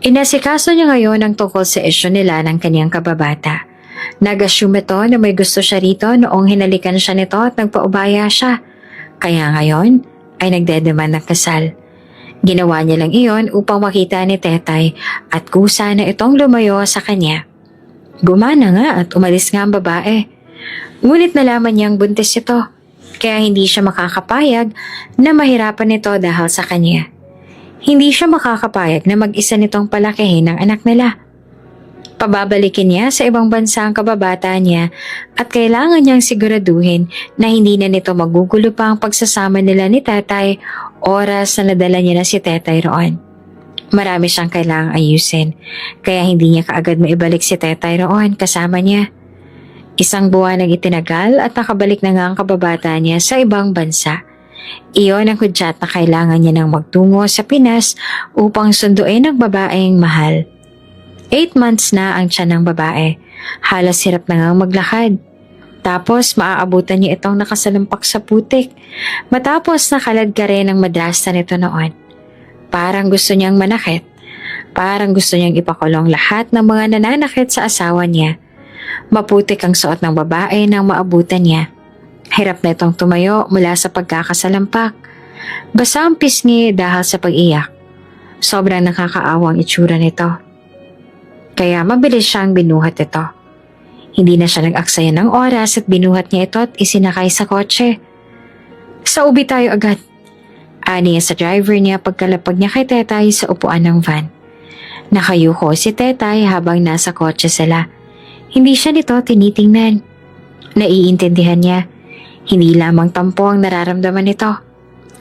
Inasikaso niya ngayon ang tungkol sa isyu nila ng kanyang kababata. Nag-assume ito na may gusto siya rito noong hinalikan siya nito at nagpaubaya siya. Kaya ngayon ay nagdedemand ng kasal. Ginawa niya lang iyon upang makita ni Tetay at kusa na itong lumayo sa kanya. Gumana nga at umalis nga ang babae. Ngunit nalaman niyang buntis ito, kaya hindi siya makakapayag na mahirapan ito dahil sa kanya. Hindi siya makakapayag na mag-isa nitong palakihin ang anak nila. Pababalikin niya sa ibang bansa ang kababata niya at kailangan niyang siguraduhin na hindi na nito magugulo pa ang pagsasama nila ni Tetay oras na nadala niya na si Tetay roon. Marami siyang kailangang ayusin, kaya hindi niya kaagad maibalik si Tetay roon kasama niya. Isang buwan ang itinagal at nakabalik na nga ang kababata niya sa ibang bansa. Iyon ang hudyat na kailangan niya nang magtungo sa Pinas upang sunduin ang babaeng mahal. 8 months na ang tiyan ng babae. Halos hirap na nga maglakad. Tapos maaabutan niya itong nakasalampak sa putik. Matapos nakalad ka rin ang madrasta nito noon. Parang gusto niyang manakit. Parang gusto niyang ipakulong lahat ng mga nananakit sa asawa niya. Maputik ang suot ng babae nang maabutan niya. Hirap na itong tumayo mula sa pagkakasalampak. Basa ang pisngi dahil sa pag-iyak. Sobrang nakakaawang itsura nito. Kaya mabilis siyang binuhat ito. Hindi na siya nag-aksaya ng oras at binuhat niya ito at isinakay sa kotse. Sa ubi tayo agad. Ani sa driver niya pagkalapag niya kay Tetay sa upuan ng van. Nakayuko si Tetay habang nasa kotse sila. Hindi siya nito tinitingnan. Naiintindihan niya. Hindi lamang tampo ang nararamdaman nito.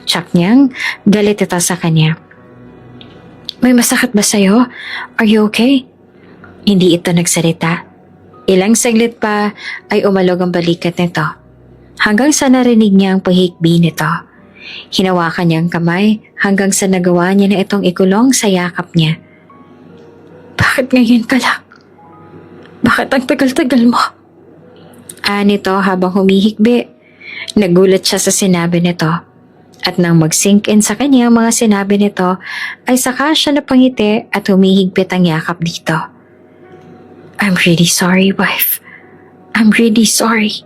Tsak niyang galit ito sa kanya. May masakit ba sa'yo? Are you okay? Hindi ito nagsalita. Ilang saglit pa ay umalog ang balikat nito. Hanggang sa narinig niya ang pahikbi nito. Hinawakan niya ang kamay hanggang sa nagawa niya na itong ikulong sa yakap niya. Bakit ngayon ka lang? Bakit ang tagal-tagal mo? Nito habang humihikbi. Nagulat siya sa sinabi nito. At nang mag-sink in sa kanya ang mga sinabi nito, ay saka siya napangiti at humihigpit ang yakap dito. I'm really sorry, wife. I'm really sorry.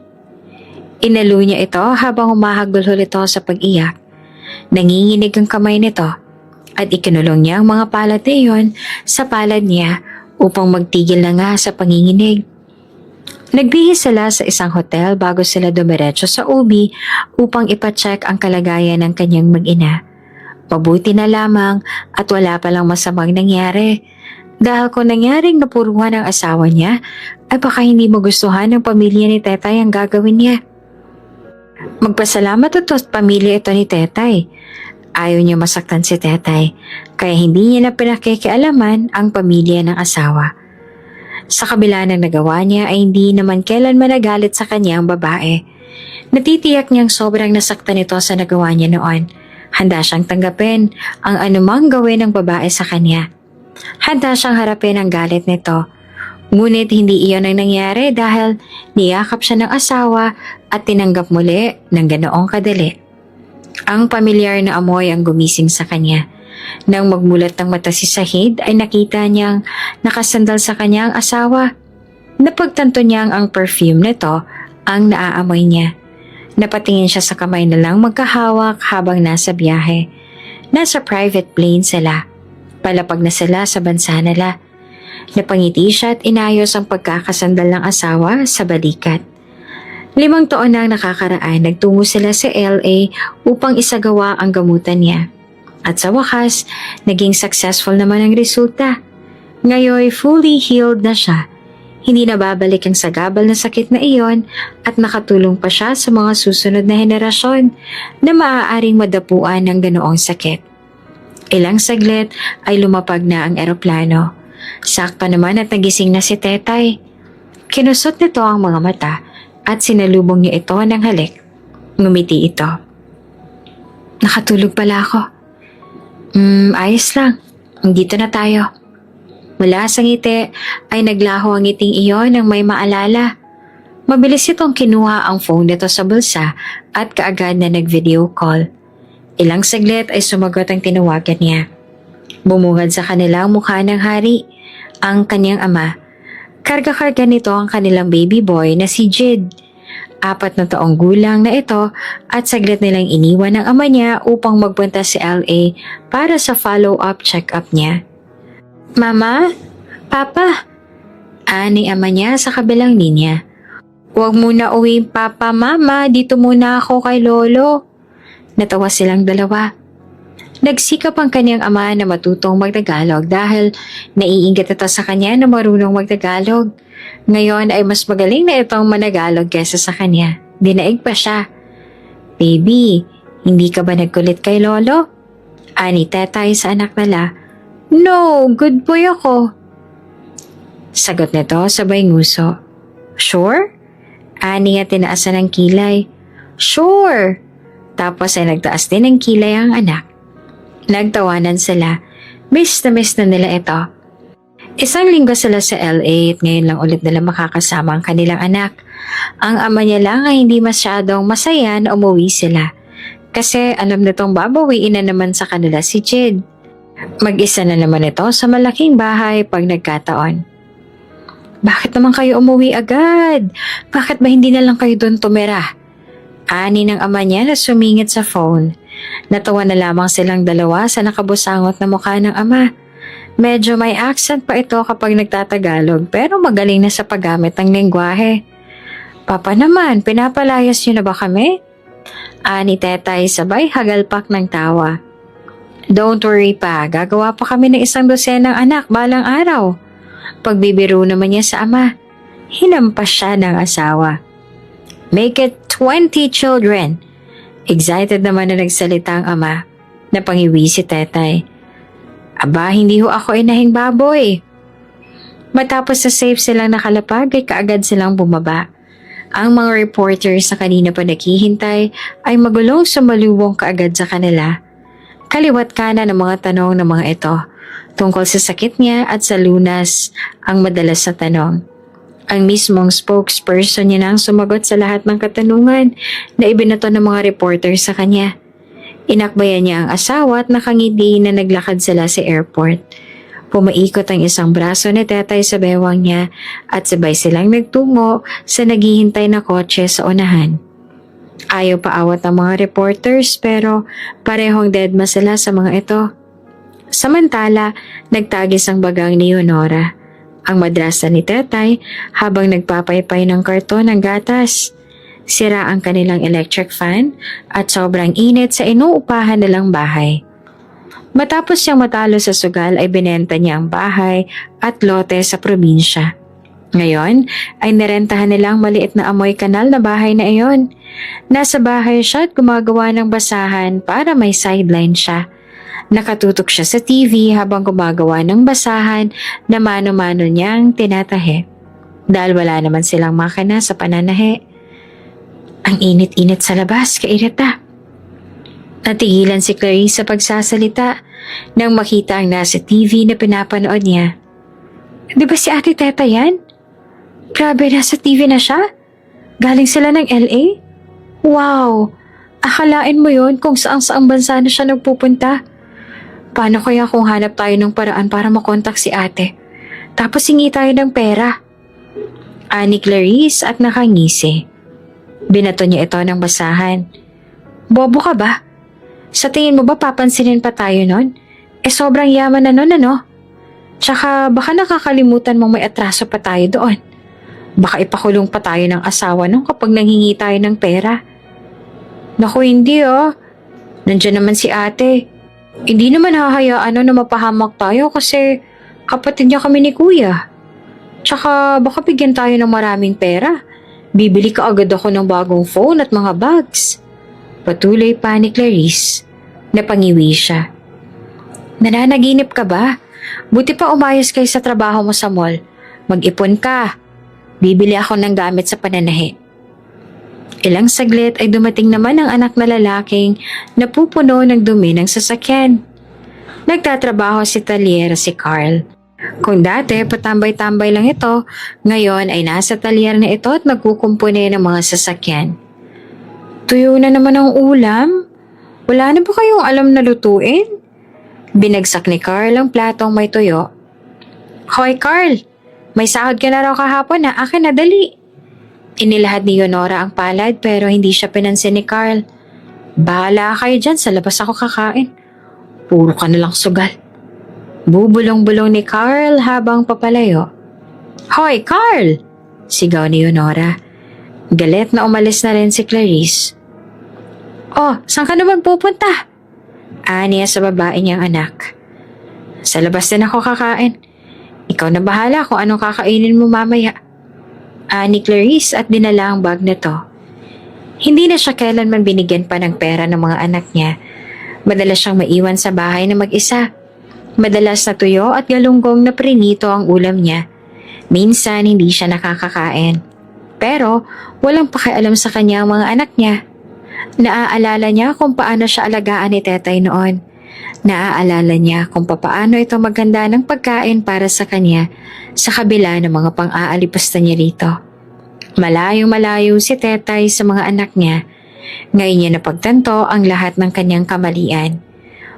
Inalo niya ito habang humahagulhol ito sa pag-iyak. Nanginginig ang kamay nito at ikinulong niya ang mga palad na iyon sa palad niya upang magtigil na nga sa panginginig. Nagbihis sila sa isang hotel bago sila dumiretso sa ubi upang ipacheck ang kalagayan ng kanyang mag-ina. Mabuti na lamang at wala palang masamang nangyari. Dahil kung nangyaring napuruhan ang asawa niya, ay baka hindi magustuhan ng pamilya ni Tetay ang gagawin niya. Magpasalamat ito sa pamilya ito ni Tetay. Ayaw niya masaktan si Tetay, kaya hindi niya na pinakikialaman ang pamilya ng asawa. Sa kabila ng nagawa niya ay hindi naman kailanman nagalit sa kanya ang babae. Natitiyak niyang sobrang nasaktan ito sa nagawa niya noon. Handa siyang tanggapin ang anumang gawin ng babae sa kanya. Handa siyang harapin ang galit nito. Ngunit hindi iyon ang nangyari dahil niyakap siya ng asawa at tinanggap muli ng ganoong kadali. Ang pamilyar na amoy ang gumising sa kanya. Nang magmulat ng mata si Sahid ay nakita niyang nakasandal sa kanya ang asawa. Napagtanto niyang ang perfume nito ang naaamoy niya. Napatingin siya sa kamay na lang magkahawak habang nasa biyahe. Nasa private plane sila. Palapag na sila sa bansa nila. Napangiti siya at inayos ang pagkakasandal ng asawa sa balikat. 5 taon na ang nakakaraan, nagtungo sila sa LA upang isagawa ang gamutan niya. At sa wakas, naging successful naman ang resulta. Ngayon, fully healed na siya. Hindi na babalik ang sagabal na sakit na iyon at nakatulong pa siya sa mga susunod na henerasyon na maaaring madapuan ng ganoong sakit. Ilang saglit ay lumapag na ang eroplano. Sakto naman at nagising na si Tetay. Kinusot nito ang mga mata at sinalubong niya ito ng halik. Ngumiti ito. Nakatulog pala ako. Ayos lang. Dito na tayo. Mula sa ngiti ay naglaho ang ngiting iyon nang may maalala. Mabilis itong kinuha ang phone nito sa bulsa at kaagad na nag-video call. Ilang saglit ay sumagot ang tinawagan niya. Bumungad sa kanila ang mukha ng hari, ang kanyang ama. Karga-karga nito ang kanilang baby boy na si Jid. 4 na taong gulang na ito at saglit nilang iniwan ng ama niya upang magpunta sa LA para sa follow-up check-up niya. Mama? Papa? Ani ama niya sa kabilang linya. Huwag muna uwi papa mama, dito muna ako kay lolo. Natawa silang dalawa. Nagsikap ang kanyang ama na matutong magtagalog dahil naiinggit ito sa kanya na marunong magtagalog. Ngayon ay mas magaling na itong managalog kesa sa kanya. Dinaig pa siya. Baby, hindi ka ba nagkulit kay lolo? Ani Tetay sa anak nila. No, good boy ako. Sagot nito sabay nguso. Sure? Ani at tinaasan ng kilay. Sure. Tapos ay nagtaas din ng kilay ang anak. Nagtawanan sila. Miss na nila ito. Isang linggo sila sa LA at ngayon lang ulit nila makakasama ang kanilang anak. Ang ama niya lang ay hindi masyadong masaya na umuwi sila. Kasi alam nitong babawiin na naman sa kanila si Jid. Mag-isa na naman ito sa malaking bahay pag nagkataon. Bakit naman kayo umuwi agad? Bakit ba hindi na lang kayo doon tumira? Ani ng ama niya na sumingit sa phone. Natawa na lamang silang dalawa sa nakabusangot na mukha ng ama. Medyo may accent pa ito kapag nagtatagalog pero magaling na sa paggamit ng lengguwahe. Papa naman, pinapalayas niyo na ba kami? Ani Tetay sabay hagalpak ng tawa. Don't worry pa, gagawa pa kami ng 100 anak balang araw. Pagbibiro naman niya sa ama, hinampas siya ng asawa. Make it 20 children. Excited naman na nagsalita ang ama. Napangiwi si Tetay. Aba, hindi ho ako inahing baboy. Matapos sa safe silang nakalapag ay kaagad silang bumaba. Ang mga reporters na kanina pa naghihintay ay magulong sumalubong kaagad sa kanila. Kaliwat kanan ng mga tanong ng mga ito tungkol sa sakit niya at sa lunas ang madalas na tanong. Ang mismong spokesperson niya nang sumagot sa lahat ng katanungan na ibinato ng mga reporter sa kanya. Inakbayan niya ang asawa at nakangiti na naglakad sila sa airport. Pumaikot ang isang braso ni Tetay sa bewang niya at sabay silang nagtungo sa naghihintay na kotse sa unahan. Ayaw paawat ang mga reporters pero parehong deadma sila sa mga ito. Samantala, nagtagis ang bagang ni Honora. Ang madrasa ni Tetay habang nagpapaypay ng karton ng gatas. Sira ang kanilang electric fan at sobrang init sa inuupahan nilang bahay. Matapos siyang matalo sa sugal ay binenta niya ang bahay at lote sa probinsya. Ngayon ay nirentahan nilang maliit na amoy kanal na bahay na iyon. Nasa bahay siya at gumagawa ng basahan para may sideline siya. Nakatutok siya sa TV habang gumagawa ng basahan na mano-mano niyang tinatahi. Dahil wala naman silang makina sa pananahi. Ang init-init sa labas, kairita. Natigilan si Clarice sa pagsasalita nang makita ang nasa TV na pinapanood niya. Di ba si Ate Teta yan? Grabe, nasa TV na siya? Galing sila ng LA? Wow! Akalain mo yon kung saang bansa na siya nagpupunta? Paano kaya kung hanap tayo ng paraan para makontak si ate? Tapos hingi tayo ng pera. Ani Clarice at nakangisi. Binato niya ito ng basahan. Bobo ka ba? Sa tingin mo ba papansinin pa tayo nun? Sobrang yaman na nun ano? Tsaka baka nakakalimutan mong may atraso pa tayo doon. Baka ipakulong pa tayo ng asawa nung kapag nanghingi tayo ng pera. Naku hindi oh. Nandiyan naman si ate. Hindi naman hahayaan na mapahamak tayo kasi kapatid niya kami ni kuya. Tsaka baka bigyan tayo ng maraming pera. Bibili ka agad ako ng bagong phone at mga bags. Patuloy pa ni Clarice. Napangiwi siya. Nananaginip ka ba? Buti pa umayos kayo sa trabaho mo sa mall. Mag-ipon ka. Bibili ako ng gamit sa pananahi. Ilang saglit ay dumating naman ang anak na lalaking napupuno ng dumi ng sasakyan. Nagtatrabaho si Taliera si Carl. Kung dati patambay-tambay lang ito, ngayon ay nasa talyer na ito at nagkukumpuni ng mga sasakyan. Tuyo na naman ang ulam? Wala na ba kayong alam na lutuin? Binagsak ni Carl ang platong may tuyo. Hoy Carl, may sahod ka na raw kahapon na akin na dali. Inilahad ni Honora ang palad pero hindi siya pinansin ni Carl. Bahala kayo dyan, sa labas ako kakain. Puro ka na lang sugal. Bubulong-bulong ni Carl habang papalayo. Hoy Carl! Sigaw ni Honora. Galit na umalis na rin si Clarice. Oh, saan ka naman pupunta? Aniya sa babae niyang anak. Sa labas din ako kakain. Ikaw na bahala kung anong kakainin mo mamaya. Ani Clarice at dinala ang bag nito. Hindi na siya kailanman binigyan pa ng pera ng mga anak niya. Madalas siyang maiwan sa bahay na mag-isa. Madalas na tuyo at galunggong na prinito ang ulam niya. Minsan hindi siya nakakakain. Pero walang pakialam sa kanya ang mga anak niya. Naaalala niya kung paano siya alagaan ni Tetay noon. Naaalala niya kung paano ito maganda ng pagkain para sa kanya sa kabila ng mga pang-aalipasta niya rito. Malayong-malayo si Tetay sa mga anak niya. Ngayon niya napagtanto ang lahat ng kanyang kamalian.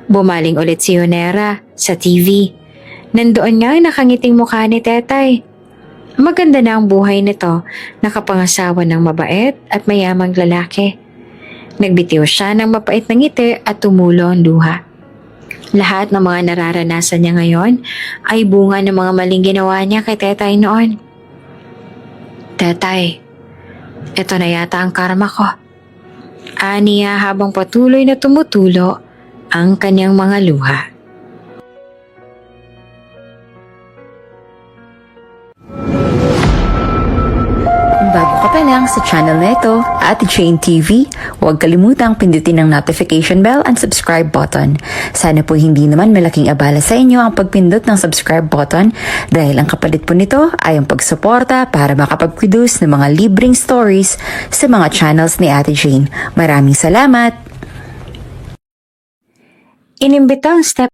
Bumaling ulit si Honora sa TV. Nandoon nga ang nakangiting mukha ni Tetay. Maganda na ang buhay nito, nakapangasawa ng mabait at mayamang lalaki. Nagbitiw siya ng mapait na ngiti at tumulo ang luha. Lahat ng mga nararanasan niya ngayon ay bunga ng mga maling ginawa niya kay Tetay noon. Tetay, ito na yata ang karma ko. Aniya habang patuloy na tumutulo ang kanyang mga luha. Kung bago ka pa lang sa channel na ito, Ate Jane TV, huwag kalimutang pindutin ang notification bell and subscribe button. Sana po hindi naman malaking abala sa inyo ang pagpindot ng subscribe button dahil ang kapalit po nito ay ang pagsuporta para makapag-produce ng mga libreng stories sa mga channels ni Ate Jane. Maraming salamat! Inimbita ang step